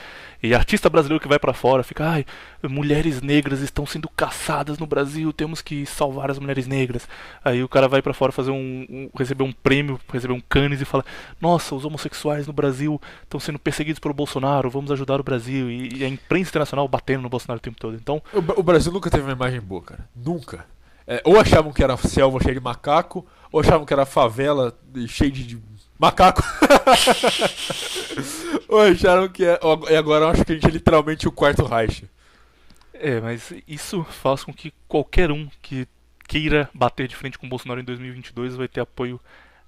[SPEAKER 2] E artista brasileiro que vai pra fora fica, ai, mulheres negras estão sendo caçadas no Brasil, temos que salvar as mulheres negras. Aí o cara vai pra fora fazer receber um prêmio, receber um Cannes e fala, nossa, os homossexuais no Brasil estão sendo perseguidos pelo Bolsonaro, vamos ajudar o Brasil. E a imprensa internacional batendo no Bolsonaro o tempo todo. Então,
[SPEAKER 3] o Brasil nunca teve uma imagem boa, cara. Nunca. Ou achavam que era selva cheia de macaco, ou achavam que era favela cheia de macaco. Ou acharam que e agora eu acho que a gente é literalmente o quarto Reich.
[SPEAKER 2] Mas isso faz com que qualquer um que queira bater de frente com o Bolsonaro em 2022 vai ter apoio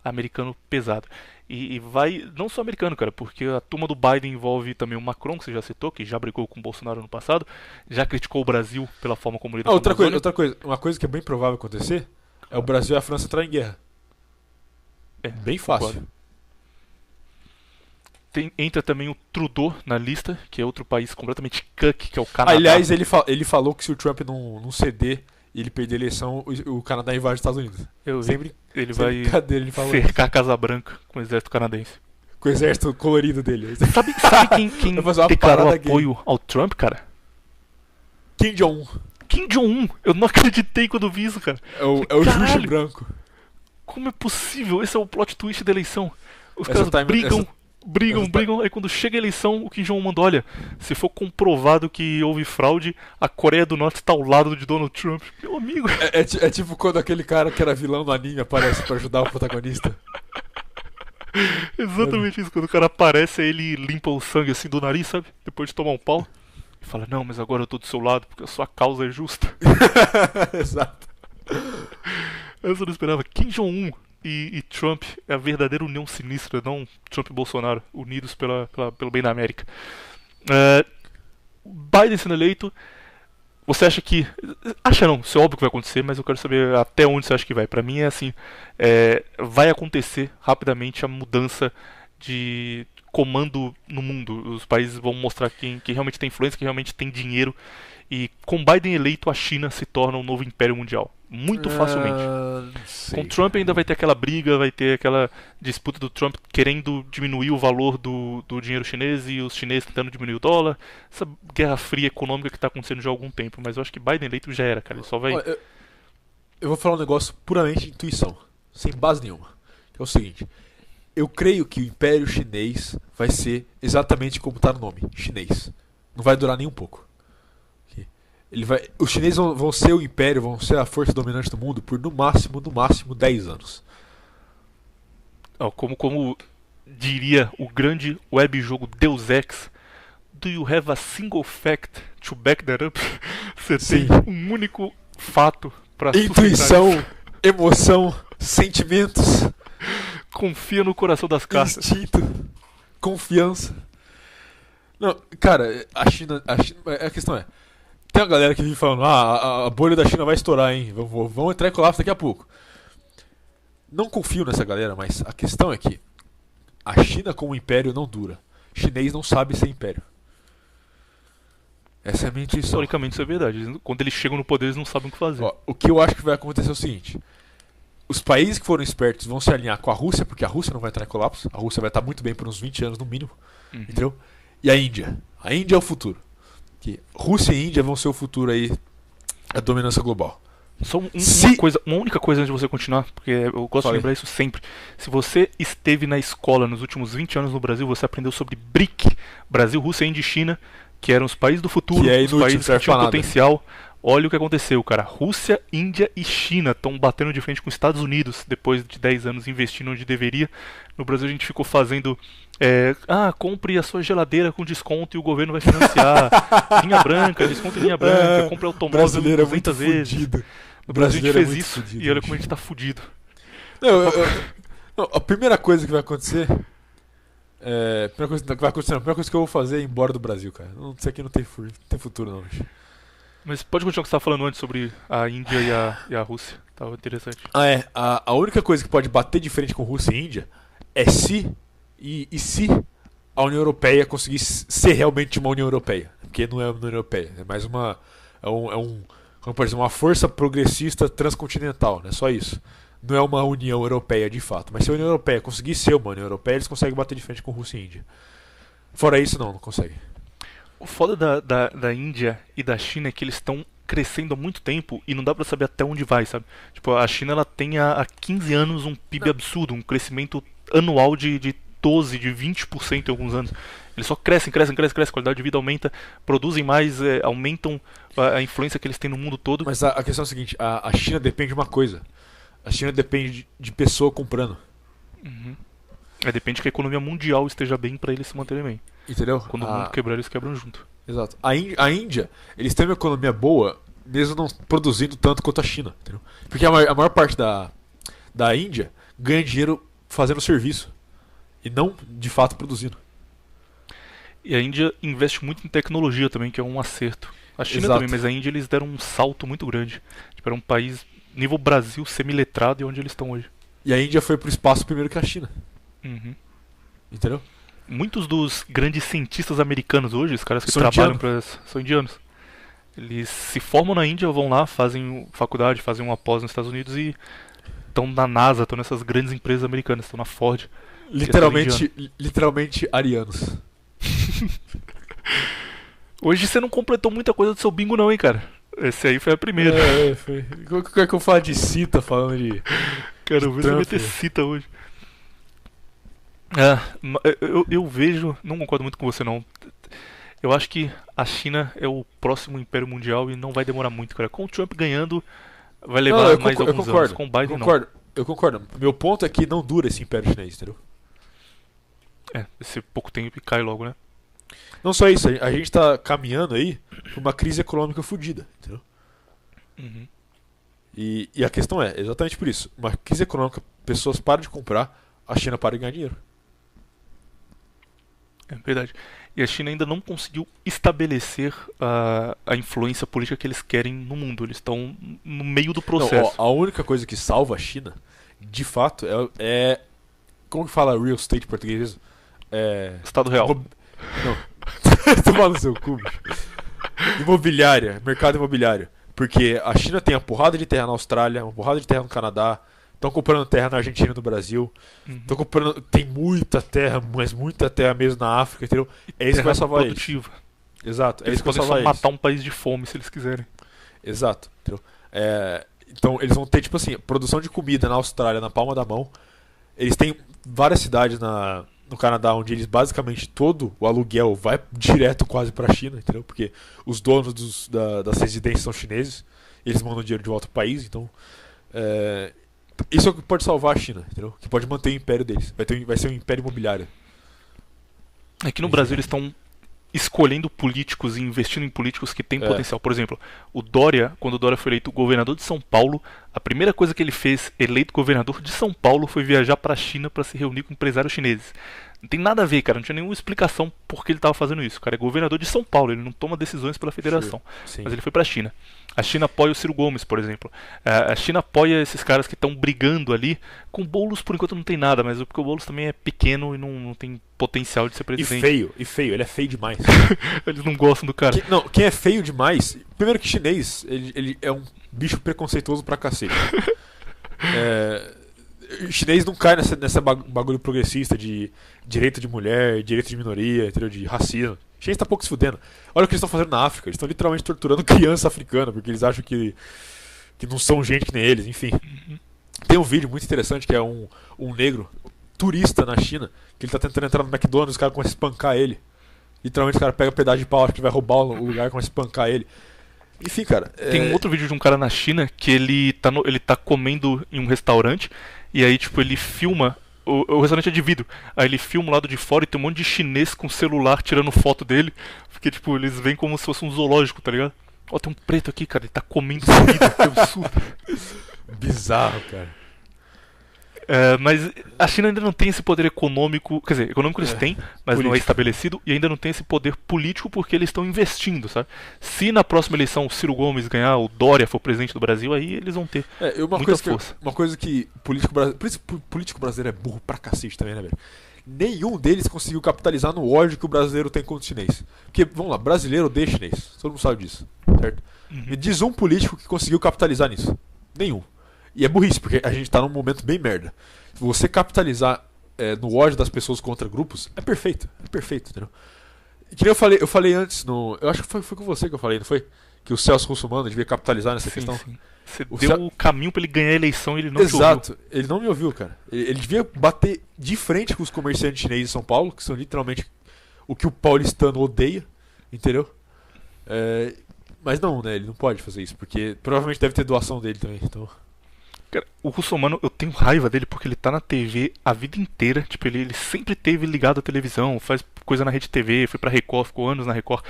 [SPEAKER 2] americano pesado. E vai, não só americano, cara, porque a turma do Biden envolve também o Macron, que você já citou, que já brigou com o Bolsonaro no passado, já criticou o Brasil pela forma como ele
[SPEAKER 3] outra coisa, uma coisa que é bem provável acontecer é o Brasil e a França entrar em guerra. Bem fácil.
[SPEAKER 2] Concordo. Entra também o Trudeau na lista, que é outro país completamente cuck, que é o Canadá.
[SPEAKER 3] Aliás, ele falou que se o Trump não ceder e ele perder a eleição, o Canadá invade os Estados Unidos.
[SPEAKER 2] Ele vai
[SPEAKER 3] ele
[SPEAKER 2] cercar a Casa Branca com o exército canadense.
[SPEAKER 3] Com o exército colorido dele.
[SPEAKER 2] Sabe quem declarou apoio ao Trump, cara?
[SPEAKER 3] Kim Jong-un.
[SPEAKER 2] Kim Jong-un! Eu não acreditei quando vi isso, cara.
[SPEAKER 3] É o Juche branco.
[SPEAKER 2] Como é possível? Esse é o plot twist da eleição. Os caras brigam, aí quando chega a eleição, o Kim Jong-un manda, olha, se for comprovado que houve fraude, a Coreia do Norte está ao lado de Donald Trump. Meu amigo.
[SPEAKER 3] É tipo quando aquele cara que era vilão no anime aparece pra ajudar o protagonista.
[SPEAKER 2] Exatamente isso, quando o cara aparece, aí ele limpa o sangue assim do nariz, sabe? Depois de tomar um pau. E fala, não, mas agora eu tô do seu lado, porque a sua causa é justa.
[SPEAKER 3] Exato.
[SPEAKER 2] Eu só não esperava. Kim Jong-un e Trump é a verdadeira união sinistra, não Trump e Bolsonaro, unidos pelo bem da América. Biden sendo eleito, você acha que... Acha não, isso é óbvio que vai acontecer, mas eu quero saber até onde você acha que vai. Pra mim é assim, vai acontecer rapidamente a mudança de comando no mundo. Os países vão mostrar quem realmente tem influência, quem realmente tem dinheiro. E com Biden eleito, a China se torna um novo império mundial. Muito facilmente. Com Trump ainda vai ter aquela briga, vai ter aquela disputa do Trump querendo diminuir o valor do dinheiro chinês e os chineses tentando diminuir o dólar. Essa guerra fria econômica que está acontecendo já há algum tempo. Mas eu acho que Biden eleito já era, cara. Ele só vai...
[SPEAKER 3] Eu vou falar um negócio puramente de intuição, sem base nenhuma. Que é o seguinte. Eu creio que o Império Chinês vai ser exatamente como está no nome, chinês. Não vai durar nem um pouco. Os chineses vão ser o império, vão ser a força dominante do mundo por no máximo 10 anos.
[SPEAKER 2] Como diria o grande web jogo Deus Ex, do you have a single fact to back that up? Você
[SPEAKER 3] Sim.
[SPEAKER 2] tem um único fato para
[SPEAKER 3] intuição, emoção, sentimentos.
[SPEAKER 2] Confia no coração das cartas.
[SPEAKER 3] Instinto, confiança. Não, cara, a China, a questão é, tem uma galera que vive falando, a bolha da China vai estourar, hein? Vamos entrar em colapso daqui a pouco. Não confio nessa galera, mas a questão é que a China como império não dura. Chinês não sabe ser império. Essa é a minha intuição.
[SPEAKER 2] Historicamente isso é verdade. Quando eles chegam no poder, eles não sabem o que fazer.
[SPEAKER 3] O que eu acho que vai acontecer é o seguinte. os países que foram espertos vão se alinhar com a Rússia, porque a Rússia não vai entrar em colapso. A Rússia vai estar muito bem por uns 20 anos no mínimo. Entendeu? E a Índia. A Índia é o futuro. Que Rússia e Índia vão ser o futuro aí, a dominância global.
[SPEAKER 2] Só uma única coisa antes de você continuar, porque eu gosto de lembrar isso sempre. Se você esteve na escola nos últimos 20 anos no Brasil, você aprendeu sobre BRIC, Brasil, Rússia, Índia e China, que eram os países do futuro,
[SPEAKER 3] que é
[SPEAKER 2] os países que tinham potencial. Olha o que aconteceu, cara. Rússia, Índia e China estão batendo de frente com os Estados Unidos depois de 10 anos investindo onde deveria. No Brasil a gente ficou fazendo... compre a sua geladeira com desconto e o governo vai financiar. Linha branca, desconto em linha branca, compre automóvel
[SPEAKER 3] brasileiro
[SPEAKER 2] 200 vezes.
[SPEAKER 3] Fudido.
[SPEAKER 2] No Brasil a gente fez isso
[SPEAKER 3] fudido,
[SPEAKER 2] e olha como a gente tá fudido.
[SPEAKER 3] Não, a primeira coisa que vai acontecer... a primeira coisa que eu vou fazer é ir embora do Brasil, cara. Isso aqui não tem futuro, não, bicho.
[SPEAKER 2] Mas pode continuar o que você estava falando antes sobre a Índia e a Rússia. Tava interessante.
[SPEAKER 3] A única coisa que pode bater de frente com Rússia e Índia é se a União Europeia conseguir ser realmente uma União Europeia. Porque não é uma União Europeia. É mais uma... como pode dizer, uma força progressista transcontinental. Não é só isso. Não é uma União Europeia de fato. Mas se a União Europeia conseguir ser uma União Europeia, eles conseguem bater de frente com Rússia e Índia. Fora isso, não consegue.
[SPEAKER 2] O foda da Índia e da China é que eles estão crescendo há muito tempo e não dá pra saber até onde vai, sabe? Tipo, a China ela tem há 15 anos um PIB absurdo, um crescimento anual de 12%, de 20% em alguns anos. Eles só crescem, a qualidade de vida aumenta, produzem mais, aumentam a influência que eles têm no mundo todo.
[SPEAKER 3] Mas a questão é a seguinte, a China depende de uma coisa. A China depende de pessoa comprando.
[SPEAKER 2] Depende que a economia mundial esteja bem pra eles se manterem bem.
[SPEAKER 3] Entendeu?
[SPEAKER 2] Quando o mundo quebrar, eles quebram junto.
[SPEAKER 3] Exato. A Índia, eles têm uma economia boa, mesmo não produzindo tanto quanto a China. Entendeu? Porque a maior parte da Índia ganha dinheiro fazendo serviço. E não, de fato, produzindo.
[SPEAKER 2] E a Índia investe muito em tecnologia também, que é um acerto. A China
[SPEAKER 3] Exato.
[SPEAKER 2] também, mas a Índia eles deram um salto muito grande. Tipo, era um país, nível Brasil, semi-letrado, e onde eles estão hoje.
[SPEAKER 3] E a Índia foi pro espaço primeiro que a China. Entendeu?
[SPEAKER 2] Muitos dos grandes cientistas americanos hoje, os caras que
[SPEAKER 3] São
[SPEAKER 2] trabalham são indianos. Eles se formam na Índia, vão lá, fazem faculdade, fazem uma pós nos Estados Unidos e estão na NASA, estão nessas grandes empresas americanas, estão na Ford.
[SPEAKER 3] Literalmente arianos.
[SPEAKER 2] Hoje você não completou muita coisa do seu bingo não, hein, cara? Esse aí foi a primeira.
[SPEAKER 3] Foi. Como é que eu falo de cita falando de...
[SPEAKER 2] Cara, eu vou meter cita hoje. Eu vejo, não concordo muito com você não. Eu acho que a China é o próximo império mundial e não vai demorar muito, cara. Com o Trump ganhando, vai levar mais alguns anos. Com o Biden não.
[SPEAKER 3] Eu concordo. Meu ponto é que não dura esse império chinês, entendeu?
[SPEAKER 2] Esse pouco tempo e cai logo, né?
[SPEAKER 3] Não só isso, a gente tá caminhando aí pra uma crise econômica fodida, entendeu? E a questão é, exatamente por isso. Uma crise econômica, pessoas param de comprar, a China para de ganhar dinheiro.
[SPEAKER 2] É verdade. E a China ainda não conseguiu estabelecer a influência política que eles querem no mundo. Eles estão no meio do processo.
[SPEAKER 3] Não, a única coisa que salva a China, de fato, é como que fala real estate em português?
[SPEAKER 2] Estado real.
[SPEAKER 3] Não. Toma no seu cu, bicho. Imobiliária, mercado imobiliário. Porque a China tem uma porrada de terra na Austrália, uma porrada de terra no Canadá. Estão comprando terra na Argentina e no Brasil. Estão comprando. Tem muita terra, mas muita terra mesmo na África, entendeu? É isso que vai salvar eles. Exato, é isso que vai salvar eles.
[SPEAKER 2] Matar um país de fome se eles quiserem.
[SPEAKER 3] Exato, entendeu? Então eles vão ter, tipo assim, produção de comida na Austrália, na palma da mão. Eles têm várias cidades no Canadá onde eles basicamente todo o aluguel vai direto quase pra China, entendeu? Porque os donos das residências são chineses, eles mandam dinheiro de volta pro país, então. Isso é o que pode salvar a China, entendeu? Que pode manter o império deles. Vai ser um império imobiliário.
[SPEAKER 2] Aqui no Brasil eles estão escolhendo políticos e investindo em políticos que têm potencial. Por exemplo, o Dória, quando o Dória foi eleito governador de São Paulo, a primeira coisa que ele fez, eleito governador de São Paulo, foi viajar para a China para se reunir com empresários chineses. Não tem nada a ver, cara. Não tinha nenhuma explicação por que ele estava fazendo isso. O cara é governador de São Paulo, ele não toma decisões pela federação.
[SPEAKER 3] Sim.
[SPEAKER 2] Mas ele foi para a China. A China apoia o Ciro Gomes, por exemplo. A China apoia esses caras que estão brigando ali. Com o Boulos, por enquanto, não tem nada, mas porque o Boulos também é pequeno e não tem potencial de ser presidente.
[SPEAKER 3] E feio. Ele é feio demais.
[SPEAKER 2] Eles não gostam do cara.
[SPEAKER 3] Quem é feio demais... Primeiro que chinês, ele é um bicho preconceituoso pra cacete. O chinês não cai nessa bagulho progressista de direito de mulher, direito de minoria, entendeu? De racismo. O chinês tá pouco se fudendo. Olha o que eles estão fazendo na África. Eles estão literalmente torturando criança africana, porque eles acham que não são gente que nem eles, enfim. Tem um vídeo muito interessante que é um negro turista na China, que ele tá tentando entrar no McDonald's, os caras começam a espancar ele. Literalmente o cara pega um pedaço de pau, acho que vai roubar o lugar, começa a espancar ele. Enfim, cara.
[SPEAKER 2] Tem um outro vídeo de um cara na China que ele tá comendo em um restaurante e aí, tipo, ele filma. O restaurante é de vidro. Aí ele filma o lado de fora e tem um monte de chinês com celular tirando foto dele. Porque, tipo, eles veem como se fosse um zoológico, tá ligado? Ó, tem um preto aqui, cara, ele tá comendo comida, que absurdo.
[SPEAKER 3] Bizarro, cara.
[SPEAKER 2] Mas a China ainda não tem esse poder econômico, quer dizer, econômico eles têm, mas político. Não é estabelecido, e ainda não tem esse poder político porque eles estão investindo, sabe? Se na próxima eleição o Ciro Gomes ganhar, o Dória for presidente do Brasil, aí eles vão ter muita força.
[SPEAKER 3] Uma coisa que político brasileiro é burro pra cacete também, né, velho? Nenhum deles conseguiu capitalizar no ódio que o brasileiro tem contra o chinês. Porque, vamos lá, brasileiro odeia chinês, todo mundo sabe disso, certo? Me diz um político que conseguiu capitalizar nisso. Nenhum. E é burrice, porque a gente tá num momento bem merda. Você capitalizar no ódio das pessoas contra grupos é perfeito, entendeu? E que nem eu falei antes, eu acho que foi com você que eu falei, não foi? Que o Celso Russomano devia capitalizar nessa questão.
[SPEAKER 2] Sim. Você deu o caminho pra ele ganhar a eleição e ele não te ouviu.
[SPEAKER 3] Exato, ele não me ouviu, cara. Ele devia bater de frente com os comerciantes chineses de São Paulo, que são literalmente o que o paulistano odeia, entendeu? Mas não, né? Ele não pode fazer isso, porque provavelmente deve ter doação dele também, então...
[SPEAKER 2] Cara, o Russomano, eu tenho raiva dele porque ele tá na TV a vida inteira. Tipo, ele sempre teve ligado à televisão, faz coisa na Rede TV, foi pra Record, ficou anos na Record.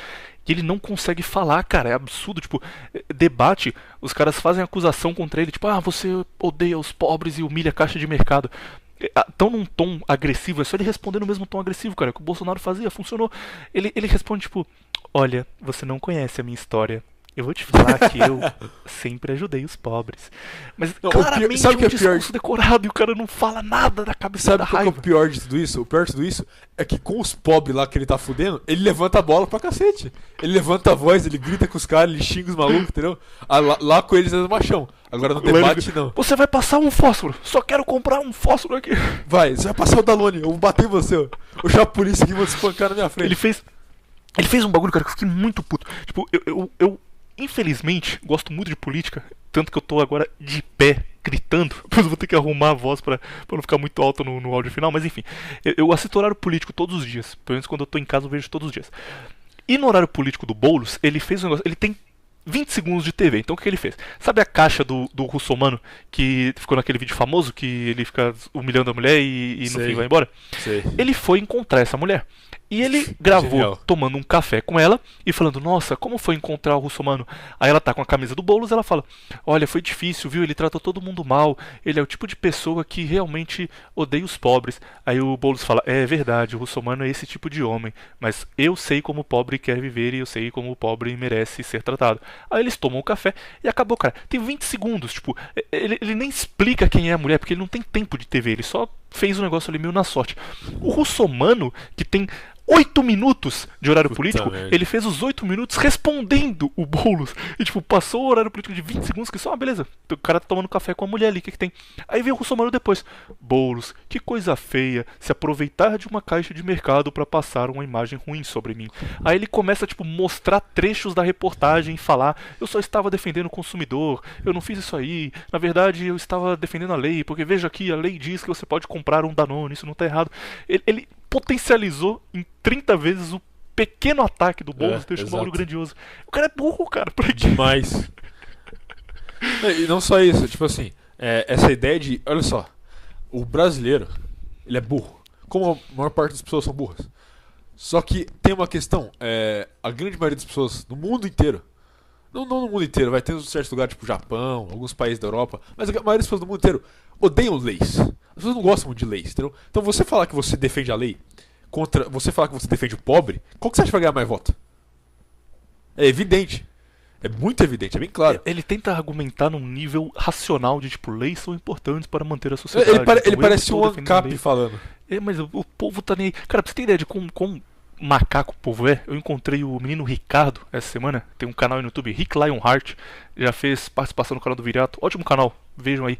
[SPEAKER 2] E ele não consegue falar, cara, é absurdo. Tipo, debate, os caras fazem acusação contra ele, tipo, você odeia os pobres e humilha a caixa de mercado. Tão num tom agressivo, é só ele responder no mesmo tom agressivo, cara, que o Bolsonaro fazia, funcionou. Ele responde, tipo, olha, você não conhece a minha história. Eu vou te falar que eu sempre ajudei os pobres. Mas não, claramente
[SPEAKER 3] sabe
[SPEAKER 2] um discurso decorado e o cara não fala nada da cabeça da raiva.
[SPEAKER 3] Sabe o pior de tudo isso? O pior de tudo isso é que com os pobres lá que ele tá fudendo, ele levanta a bola pra cacete. Ele levanta a voz, ele grita com os caras, ele xinga os malucos, entendeu? Lá com eles é do machão. Agora no debate não.
[SPEAKER 2] Você vai passar um fósforo. Só quero comprar um fósforo aqui.
[SPEAKER 3] Você vai passar o Danone. Eu vou bater em você, ó. Vou chamar a polícia aqui e vou te espancar na minha frente.
[SPEAKER 2] Ele fez um bagulho, cara, que eu fiquei muito puto. Tipo, eu infelizmente, gosto muito de política, tanto que eu tô agora de pé, gritando. Depois eu vou ter que arrumar a voz pra não ficar muito alto no áudio final, mas enfim. Eu assisto horário político todos os dias. Pelo menos quando eu tô em casa eu vejo todos os dias. E no horário político do Boulos, ele fez um negócio. Ele tem 20 segundos de TV. Então o que ele fez? Sabe a caixa do Russomano que ficou naquele vídeo famoso que ele fica humilhando a mulher e no fim vai embora?
[SPEAKER 3] Sei.
[SPEAKER 2] Ele foi encontrar essa mulher. E ele gravou
[SPEAKER 3] Genial.
[SPEAKER 2] Tomando um café com ela e falando, nossa, como foi encontrar o Russomano? Aí ela tá com a camisa do Boulos, ela fala, olha, foi difícil, viu? Ele tratou todo mundo mal, ele é o tipo de pessoa que realmente odeia os pobres. Aí o Boulos fala, é verdade, o Russomano é esse tipo de homem, mas eu sei como o pobre quer viver e eu sei como o pobre merece ser tratado. Aí eles tomam o café e acabou, cara. Tem 20 segundos, tipo, ele nem explica quem é a mulher, porque ele não tem tempo de TV, ele só fez o negócio ali meio na sorte. O Russomano, que tem 8 minutos de horário político, ele fez os 8 minutos respondendo o Boulos. E tipo, passou o horário político de 20 segundos, que só, beleza, o cara tá tomando café com a mulher ali, o que tem? Aí veio o Russomano depois. Boulos, que coisa feia se aproveitar de uma caixa de mercado pra passar uma imagem ruim sobre mim. Aí ele começa, tipo, mostrar trechos da reportagem e falar, eu só estava defendendo o consumidor, eu não fiz isso aí, na verdade eu estava defendendo a lei, porque veja aqui, a lei diz que você pode comprar um Danone, isso não tá errado. Ele potencializou em 30 vezes o pequeno ataque do Boulos e deixou um bagulho grandioso. O cara é burro, cara. Pra quê?
[SPEAKER 3] Demais. E não só isso, tipo assim, essa ideia de, olha só, o brasileiro, ele é burro. Como a maior parte das pessoas são burras. Só que tem uma questão, a grande maioria das pessoas no mundo inteiro, não no mundo inteiro, vai ter um certo lugar tipo Japão, alguns países da Europa, mas a maioria das pessoas do mundo inteiro odeiam leis. As pessoas não gostam muito de leis, entendeu? Então você falar que você defende a lei contra você falar que você defende o pobre, qual que você acha que vai ganhar mais voto? É evidente. É muito evidente, é bem claro.
[SPEAKER 2] Ele tenta argumentar num nível racional de tipo, leis são importantes para manter a sociedade.
[SPEAKER 3] Ele parece um ANCAP falando.
[SPEAKER 2] Mas o povo tá nem. Cara, pra você ter ideia de como macaco o povo é, eu encontrei o menino Ricardo essa semana. Tem um canal no YouTube, Rick Lionheart. Já fez participação no canal do Viriato. Ótimo canal. vejam aí.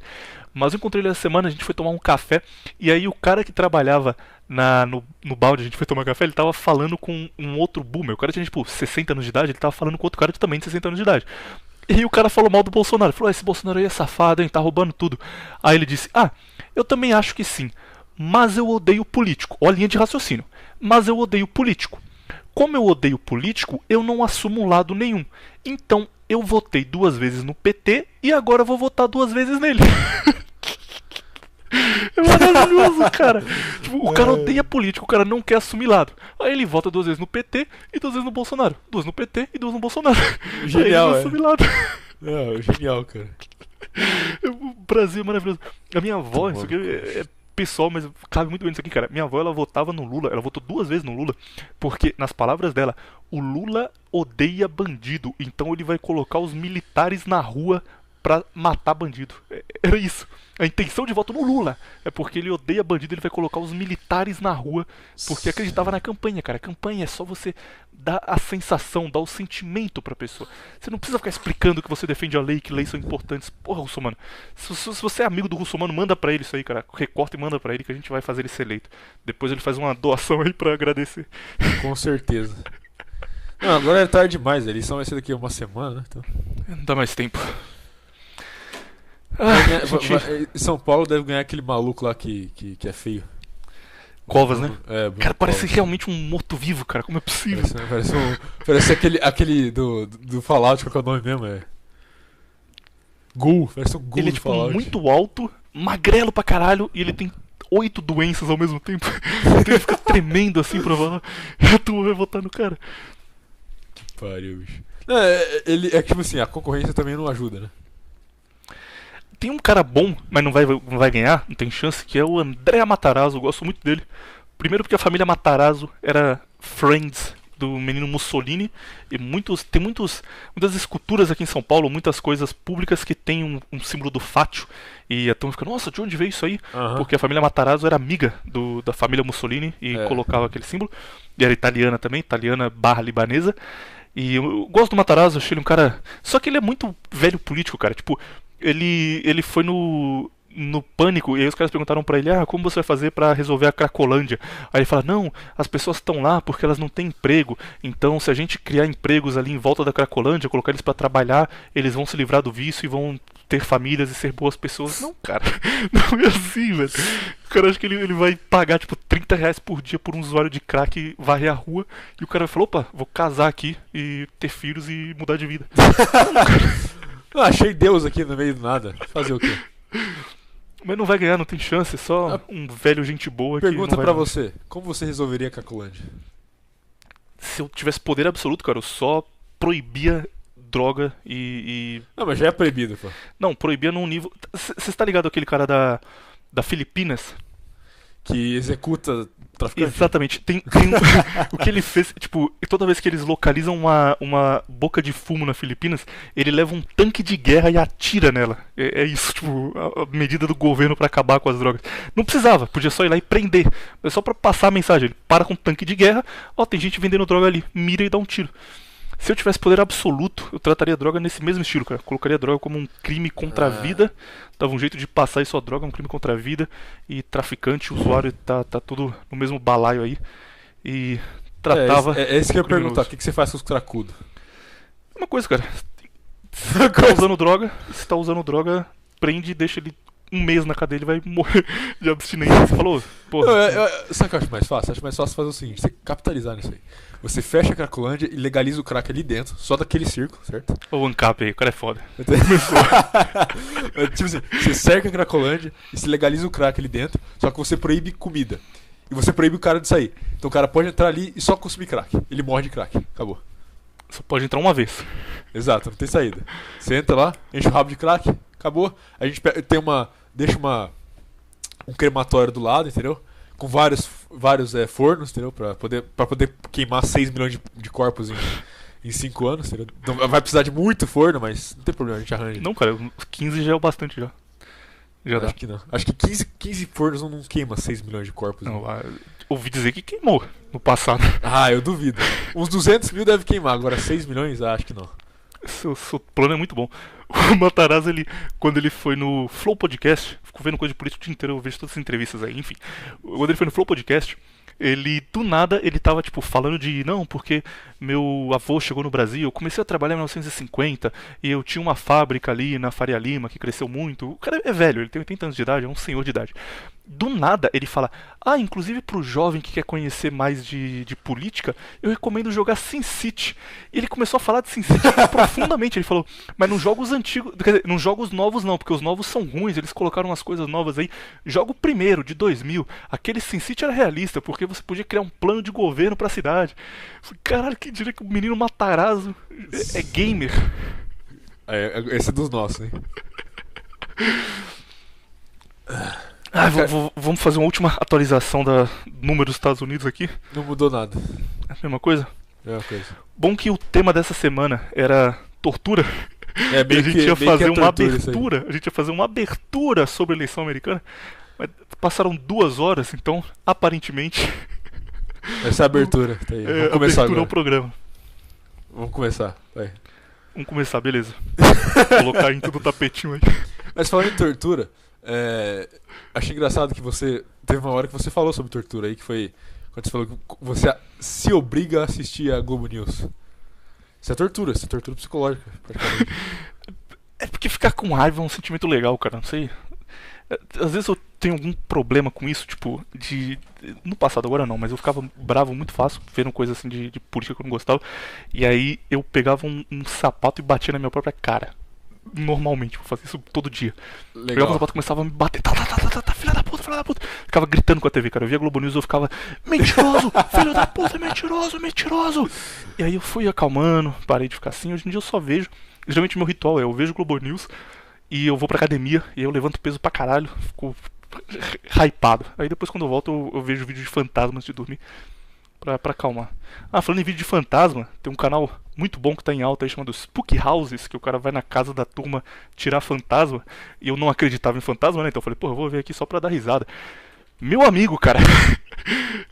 [SPEAKER 2] Mas eu encontrei ele essa semana, a gente foi tomar um café, e aí o cara que trabalhava no balde, a gente foi tomar café, ele tava falando com um outro boomer. O cara tinha, tipo, 60 anos de idade, ele tava falando com outro cara também de 60 anos de idade. E o cara falou mal do Bolsonaro. Falou, esse Bolsonaro aí é safado, hein, tá roubando tudo. Aí ele disse, eu também acho que sim, mas eu odeio político. Ó a linha de raciocínio. Mas eu odeio político. Como eu odeio político, eu não assumo lado nenhum. Então, eu votei 2 vezes no PT e agora vou votar 2 vezes nele. É maravilhoso, cara. Tipo, o cara odeia político, o cara não quer assumir lado. Aí ele vota 2 vezes no PT e 2 vezes no Bolsonaro. 2 no PT e 2 no Bolsonaro.
[SPEAKER 3] Genial,
[SPEAKER 2] aí ele não assume lado.
[SPEAKER 3] Genial, cara.
[SPEAKER 2] O Brasil é maravilhoso. A minha avó, isso aqui é pessoal, mas cabe muito bem nisso aqui, cara. Minha avó, ela votava no Lula, ela votou 2 vezes no Lula, porque, nas palavras dela, o Lula odeia bandido, então ele vai colocar os militares na rua pra matar bandido. Era isso. A intenção de voto no Lula é porque ele odeia bandido, ele vai colocar os militares na rua, porque acreditava na campanha, cara. A campanha é só você dar a sensação, dar o sentimento pra pessoa. Você não precisa ficar explicando que você defende a lei, que leis são importantes. Porra, Russomano, se você é amigo do Russomano, manda pra ele isso aí, cara. Recorta e manda pra ele que a gente vai fazer ele ser eleito. Depois ele faz uma doação aí pra agradecer.
[SPEAKER 3] Com certeza. Não, agora é tarde demais, a eleição vai ser daqui a uma semana, né? Então...
[SPEAKER 2] Não dá mais tempo.
[SPEAKER 3] São Paulo deve ganhar aquele maluco lá que é feio.
[SPEAKER 2] Covas, né?
[SPEAKER 3] Bruno
[SPEAKER 2] cara, parece
[SPEAKER 3] Covas.
[SPEAKER 2] realmente um morto-vivo, cara. Como é possível?
[SPEAKER 3] Parece aquele do Fallout, qual que é o nome mesmo? Ghoul, parece um Ghoul
[SPEAKER 2] ele é
[SPEAKER 3] do
[SPEAKER 2] tipo
[SPEAKER 3] Fallout.
[SPEAKER 2] muito alto, magrelo pra caralho, e ele tem 8 doenças ao mesmo tempo. Então ele fica tremendo assim pra falar. Tu vai votar no cara.
[SPEAKER 3] Que pariu, bicho. Não, ele é tipo assim, a concorrência também não ajuda, né?
[SPEAKER 2] Tem um cara bom, mas não vai ganhar, não tem chance, que é o André Matarazzo. Eu gosto muito dele. Primeiro porque a família Matarazzo era friends do menino Mussolini. E tem muitas esculturas aqui em São Paulo, muitas coisas públicas que tem um símbolo do fátio. E então fica, nossa, de onde veio isso aí? Porque a família Matarazzo era amiga da família Mussolini e colocava aquele símbolo. E era italiana também, italiana/libanesa. E eu gosto do Matarazzo, achei ele um cara... Só que ele é muito velho político, cara. Tipo, ele foi no Pânico, e aí os caras perguntaram pra ele, como você vai fazer pra resolver a Cracolândia? Aí ele fala, não, as pessoas estão lá porque elas não têm emprego, então se a gente criar empregos ali em volta da Cracolândia, colocar eles pra trabalhar, eles vão se livrar do vício e vão ter famílias e ser boas pessoas. Não, cara, não é assim, velho. O cara acha que ele vai pagar, tipo, R$30 por dia por um usuário de crack e varrer a rua, e o cara falou, opa, vou casar aqui e ter filhos e mudar de vida.
[SPEAKER 3] Achei Deus aqui no meio do nada. Fazer o quê?
[SPEAKER 2] Mas não vai ganhar, não tem chance, só um velho gente boa.
[SPEAKER 3] Pergunta pra você, como você resolveria a Cracolândia?
[SPEAKER 2] Se eu tivesse poder absoluto, cara, eu só proibia droga e...
[SPEAKER 3] Não, mas já é proibido, pô.
[SPEAKER 2] Não, proibia num nível... Você está ligado aquele cara da Filipinas?
[SPEAKER 3] Que executa traficante?
[SPEAKER 2] Exatamente. Tem o que ele fez, tipo, toda vez que eles localizam uma boca de fumo na Filipinas, ele leva um tanque de guerra e atira nela. É isso, tipo, a medida do governo pra acabar com as drogas. Não precisava, podia só ir lá e prender. É só pra passar a mensagem. Ele para com um tanque de guerra, tem gente vendendo droga ali, mira e dá um tiro. Se eu tivesse poder absoluto, eu trataria a droga nesse mesmo estilo, cara. Colocaria a droga como um crime contra a vida. Dava um jeito de passar isso a droga, um crime contra a vida. E traficante, usuário, tá tudo no mesmo balaio aí. E tratava...
[SPEAKER 3] É isso que eu ia perguntar. O que você faz com os cracudos?
[SPEAKER 2] Uma coisa, cara. Se tá usando droga, prende e deixa ele 1 mês na cadeia, ele vai morrer de abstinência. Você falou, porra.
[SPEAKER 3] Sabe o que eu acho mais fácil? Acho mais fácil fazer o seguinte: você capitalizar nisso aí. Você fecha a Cracolândia e legaliza o crack ali dentro, só daquele círculo, certo?
[SPEAKER 2] O ANCAP aí, o cara é foda.
[SPEAKER 3] Tipo assim, você cerca a Cracolândia e se legaliza o crack ali dentro, só que você proíbe comida. E você proíbe o cara de sair. Então o cara pode entrar ali e só consumir crack. Ele morre de crack. Acabou.
[SPEAKER 2] Só pode entrar uma vez.
[SPEAKER 3] Exato, não tem saída. Você entra lá, enche o rabo de crack, acabou. A gente tem deixa um crematório do lado, entendeu? Com vários fornos, entendeu? Pra poder queimar 6 milhões de corpos em 5 anos, entendeu? Então, vai precisar de muito forno, mas não tem problema, a gente arranja.
[SPEAKER 2] Não, cara, 15 já é o bastante já. Já dá.
[SPEAKER 3] Acho que não. Acho que 15 fornos não queima 6 milhões de corpos.
[SPEAKER 2] Não, ouvi dizer que queimou no passado.
[SPEAKER 3] Eu duvido. Uns 200 mil deve queimar, agora 6 milhões, acho que não.
[SPEAKER 2] Seu plano é muito bom. O Matarazzo, quando ele foi no Flow Podcast, fico vendo coisa de política o dia inteiro, eu vejo todas as entrevistas aí, enfim. Quando ele foi no Flow Podcast, do nada, ele tava, tipo, falando de, não, porque meu avô chegou no Brasil, eu comecei a trabalhar em 1950, e eu tinha uma fábrica ali na Faria Lima, que cresceu muito. O cara é velho, ele tem 80 anos de idade, é um senhor de idade. Do nada, ele fala, inclusive pro jovem que quer conhecer mais de política, eu recomendo jogar SimCity. E ele começou a falar de SimCity profundamente, ele falou, mas nos jogos antigos, quer dizer, nos jogos novos não, porque os novos são ruins, eles colocaram umas coisas novas aí. Joga o primeiro, de 2000, aquele SimCity era realista, porque você podia criar um plano de governo pra cidade. Eu falei, caralho, que diria que o menino Matarazzo é gamer.
[SPEAKER 3] Esse é dos nossos, hein?
[SPEAKER 2] Vamos fazer uma última atualização da número dos Estados Unidos aqui.
[SPEAKER 3] Não mudou nada.
[SPEAKER 2] É a mesma coisa?
[SPEAKER 3] É a mesma coisa.
[SPEAKER 2] Bom que o tema dessa semana era tortura.
[SPEAKER 3] Bem
[SPEAKER 2] a gente ia fazer uma
[SPEAKER 3] tortura,
[SPEAKER 2] abertura. A gente ia fazer uma abertura sobre a eleição americana. Mas passaram 2 horas, então aparentemente.
[SPEAKER 3] Essa é a abertura. Tá aí. Vamos começar agora.
[SPEAKER 2] O programa.
[SPEAKER 3] Vamos começar. Vai.
[SPEAKER 2] Vamos começar, beleza. Vou colocar em tudo o tapetinho aí.
[SPEAKER 3] Mas falando em tortura, achei engraçado que você. Teve uma hora que você falou sobre tortura aí, que foi quando você falou que você se obriga a assistir a Globo News. Isso é tortura psicológica, praticamente.
[SPEAKER 2] É porque ficar com raiva é um sentimento legal, cara, não sei. Às vezes eu tenho algum problema com isso, tipo, no passado agora não, mas eu ficava bravo muito fácil, vendo coisas assim de política que eu não gostava. E aí eu pegava um sapato e batia na minha própria cara. Normalmente, eu fazia isso todo dia.
[SPEAKER 3] Legal.
[SPEAKER 2] Pegava o sapato e começava a me bater. Filha da puta. Ficava gritando com a TV, cara. Eu via Globo News e eu ficava, mentiroso, filho da puta, mentiroso. E aí eu fui acalmando, parei de ficar assim. Hoje em dia eu só vejo. Geralmente meu ritual eu vejo Globo News e eu vou pra academia e eu levanto peso pra caralho. Fico hypado. Aí depois quando eu volto eu vejo vídeo de fantasma antes de dormir. Pra acalmar. Falando em vídeo de fantasma, tem um canal muito bom que tá em alta aí chamado Spook Houses, que o cara vai na casa da turma tirar fantasma. E eu não acreditava em fantasma, né? Então eu falei, eu vou ver aqui só pra dar risada. Meu amigo, cara,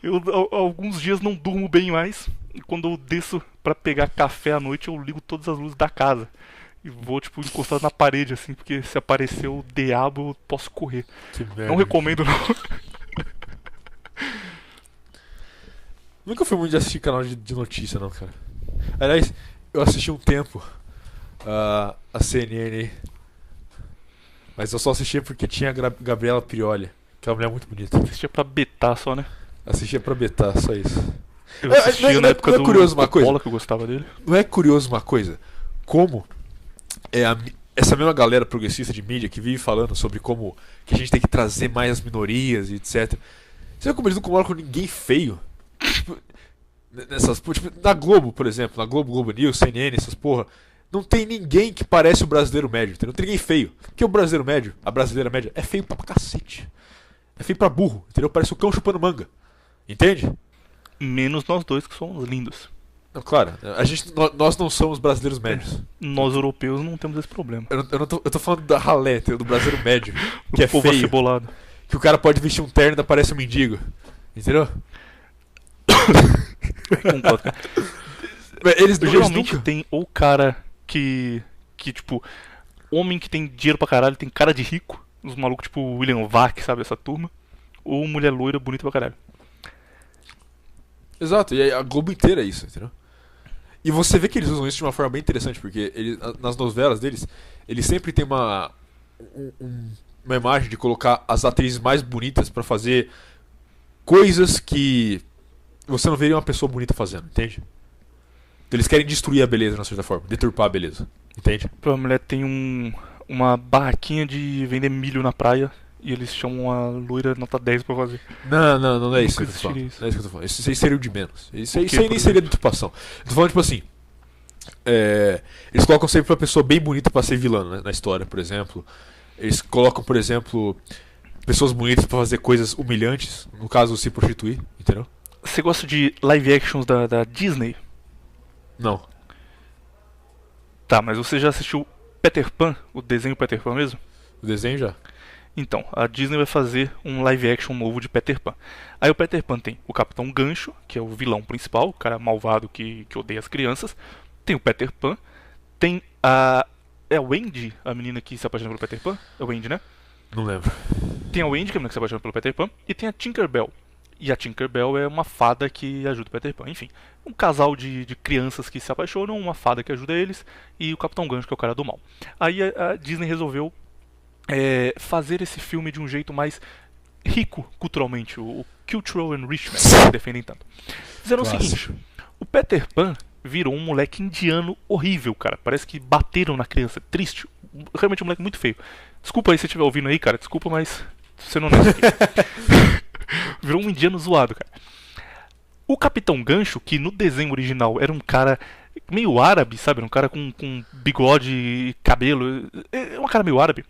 [SPEAKER 2] eu alguns dias não durmo bem mais. E quando eu desço pra pegar café à noite, eu ligo todas as luzes da casa. E vou, tipo, encostado na parede, assim, porque se aparecer o diabo, eu posso correr.
[SPEAKER 3] Que merda.
[SPEAKER 2] Não recomendo, não.
[SPEAKER 3] Nunca fui muito de assistir canal de notícia, não, cara. Aliás, eu assisti um tempo a CNN aí. Mas eu só assistia porque tinha a Gabriela Prioli, que é uma mulher muito bonita.
[SPEAKER 2] Assistia pra betar só, né?
[SPEAKER 3] Assistia pra betar, só isso.
[SPEAKER 2] Eu assistia na época
[SPEAKER 3] não é curioso uma coisa?
[SPEAKER 2] Coppola, que eu gostava dele.
[SPEAKER 3] Não é curioso uma coisa? Como essa mesma galera progressista de mídia que vive falando sobre como que a gente tem que trazer mais as minorias e etc. Você vê como eles não colocam ninguém feio? Tipo, na Globo, por exemplo, na Globo News, CNN, essas porra, não tem ninguém que parece o brasileiro médio, entendeu? Não tem ninguém feio. Porque o brasileiro médio, a brasileira média, é feio pra cacete. É feio pra burro, entendeu? Parece o cão chupando manga. Entende?
[SPEAKER 2] Menos nós dois que somos lindos.
[SPEAKER 3] Não, claro, nós não somos brasileiros médios.
[SPEAKER 2] Nós europeus não temos esse problema.
[SPEAKER 3] Eu tô falando da ralé, entendeu? Do brasileiro médio, que é
[SPEAKER 2] povo
[SPEAKER 3] feio.
[SPEAKER 2] Acebolado.
[SPEAKER 3] Que o cara pode vestir um terno e ainda parece um mendigo. Entendeu?
[SPEAKER 2] Concordo, cara.
[SPEAKER 3] Eles
[SPEAKER 2] geralmente
[SPEAKER 3] nunca...
[SPEAKER 2] tem ou cara que tipo, homem que tem dinheiro pra caralho, tem cara de rico, uns malucos tipo William Vac, sabe, essa turma, ou mulher loira bonita pra caralho.
[SPEAKER 3] Exato, e a Globo inteira é isso, entendeu? E você vê que eles usam isso de uma forma bem interessante, porque nas novelas deles, eles sempre tem uma imagem de colocar as atrizes mais bonitas pra fazer coisas que você não veria uma pessoa bonita fazendo, entende? Então eles querem destruir a beleza, de uma certa forma, deturpar a beleza, entende?
[SPEAKER 2] A mulher tem uma barraquinha de vender milho na praia e eles chamam a loira nota 10 pra fazer.
[SPEAKER 3] Não é isso que eu
[SPEAKER 2] Nunca
[SPEAKER 3] tô falando.
[SPEAKER 2] existiria isso.
[SPEAKER 3] Não é isso que eu tô falando. Isso aí seria o de menos. Isso aí
[SPEAKER 2] quê,
[SPEAKER 3] nem
[SPEAKER 2] por
[SPEAKER 3] seria
[SPEAKER 2] exemplo?
[SPEAKER 3] deturpação. Eu tô falando tipo assim. Eles colocam sempre uma pessoa bem bonita pra ser vilã, né, na história, por exemplo. Eles colocam, por exemplo, pessoas bonitas pra fazer coisas humilhantes, no caso, se prostituir, entendeu?
[SPEAKER 2] Você gosta de live actions da Disney?
[SPEAKER 3] Não.
[SPEAKER 2] Tá, mas você já assistiu Peter Pan, o desenho Peter Pan mesmo?
[SPEAKER 3] O desenho já.
[SPEAKER 2] Então, a Disney vai fazer um live action novo de Peter Pan. Aí o Peter Pan tem o Capitão Gancho, que é o vilão principal, o cara malvado que odeia as crianças. Tem o Peter Pan, Tem a... É a Wendy, a menina que se apaixona pelo Peter Pan? É a Wendy, né?
[SPEAKER 3] Não lembro.
[SPEAKER 2] Tem a Wendy, que é a menina que se apaixona pelo Peter Pan. E tem a Tinkerbell. E a Tinkerbell é uma fada que ajuda o Peter Pan. Enfim, um casal de crianças que se apaixonam, uma fada que ajuda eles e o Capitão Gancho, que é o cara do mal. Aí a Disney resolveu fazer esse filme de um jeito mais rico culturalmente, o Cultural Enrichment, que defendem tanto. Fizeram o seguinte: o Peter Pan virou um moleque indiano horrível, cara. Parece que bateram na criança. Triste. Realmente um moleque muito feio. Desculpa aí se você estiver ouvindo aí, cara. Desculpa, mas você não é aqui. Virou um indiano zoado, cara. O Capitão Gancho, que no desenho original era um cara meio árabe, sabe? Um cara com bigode e cabelo. É um cara meio árabe.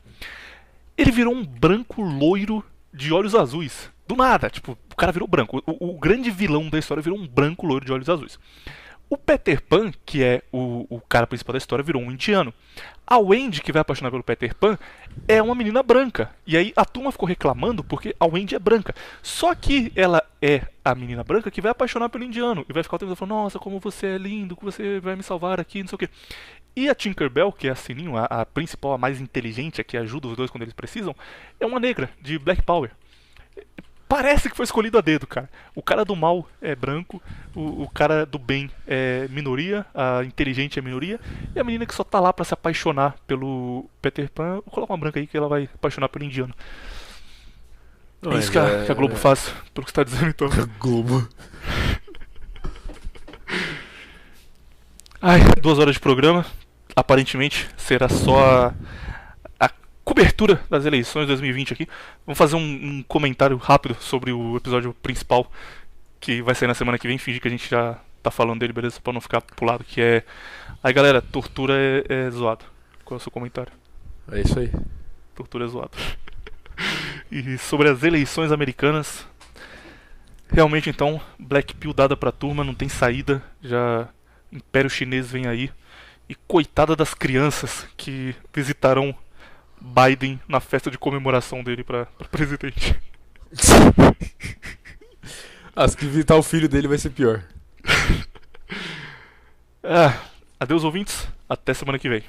[SPEAKER 2] Ele virou um branco loiro de olhos azuis. Do nada, tipo, o cara virou branco. O grande vilão da história virou um branco loiro de olhos azuis. O Peter Pan, que é o cara principal da história, virou um indiano. A Wendy, que vai apaixonar pelo Peter Pan, é uma menina branca. E aí a turma ficou reclamando porque a Wendy é branca. Só que ela é a menina branca que vai apaixonar pelo indiano. E vai ficar o tempo todo falando: nossa, como você é lindo, que você vai me salvar aqui, não sei o quê. E a Tinkerbell, que é a Sininho, a principal, a mais inteligente, a que ajuda os dois quando eles precisam, é uma negra, de Black Power. Parece que foi escolhido a dedo, cara. O cara do mal é branco, o cara do bem é minoria, a inteligente é minoria, e a menina que só tá lá pra se apaixonar pelo Peter Pan, vou colocar uma branca aí que ela vai apaixonar pelo indiano. É isso que a Globo faz, pelo que você tá dizendo então.
[SPEAKER 3] Globo.
[SPEAKER 2] Ai, 2 horas de programa. Aparentemente será só a cobertura das eleições de 2020 aqui. Vamos fazer um comentário rápido sobre o episódio principal que vai sair na semana que vem. Fingir que a gente já tá falando dele, beleza? Pra não ficar pulado. Que é... Aí galera, tortura é zoado. Qual é o seu comentário?
[SPEAKER 3] É isso aí.
[SPEAKER 2] Tortura é zoado. E sobre as eleições americanas, realmente então, Black Pill dada pra turma, não tem saída. Já Império Chinês vem aí. E coitada das crianças que visitarão Biden na festa de comemoração dele pra presidente.
[SPEAKER 3] Se visitar o filho dele vai ser pior.
[SPEAKER 2] Adeus ouvintes, até semana que vem.